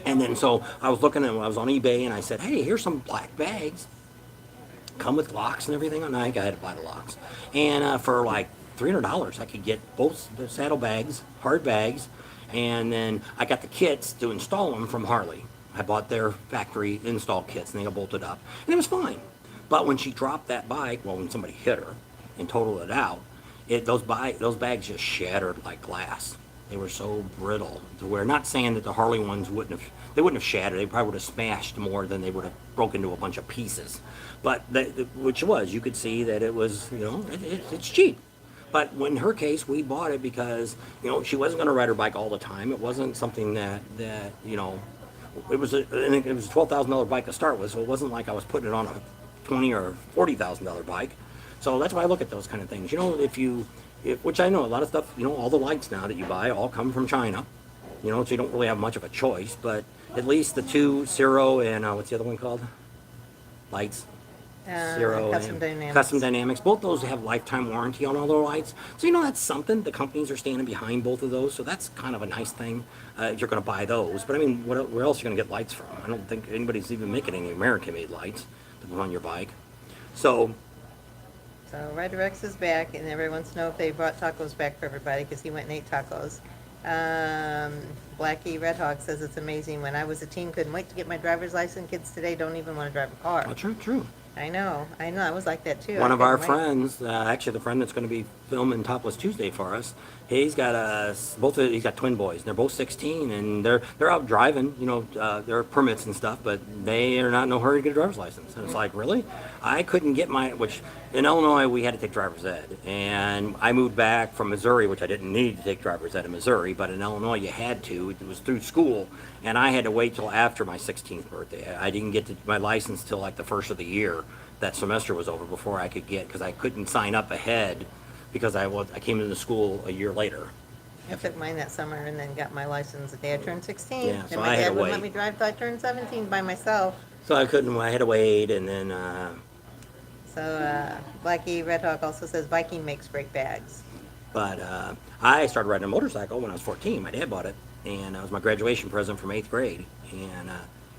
And then so I was looking, and I was on eBay, and I said, hey, here's some black bags. Come with locks and everything. And I think I had to buy the locks. And for like $300, I could get both the saddle bags, hard bags, and then I got the kits to install them from Harley. I bought their factory install kits, and they got bolted up, and it was fine. But when she dropped that bike, well, when somebody hit her and totaled it out, those bags just shattered like glass. They were so brittle to where, not saying that the Harley ones wouldn't have shattered. They probably would have smashed more than they would have broken into a bunch of pieces. But which was, you could see that it was, you know, it's cheap. But in her case, we bought it because, you know, she wasn't going to ride her bike all the time. It wasn't something that you know, it was a $12,000 bike to start with, so it wasn't like I was putting it on a $20,000 or $40,000 bike. So that's why I look at those kind of things. You know, which I know a lot of stuff, you know, all the lights now that you buy all come from China, you know, so you don't really have much of a choice, but at least the two, Zero and what's the other one called? Lights. Zero Custom and Dynamics. Custom Dynamics. Both those have lifetime warranty on all their lights. So, you know, that's something. The companies are standing behind both of those, so that's kind of a nice thing if you're going to buy those. But I mean, where else are you going to get lights from? I don't think anybody's even making any American-made lights to put on your bike. So Rider X is back, and everyone wants to know if they brought tacos back for everybody, because he went and ate tacos. Blackie Red Hawk says it's amazing. When I was a teen, couldn't wait to get my driver's license. Kids today don't even want to drive a car. oh, true. I know. I was like that too. One I of our couldn't wait. friends, actually the friend that's going to be filming Topless Tuesday for us, he's got he's got twin boys, and they're both 16, and they're out driving, you know, their permits and stuff, but they are not in no hurry to get a driver's license. And it's like, really? I couldn't get which in Illinois we had to take driver's ed, and I moved back from Missouri, which I didn't need to take driver's ed in Missouri, but in Illinois you had to. It was through school, and I had to wait till after my 16th birthday. I didn't get my license till like the first of the year. That semester was over before I could get, because I couldn't sign up ahead because I came into school a year later. I took mine that summer and then got my license the day I turned 16. Yeah, so and my I had dad to wouldn't wait. let me drive till I turned 17 by myself. So I couldn't. I had to wait, and then So Blackie Red Hawk also says Viking makes great bags. but I started riding a motorcycle when I was 14. My dad bought it, and it was my graduation present from 8th grade. And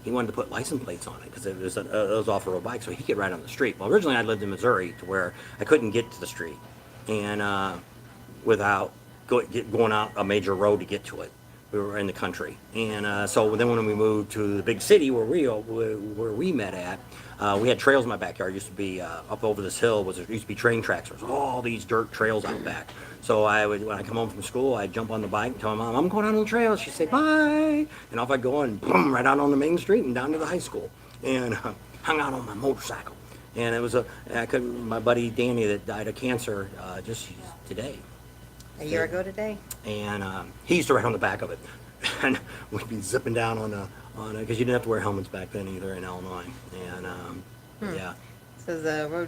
he wanted to put license plates on it because it was off-road bike, so he could ride on the street. Well, originally I lived in Missouri, to where I couldn't get to the street, and without going out a major road to get to it. We were in the country, and so then when we moved to the big city where we met at, we had trails in my backyard. It used to be up over this hill. There used to be train tracks. There was all these dirt trails out back. So when I come home from school, I'd jump on the bike and tell my mom, I'm going out on the trail. She'd say, bye. And off I'd go and boom, right out on the main street and down to the high school. And hung out on my motorcycle. And it was my buddy Danny that died of cancer just today. A year ago today? And he used to ride on the back of it. And we'd be zipping down on it, because you didn't have to wear helmets back then either in Illinois. And yeah. Says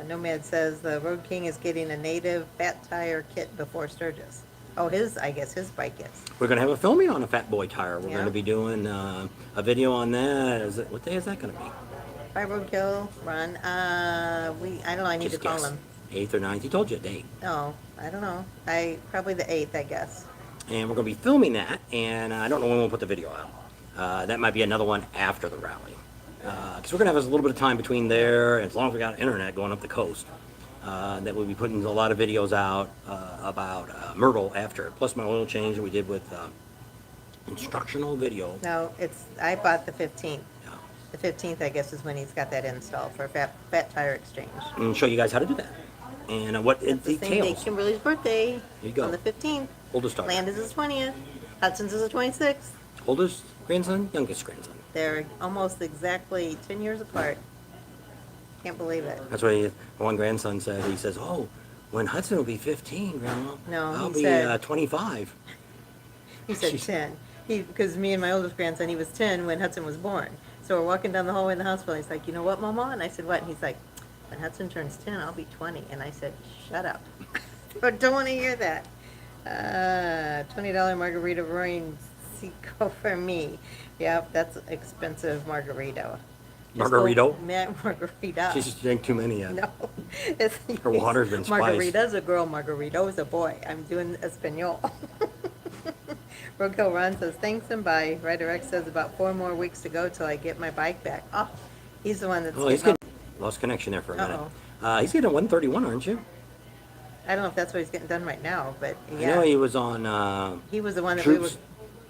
Nomad says the Road King is getting a native fat tire kit before Sturgis. Oh, I guess his bike is. We're going to have a filming on a Fat Boy tire. We're Yeah. going to be doing a video on that. What day is that going to be? By Roadkill Run. I don't know, I need Just to call guess. him. 8th or 9th. He told you a date. Oh, I don't know. Probably the 8th, I guess. And we're going to be filming that, and I don't know when we'll put the video out. That might be another one after the rally. Because we're going to have a little bit of time between there, and as long as we got internet going up the coast, that we'll be putting a lot of videos out about Myrtle after. Plus my oil change that we did with instructional video. No, I bought the 15th. Yeah. The 15th, I guess, is when he's got that installed for fat tire exchange. And show you guys how to do that. And what it The same day details. Kimberly's birthday. There you go. On the 15th. Oldest daughter. Landis is 20th. Hudson's is the 26th. Oldest grandson, youngest grandson. They're almost exactly 10 years apart. Can't believe it. That's what one grandson said. He says, "Oh, when Hudson will be 15, Grandma, No, I'll he be said- 25." He said She's- 10. Because me and my oldest grandson, he was 10 when Hudson was born. So we're walking down the hallway in the hospital. He's like, you know what, Mama? And I said, what? And he's like, when Hudson turns 10, I'll be 20. And I said, shut up. I don't want to hear that. $20 margarita roaring Cinco for me. Yep, that's expensive margarita. Just go- Margarito? Margarita. She's just drank too many yet. No. It's, Her water's been spiced. Margarita's a girl, margarito's a boy. I'm doing Espanol. Roadkill Ron says, thanks and bye. Ryder X says, about 4 more weeks to go till I get my bike back. Oh, he's the one that's... Oh, he's getting lost connection there for a minute. He's getting a 131, aren't you? I don't know if that's what he's getting done right now, but I yeah. know he was on He was the one that we were... Troops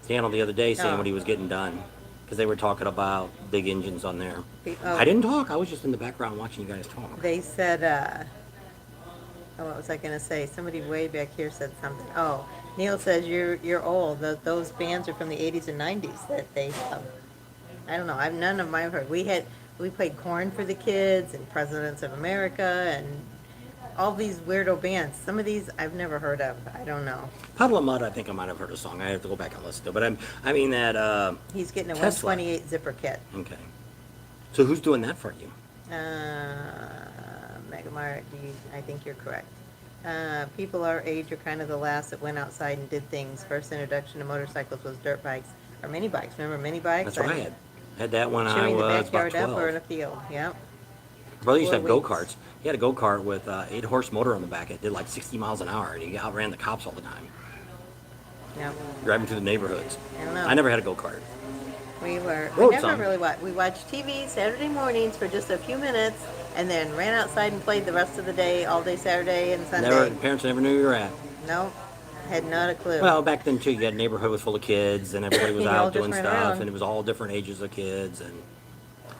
channel the other day saying Oh. what he was getting done, because they were talking about big engines on there. Oh. I didn't talk. I was just in the background watching you guys talk. They said, oh, what was I gonna say? Somebody way back here said something. Oh, Neil says you're old. Those bands are from the 80s and 90s that they I don't know. None of mine heard. We played Korn for the kids and Presidents of America and all these weirdo bands. Some of these I've never heard of. I don't know. Puddle of Mud, I think I might have heard a song. I have to go back and listen to it. But I mean that. He's getting a Tesla. 128 zipper kit. Okay. So who's doing that for you? Megamart, I think you're correct. People our age are kind of the last that went outside and did things. First introduction to motorcycles was dirt bikes or mini bikes. Remember mini bikes? That's what I had. Had that when I Chewing the was about backyard up or in 12. a field. Yep. My brother used to have 4 weeks. go-karts. He had a go-kart with 8-horse motor on the back. It did like 60 miles an hour, and he outran the cops all the time, Yep. driving through the neighborhoods. I don't know. I never had a go-kart. We Road never song. really watched. We watched TV Saturday mornings for just a few minutes, and then ran outside and played the rest of the day, all day Saturday and Sunday. Parents never knew you were at. Nope, had not a clue. Well, back then too, you had a neighborhood was full of kids, and everybody was You all out doing just stuff, ran around. and it was all different ages of kids. And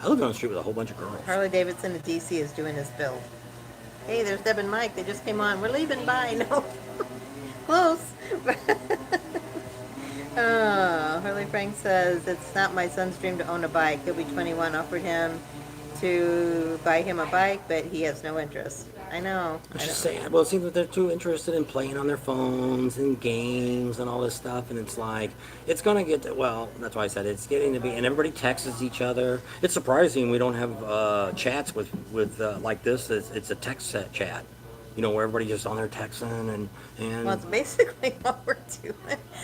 I lived on the street with a whole bunch of girls. Harley Davidson of DC is doing his build. Hey, there's Deb and Mike. They just came on. We're leaving. Bye. No. Close. Harley Frank says, it's not my son's dream to own a bike. He'll be 21. Offered him to buy him a bike, but he has no interest. I know. It's just sad. Well, it seems that they're too interested in playing on their phones and games and all this stuff, and it's like, it's going to get to, well, that's why I said it's getting to be, and everybody texts each other. It's surprising we don't have chats with like this. It's a text chat. You know, where everybody's just on there texting and Well, it's basically what we're doing.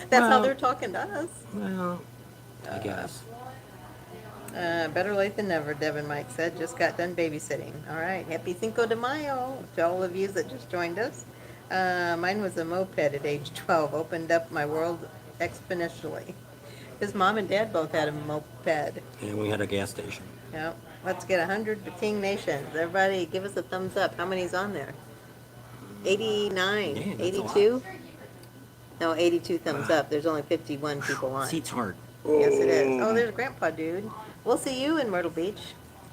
That's how well, they're talking to us. well, I guess. Better late than never, Devin Mike said. Just got done babysitting. All right. Happy Cinco de Mayo to all of you that just joined us. Mine was a moped at age 12. Opened up my world exponentially. His mom and dad both had a moped. And we had a gas station. Yep. Let's get 100 Bating Nations. Everybody give us a thumbs up. How many's on there? 89. Yeah, that's a lot. 82? No, 82 thumbs up. There's only 51 people on. Seat's hard. Yes, it is. Oh, there's Grandpa Dude. We'll see you in Myrtle Beach.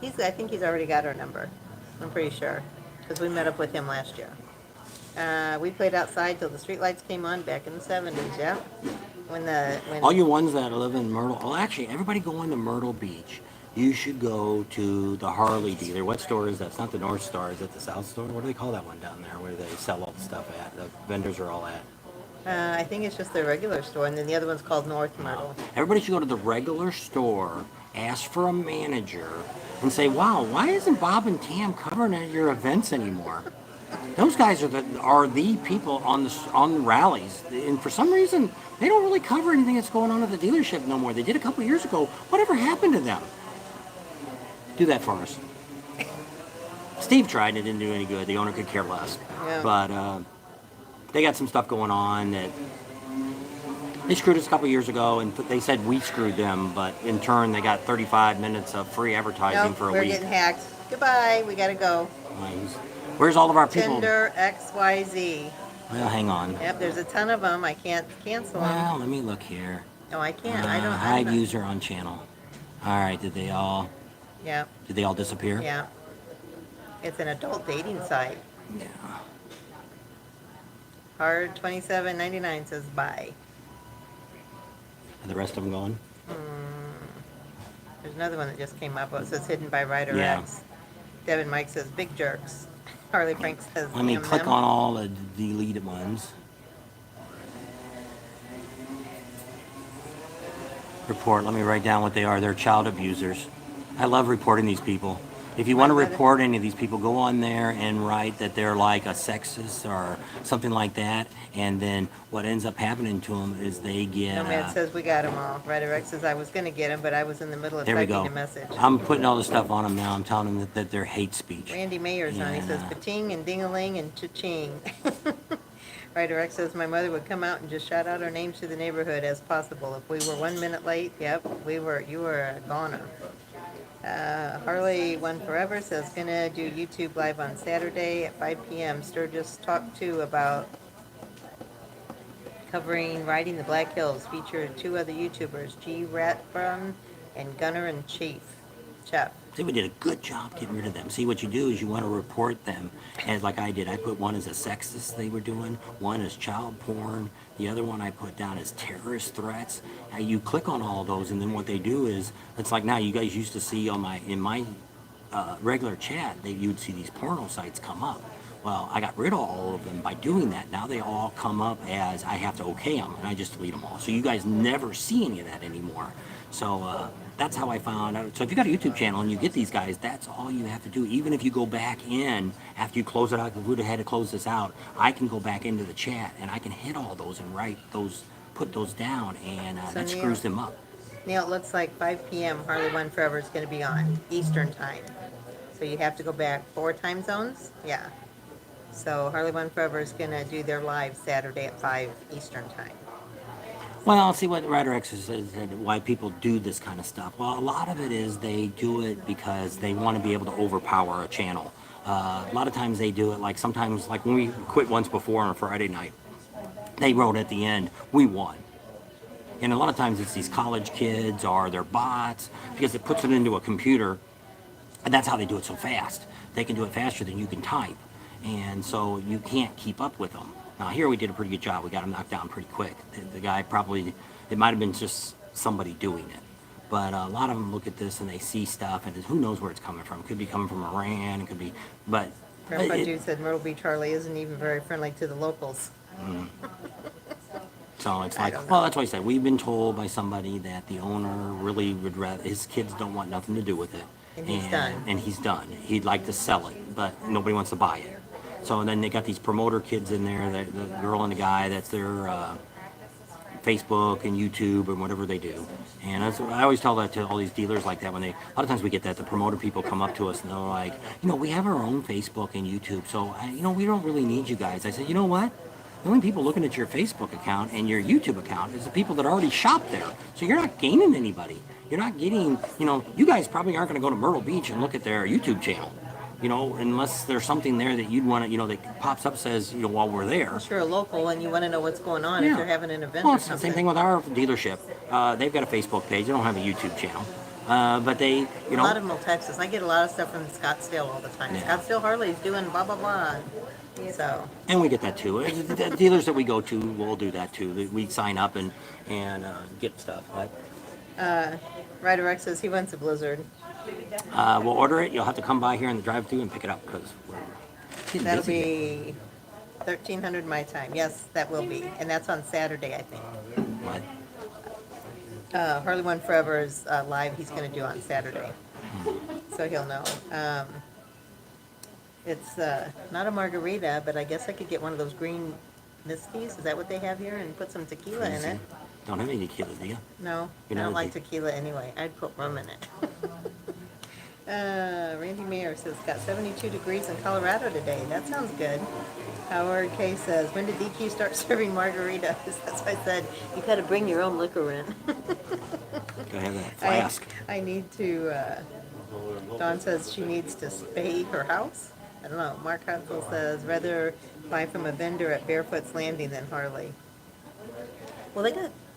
I think he's already got our number. I'm pretty sure, because we met up with him last year. We played outside till the streetlights came on back in the 70s. Yeah, when All you ones that live in Myrtle, well, actually, everybody going to Myrtle Beach, you should go to the Harley dealer. What store is that? It's not the North Star. Is it the South Store? What do they call that one down there where they sell all the stuff at? The vendors are all at. I think it's just the regular store, and then the other one's called North Myrtle. Everybody should go to the regular store, ask for a manager, and say, "Wow, why isn't Bob and Tam covering at your events anymore?" Those guys are the people on the rallies, and for some reason they don't really cover anything that's going on at the dealership no more. They did a couple years ago. Whatever happened to them? Do that for us. Steve tried and it didn't do any good. The owner could care less. Yeah. But they got some stuff going on that they screwed us a couple years ago, and they said we screwed them, but in turn they got 35 minutes of free advertising Nope, for a we're week. getting hacked. Goodbye. We gotta go. Where's all of our people? Tinder XYZ. Well, hang on. Yep, there's a ton of them. I can't cancel them. Well, let me look here. No, I can't. I don't. Hide I'm not- user on channel. All right, did they all Yep. disappear? Yeah. It's an adult dating site. Yeah. Hard 27.99 says bye. Are the rest of them gone? There's another one that just came up. It says hidden by Rider Yeah. X. Devin Mike says big jerks. Harley Frank says Let me damn click them. on all the deleted ones. Report. Let me write down what they are. They're child abusers. I love reporting these people. If you want to report any of these people, go on there and write that they're like a sexist or something like that. And then what ends up happening to them is they get. Nomad says we got them all. Rider X says I was going to get them, but I was in the middle of There we typing go. a message. I'm putting all the stuff on them now. I'm telling them that they're hate speech. Randy Mayer's on. He says Yeah. pating and ding-a-ling and cha-ching. Rider X says my mother would come out and just shout out our names to the neighborhood as possible. If we were 1 minute late, yep, you were a goner. Harley One Forever says gonna do YouTube live on Saturday at 5 p.m. Sturgis talked to about covering riding the Black Hills. Featured 2 other YouTubers, G. Ratburn and Gunner and Chef. See, we did a good job getting rid of them. See, what you do is you want to report them, and like I did, I put one as a sexist they were doing, one as child porn, the other one I put down as terrorist threats. Now you click on all those, and then what they do is, it's like now you guys used to see on in my regular chat, you'd see these porno sites come up. Well, I got rid of all of them by doing that. Now they all come up as I have to okay them, and I just delete them all. So you guys never see any of that anymore. So that's how I found out. So if you got a YouTube channel and you get these guys, that's all you have to do. Even if you go back in after you close it out, if we would have had to close this out, I can go back into the chat and I can hit all those and put those down, and So that Neil- screws them up. Neil, it looks like 5 p.m. Harley One Forever is going to be on Eastern time. So you have to go back 4 time zones? Yeah. So Harley One Forever is going to do their live Saturday at 5 Eastern time. Well, I'll see what Rider X says, why people do this kind of stuff. Well, a lot of it is they do it because they want to be able to overpower a channel. A lot of times they do it like sometimes, like when we quit once before on a Friday night, they wrote at the end, we won. And a lot of times it's these college kids or they're bots because it puts it into a computer, and that's how they do it so fast. They can do it faster than you can type, and so you can't keep up with them. Now here we did a pretty good job. We got him knocked down pretty quick. The guy probably, it might have been just somebody doing it. But a lot of them look at this and they see stuff, and who knows where it's coming from. It could be coming from Iran, it could be, but... Grandpa Jude said Myrtle Beach Harley isn't even very friendly to the locals. So it's I like, don't know. well, that's what I said. We've been told by somebody that the owner really would rather, his kids don't want nothing to do with it. And he's done. And he's done. He'd like to sell it, but nobody wants to buy it. So then they got these promoter kids in there, the girl and the guy, that's their Facebook and YouTube and whatever they do. And I always tell that to all these dealers like that when they, a lot of times we get that, the promoter people come up to us and they're like, we have our own Facebook and YouTube, so, we don't really need you guys. I said, you know what? The only people looking at your Facebook account and your YouTube account is the people that already shop there. So you're not gaining anybody. You're not getting, you guys probably aren't going to go to Myrtle Beach and look at their YouTube channel. Unless there's something there that you'd want to, that pops up says, while we're there. If you're a local and you want to know what's going on, if you're having an event Well, or it's the something. same thing with our dealership. They've got a Facebook page. They don't have a YouTube channel. But they, A lot of them will text us. I get a lot of stuff from Scottsdale all the time. Yeah. Scottsdale Harley's doing blah, blah, blah. So. And we get that too. The dealers that we go to will do that too. We sign up and get stuff. But, Ryder X says he wants a Blizzard. we'll order it. You'll have to come by here in the drive-thru and pick it up because we're getting That'll busy. be 1300 my time. Yes, that will be. And that's on Saturday, I think. What? Harley One Forever is live. He's going to do on Saturday. So he'll know. It's not a margarita, but I guess I could get one of those green misties. Is that what they have here? And put some tequila in it. Don't have any tequila, do you? No, You I know, don't like the- tequila anyway. I'd put rum in it. Randy Mayer says it's got 72 degrees in Colorado today. That sounds good. Howard K says, when did DQ start serving margaritas? That's why I said you got to bring your own liquor in. Gotta have that flask. I need to. Dawn says she needs to spay her house. I don't know. Mark Hansel says rather buy from a vendor at Barefoot's Landing than Harley. Well,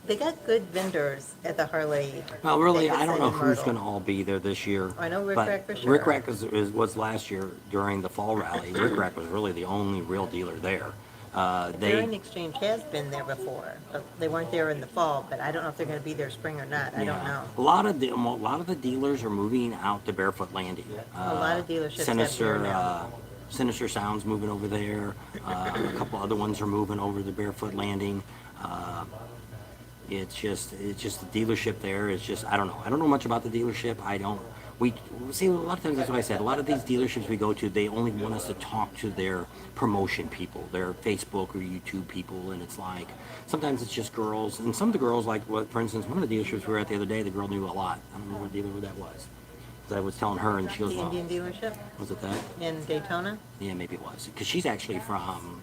they got good vendors at the Harley. Well, really, I don't Davidson know in who's Myrtle. going to all be there this year. I know Rick but Rack for sure. Rick Rack was last year during the fall rally. Rick Rack was really the only real dealer there. Bearing Exchange has been there before, but they weren't there in the fall. But I don't know if they're going to be there spring or not. I don't know. A lot of the dealers are moving out to Barefoot Landing. A lot of dealerships have Sinister, gear now. Sinister Sound's moving over there. A couple other ones are moving over to Barefoot Landing. It's just the dealership there. It's just, I don't know. I don't know much about the dealership. We see a lot of times, that's what I said. A lot of these dealerships we go to, they only want us to talk to their promotion people, their Facebook or YouTube people, and it's like sometimes it's just girls, and some of the girls, like for instance, one of the dealerships we were at the other day, the girl knew a lot. I don't remember what dealer that was. 'Cause I was telling her, and she goes, The "Well, Indian dealership was it that? in Daytona, Yeah, maybe it was, because she's actually from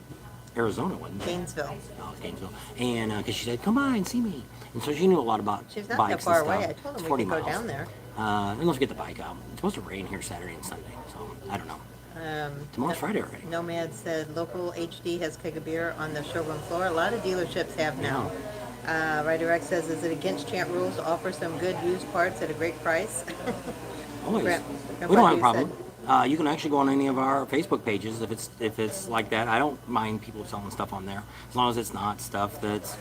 Arizona, wasn't she? Gainesville. Oh, Gainesville. And because she said, come by and see me. And so she knew a lot about She's not bikes that far and stuff. away. I told It's them 40 we could go miles. down there. And let's get the bike out. It's supposed to rain here Saturday and Sunday, so I don't know. Tomorrow's Friday already. Nomad said local HD has keg of beer on the showroom floor. A lot of dealerships have now. Ryder X says, is it against Champ rules to offer some good used parts at a great price? Always. Grant- We don't have a you problem. You can actually go on any of our Facebook pages if it's like that. I don't mind people selling stuff on there as long as it's not stuff that's,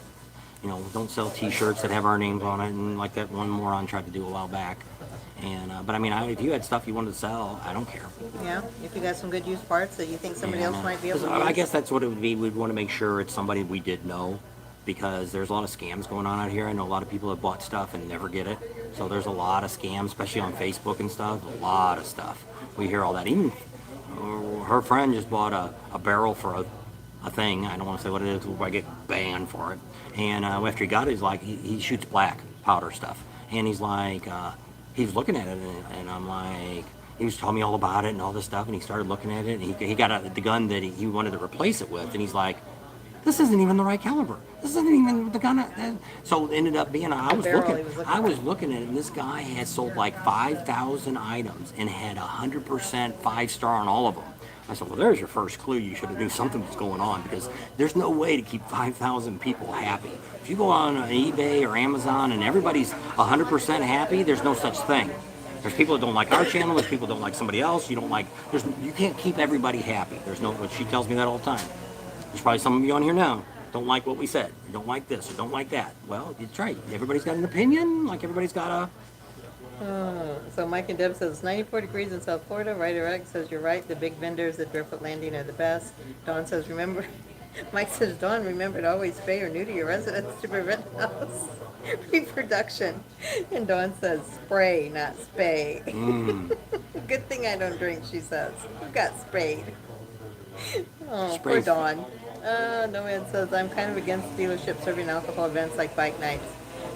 don't sell T-shirts that have our names on it, and like that one moron tried to do a while back. And but I mean, if you had stuff you wanted to sell, I don't care. Yeah, if you got some good used parts that you think somebody And, else might be able to 'cause use. I guess that's what it would be. We'd want to make sure it's somebody we did know, because there's a lot of scams going on out here. I know a lot of people have bought stuff and never get it. So there's a lot of scams, especially on Facebook and stuff. A lot of stuff. We hear all that. Even her friend just bought a barrel for a thing. I don't want to say what it is. I get banned for it. And after he got it, he's like, he shoots black powder stuff. And he's like, he's looking at it, and I'm like, he was telling me all about it and all this stuff, and he started looking at it, and he got the gun that he wanted to replace it with, and he's like, this isn't even the right caliber. This isn't even the gun. So it ended up being, I was looking at it, and this guy had sold like 5,000 items and had 100% 5-star on all of them. I said, well, there's your first clue. You should have knew something was going on, because there's no way to keep 5,000 people happy. If you go on eBay or Amazon and everybody's 100% happy, there's no such thing. There's people that don't like our channel. There's people that don't like somebody else. You can't keep everybody happy. She tells me that all the time. There's probably some of you on here now don't like what we said. You don't like this or don't like that. Well, it's right. Everybody's got an opinion. Like everybody's got a... So Mike and Deb says it's 94 degrees in South Florida. Ryder X says you're right. The big vendors at Barefoot Landing are the best. Dawn says remember. Mike says Dawn, remember to always spay or neuter your residents to prevent house reproduction. And Dawn says spray, not spay. Good thing I don't drink, she says. Who got sprayed? Oh, Spray. poor Dawn. Nomad says, I'm kind of against dealerships serving alcohol events like bike nights.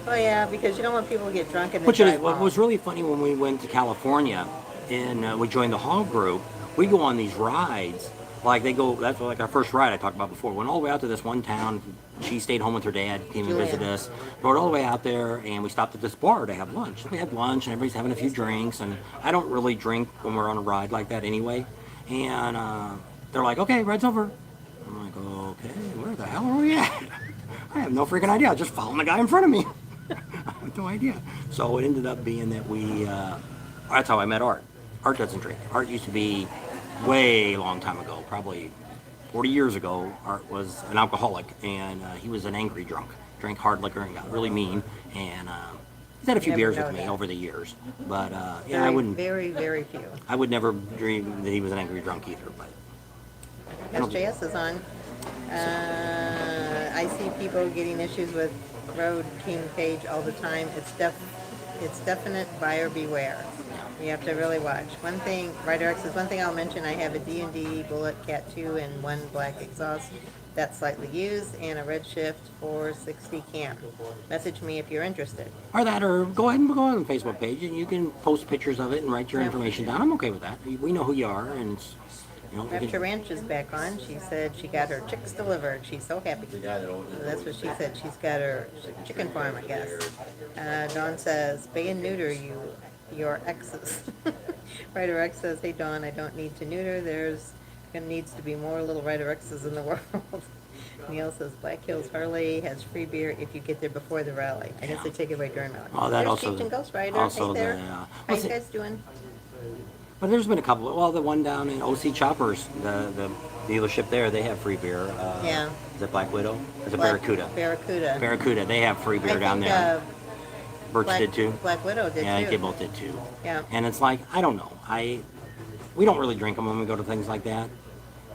Oh yeah, because you don't want people to get drunk and then Which it is. drive What was home. really funny when we went to California and we joined the hall group, we go on these rides. Like they go, that's like our first ride I talked about before. Went all the way out to this one town. She stayed home with her dad, came and Julia. visited us. Rode all the way out there and we stopped at this bar to have lunch. We had lunch and everybody's having a few drinks. And I don't really drink when we're on a ride like that anyway. And they're like, okay, ride's over. I'm like, okay, where the hell are we at? I have no freaking idea. I was just following the guy in front of me. I have no idea. So it ended up being that that's how I met Art. Art doesn't drink. Art used to be way long time ago, probably 40 years ago. Art was an alcoholic and he was an angry drunk. Drank hard liquor and got really mean. And he's had a few Never beers know with me that. over the years. But yeah, Very, I wouldn't. very, very few. I would never dream that he was an angry drunk either. But I don't- SJS is on. I see people getting issues with Road King page all the time. It's definite buyer beware. You have to really watch. One thing, Rider X is one thing I'll mention. I have a D&D Bullet Cat 2 and one black exhaust that's slightly used and a Redshift 460 cam. Message me if you're interested. Or that, or go ahead and go on the Facebook page and you can post pictures of it and write your Yeah. information down. I'm okay with that. We know who you are, and it's, you know. we Rapture can- Ranch is back on. She said she got her chicks delivered. She's so happy. So that's what she said. She's got her chicken farm, I guess. Dawn says, spay and neuter your exes. Rider X says, hey Dawn, I don't need to neuter. There needs to be more little Rider X's in the world. Neil says, Black Hills Harley has free beer if you get there before the rally. I guess they take it right during rally. Oh, that There's also- Chieftain Ghost Rider. also Hey there. the, How what's you it- guys doing? But there's been a couple. Well, the one down in OC Choppers, the dealership there, they have free beer. Yeah. Is it Black Widow? Or is it Black- Barracuda? Barracuda. Barracuda, they have free beer I down think, there. Birch Black, did too. Black Widow did Yeah, I too. think they both did too. Yeah. And it's like, I don't know. We don't really drink them when we go to things like that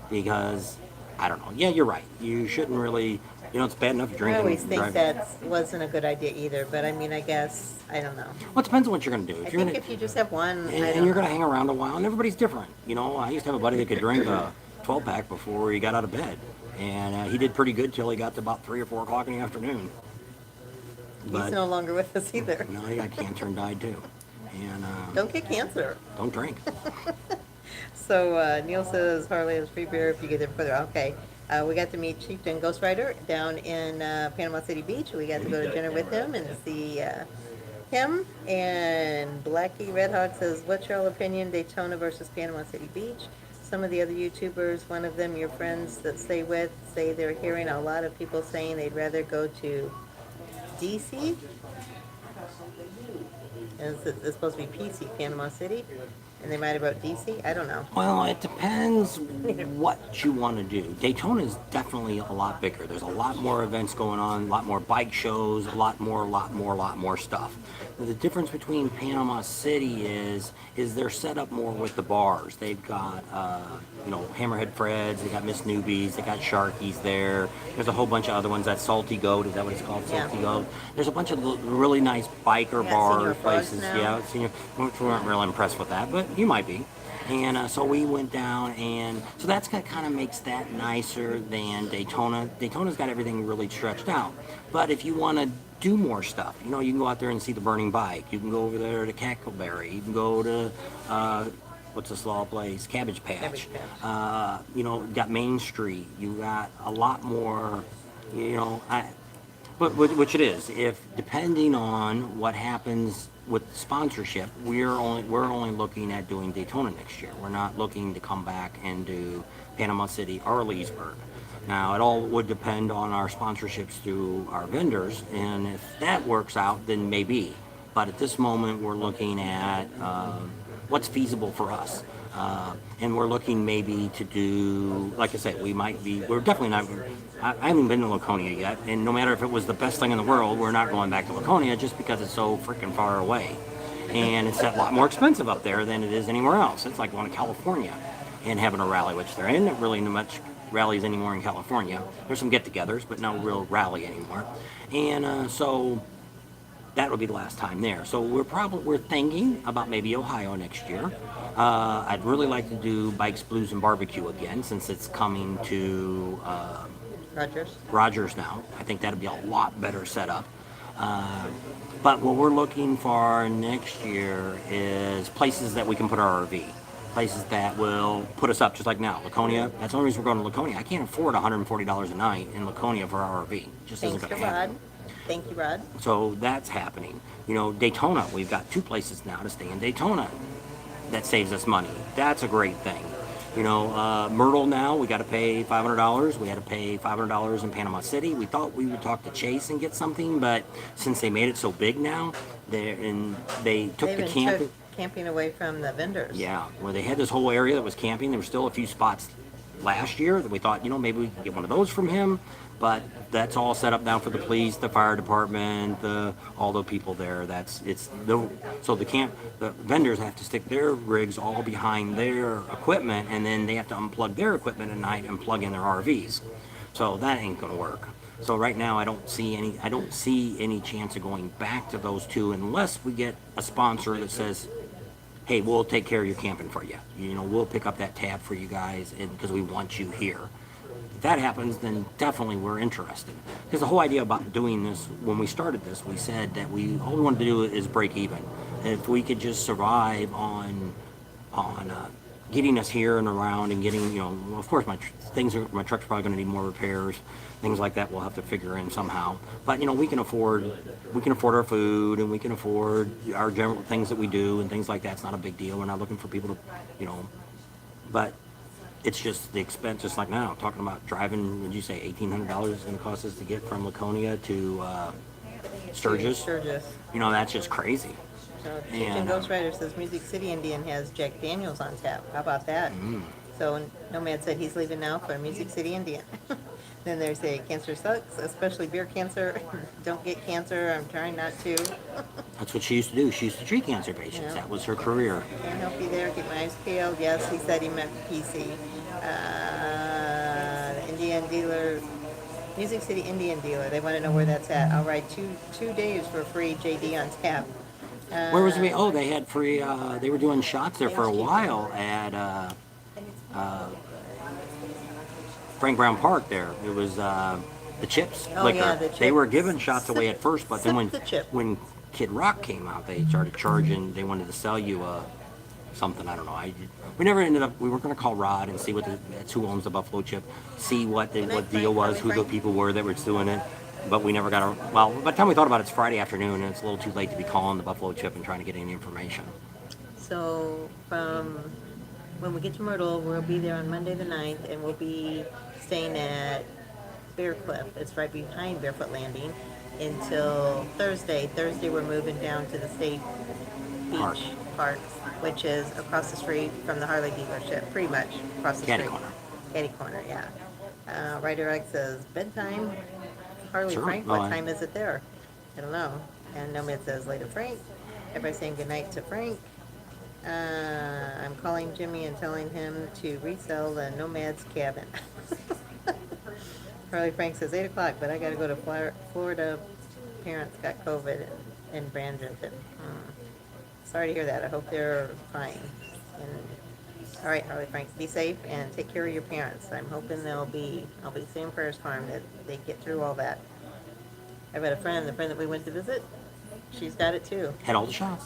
because, I don't know. Yeah, you're right. You shouldn't really, it's bad enough I drinking. always think driving. that wasn't a good idea either, but I mean, I guess, I don't know. Well, it depends on what you're going to do. I If you're think gonna, if you just have one, and, I and don't you're going know. to hang around a while, and everybody's different. I used to have a buddy that could drink a 12-pack before he got out of bed. And he did pretty good till he got to about 3 or 4 o'clock in the afternoon. He's no longer with us either. No, he got cancer and died too. And Don't get cancer. don't drink. So Neil says Harley has free beer if you get there further. Okay. We got to meet Chieftain Ghost Rider down in Panama City Beach. We got to go to dinner with him and see him. And Blackie Red Hawk says, what's your opinion, Daytona versus Panama City Beach? Some of the other YouTubers, one of them your friends that stay with, say they're hearing a lot of people saying they'd rather go to DC. And it's supposed to be PC, Panama City. And they might about DC? I don't know. Well, it depends what you want to do. Daytona is definitely a lot bigger. There's a lot more events going on, a lot more bike shows, a lot more stuff. The difference between Panama City is they're set up more with the bars. They've got, Hammerhead Fred's, they got Miss Newbies, they got Sharky's there. There's a whole bunch of other ones. That Salty Goat, is that what it's called? Yeah. Salty Goat. There's a bunch of really nice biker Yeah, bar Senior Frogs places. now. Yeah, senior. We weren't really impressed with that, but you might be. And so we went down, and so that's kind of makes that nicer than Daytona. Daytona's got everything really stretched out. But if you want to do more stuff, you can go out there and see the burning bike. You can go over there to Cackleberry. You can go to what's this law place? Cabbage Patch. Cabbage Patch. Got Main Street. You got a lot more. But which it is. If depending on what happens with sponsorship, we're only looking at doing Daytona next year. We're not looking to come back and do Panama City or Leesburg. Now, it all would depend on our sponsorships through our vendors, and if that works out, then maybe. But at this moment, we're looking at what's feasible for us. And we're looking maybe to do, like I said, we're definitely not, I haven't been to Laconia yet, and no matter if it was the best thing in the world, we're not going back to Laconia just because it's so freaking far away. And it's a lot more expensive up there than it is anywhere else. It's like going to California and having a rally, which there ain't really much rallies anymore in California. There's some get-togethers, but no real rally anymore. And that will be the last time there. So we're thinking about maybe Ohio next year. I'd really like to do Bikes, Blues, and Barbecue again since it's coming to Rogers. Rogers now. I think that'd be a lot better setup. Uh, but what we're looking for next year is places that we can put our RV. Places that will put us up, just like now. Laconia, that's the only reason we're going to Laconia. I can't afford $140 a night in Laconia for our RV. Just isn't Thanks going to to happen. Rod. Thank you, Rod. So that's happening. You know, Daytona, we've got 2 places now to stay in Daytona. That saves us money. That's a great thing. You know, Myrtle now, we got to pay $500. We had to pay $500 in Panama City. We thought we would talk to Chase and get something, but since they made it so big now, they took They the even camping. took camping away from the vendors. Yeah, where they had this whole area that was camping. There were still a few spots last year that we thought, you know, maybe we could get one of those from him. But that's all set up now for the police, the fire department, all the people there. So the vendors have to stick their rigs all behind their equipment, and then they have to unplug their equipment at night and plug in their RVs. So that ain't gonna work. So right now I don't see any chance of going back to those 2 unless we get a sponsor that says, hey, we'll take care of your camping for you. You know, we'll pick up that tab for you guys because we want you here. If that happens, then definitely we're interested. Because the whole idea about doing this, when we started this, we said that all we wanted to do is break even. And if we could just survive on getting us here and around and getting, you know, of course my truck's probably going to need more repairs, things like that we'll have to figure in somehow. But you know, we can afford our food and we can afford our general things that we do and things like that. It's not a big deal. We're not looking for people to, you know, but it's just the expense. Just like now, talking about driving, would you say $1,800 is going to cost us to get from Laconia to Sturgis? Sturgis. You know, that's just crazy. So Chicken Ghost Rider says Music City Indian has Jack Daniels on tap. How about that? So Nomad said he's leaving now for Music City Indian. Then there's a cancer sucks, especially beer cancer. Don't get cancer. I'm trying not to. That's what she used to do. She used to treat cancer patients. Yeah. That was her career. Can't help you there. Get my eyes peeled. Yes, he said he meant PC. Indian dealer, Music City Indian dealer. They want to know where that's at. I'll ride two days for free. JD on tap. Where was it? Oh, they had free. They were doing shots there for a while at Frank Brown Park. There, it was the Chips Oh, liquor. yeah, the They were Chips. giving shots away at first, but then Sip the chip. when Kid Rock came out, they started charging. They wanted to sell you something. I don't know. We never ended up. We were going to call Rod and see that's who owns the Buffalo Chip. See what deal was, who the people were that were doing it. But we never got well, by the time we thought about it, it's Friday afternoon, and it's a little too late to be calling the Buffalo Chip and trying to get any information. So from when we get to Myrtle, we'll be there on Monday the 9th, and we'll be staying at Bear Cliff. It's right behind Barefoot Landing until Thursday. Thursday we're moving down to the State Beach Park, which is across the street from the Harley dealership, pretty much across the Caddy street. corner. Caddy corner, yeah. Ryder X says bedtime. Harley Sure. Frank, No, what time is it there? I don't know. And Nomad says later Frank. Everybody saying goodnight to Frank. I'm calling Jimmy and telling him to resell the Nomad's cabin. Harley Frank says 8 o'clock, but I got to go to Florida. Parents got COVID in Brandon. Sorry to hear that. I hope they're fine. And, all right, Harley Frank, be safe and take care of your parents. I'm hoping I'll be saying prayers for them that they get through all that. I've got the friend that we went to visit, she's got it too. Had all the shots.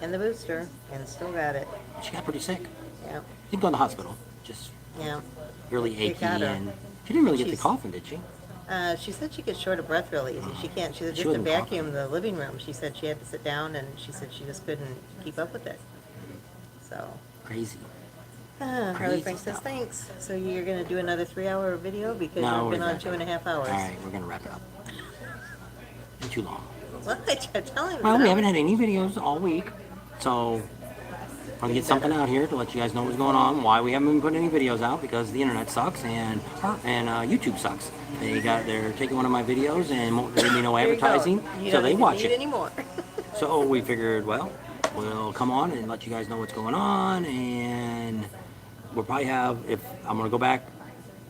And the booster, and still got it. She got pretty sick. Yeah, Didn't go in the hospital. Just yeah. really They achy, got her. and she didn't really get the She's- coughing, did she? She said she gets short of breath really easy. She can't. She said She just to wasn't coughing. vacuum the living room. She said she had to sit down, and she said she just couldn't keep up with it. So. Crazy. Harley Crazy Frank says stuff. thanks. So you're going to do another 3-hour video because No, you've been we're on good. 2.5 hours. All right, we're gonna wrap it up. Been too long. What? You're telling me. Well, we that. haven't had any videos all week, so I'm gonna get something out here to let you guys know what's going on. Why we haven't been putting any videos out? Because the internet sucks and YouTube sucks. They're taking one of my videos and won't give me no There you go. advertising, You so don't they even watch need it. anymore. So we figured, well, we'll come on and let you guys know what's going on, and we'll probably have, if I'm gonna go back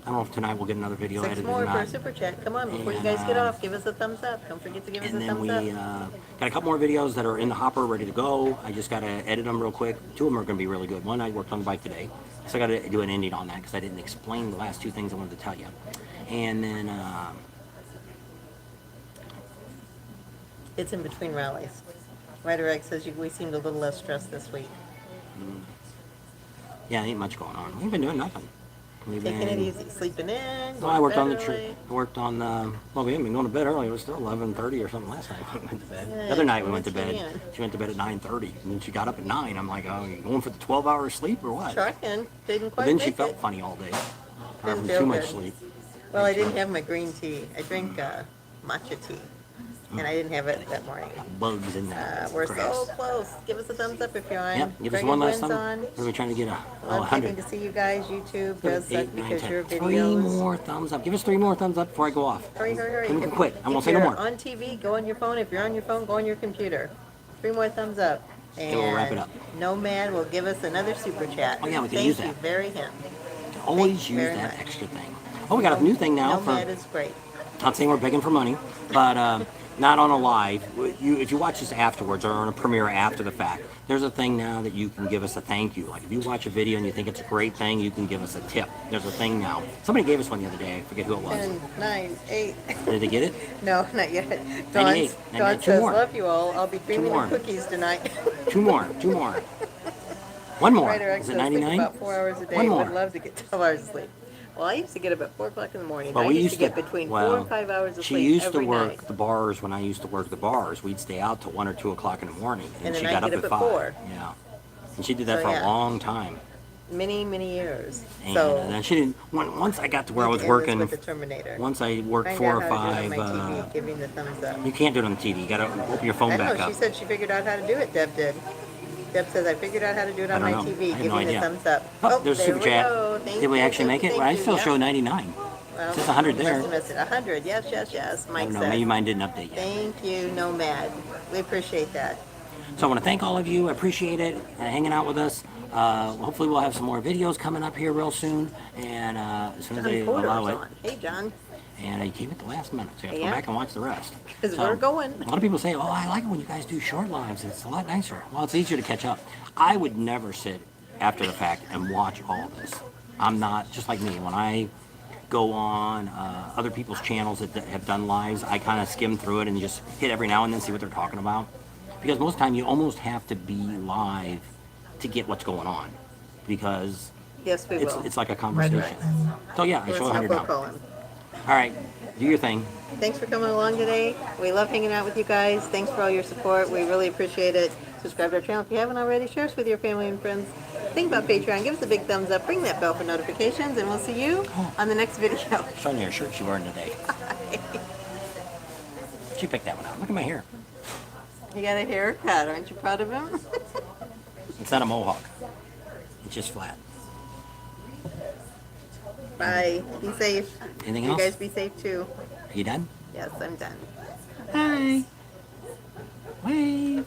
I don't know if tonight we'll get another video 6 edited more or for a not. super chat. Come on, before you And, guys get off, give us a thumbs up. Don't forget to give us And a then thumbs we up. got a couple more videos that are in the hopper, ready to go. I just got to edit them real quick. 2 of them are going to be really good. One, I worked on the bike today. So I got to do an ending on that because I didn't explain the last 2 things I wanted to tell you. And then, It's in between rallies. Ryder X says we seemed a little less stressed this week. yeah, ain't much going on. We've been doing nothing. We've Taking been, it easy, sleeping in. well, I worked on the early. I worked on, well, we haven't been going to bed early. It was still 11:30 or something last night when we went to bed. Yeah, The other night we she went to went bed. in. She went to bed at 9:30. And then she got up at 9. I'm like, oh, you going for the 12 hours sleep or what? Trucking. Didn't But quite then make she felt it. funny all day. Didn't From feel too much good. sleep. Well, I didn't have my green tea. I drink matcha tea. And I didn't have it that morning. Bugs in there. We're Grass. so close. Give us a thumbs up if you're on. Yep, give us Dragon one last Gwen's time. on. What are we trying to get? Love 100. getting to see you guys. YouTube does suck 8, 9, because 10. your 3 videos. more thumbs up. Give us 3 more thumbs up before I go off. Hurry, hurry, hurry. Then we can quit. I won't If say no you're more. on TV, go on your phone. If you're on your phone, go on your computer. 3 more thumbs up. And we'll wrap it up. Nomad will give us another super chat. Oh, yeah, we can Thank use you that. very much. Always Thank you use very that much. extra thing. Oh, we got a new thing now. Nomad is great. Not saying we're begging for money, but not on a live. If you watch this afterwards or on a premiere after the fact, there's a thing now that you can give us a thank you. Like if you watch a video and you think it's a great thing, you can give us a tip. There's a thing now. Somebody gave us one the other day. I forget who it was. 10, 9, 8. Did they get it? No, not yet. 98, Dawn 98, 2 says, more. love you all. I'll be dreaming more. of cookies tonight. 2 more. 2 more. One more. Ryder X Is it says, sleep 99? about 4 hours a day. One more. Would love to get 12 hours of sleep. Well, I used to get up at 4 o'clock in the morning. Well, I we used to get between 4 and 5 hours of she sleep used every to work night. the bars when I used to work the bars. We'd stay out till 1 or 2 o'clock in the morning, And she then I'd got up get at up 5. at 4. Yeah, and she did that So, for yeah. a long time. Many, many years. And So, then she didn't. Once I got to where I need was to end this working, with the Terminator. once I worked Find 4 out or how to do it 5. on my TV. Give me the thumbs up. You can't do it on the TV. You gotta open your phone I back know. up. She said she figured out how to do it. Deb did. Deb says I figured out how to do it I on don't my know. TV. I have Give no me idea. the thumbs up. Oh, there's a there super we chat. go. Thank Did we you, actually thank make you, it? Well, I thank still you. show Yep. 99. Well, It says 100 there. must have missed it. 100. Yes, yes, yes. I Mike don't know. said. Maybe mine didn't update yet. Thank you, Nomad. We appreciate that. So I want to thank all of you. I appreciate it. Hanging out with us. Hopefully we'll have some more videos coming up here real soon. And as soon as they John Porter's allow it. on. Hey, John. And I came at the last minute, so I have to Yeah. go back and watch the rest. Because we're going. A lot of people say, oh, I like it when you guys do short lives. It's a lot nicer. Well, it's easier to catch up. I would never sit after the fact and watch all this. I'm not, just like me, when I go on other people's channels that have done lives, I kind of skim through it and just hit every now and then, see what they're talking about. Because most of the time you almost have to be live to get what's going on. Because Yes, we will. it's like a conversation. So yeah, I Let's show help 100 Will now. Cullen. All right, do your thing. Thanks for coming along today. We love hanging out with you guys. Thanks for all your support. We really appreciate it. Subscribe to our channel if you haven't already. Share us with your family and friends. Think about Patreon. Give us a big thumbs up. Ring that bell for notifications, and we'll see you on the next video. Showing you her shirt she's wearing today. She picked that one out. Look at my hair. You got a haircut. Aren't you proud of him? It's not a mohawk. It's just flat. Bye. Be safe. Anything You else? guys be safe too. Are you done? Yes, I'm done. Hi. Wave.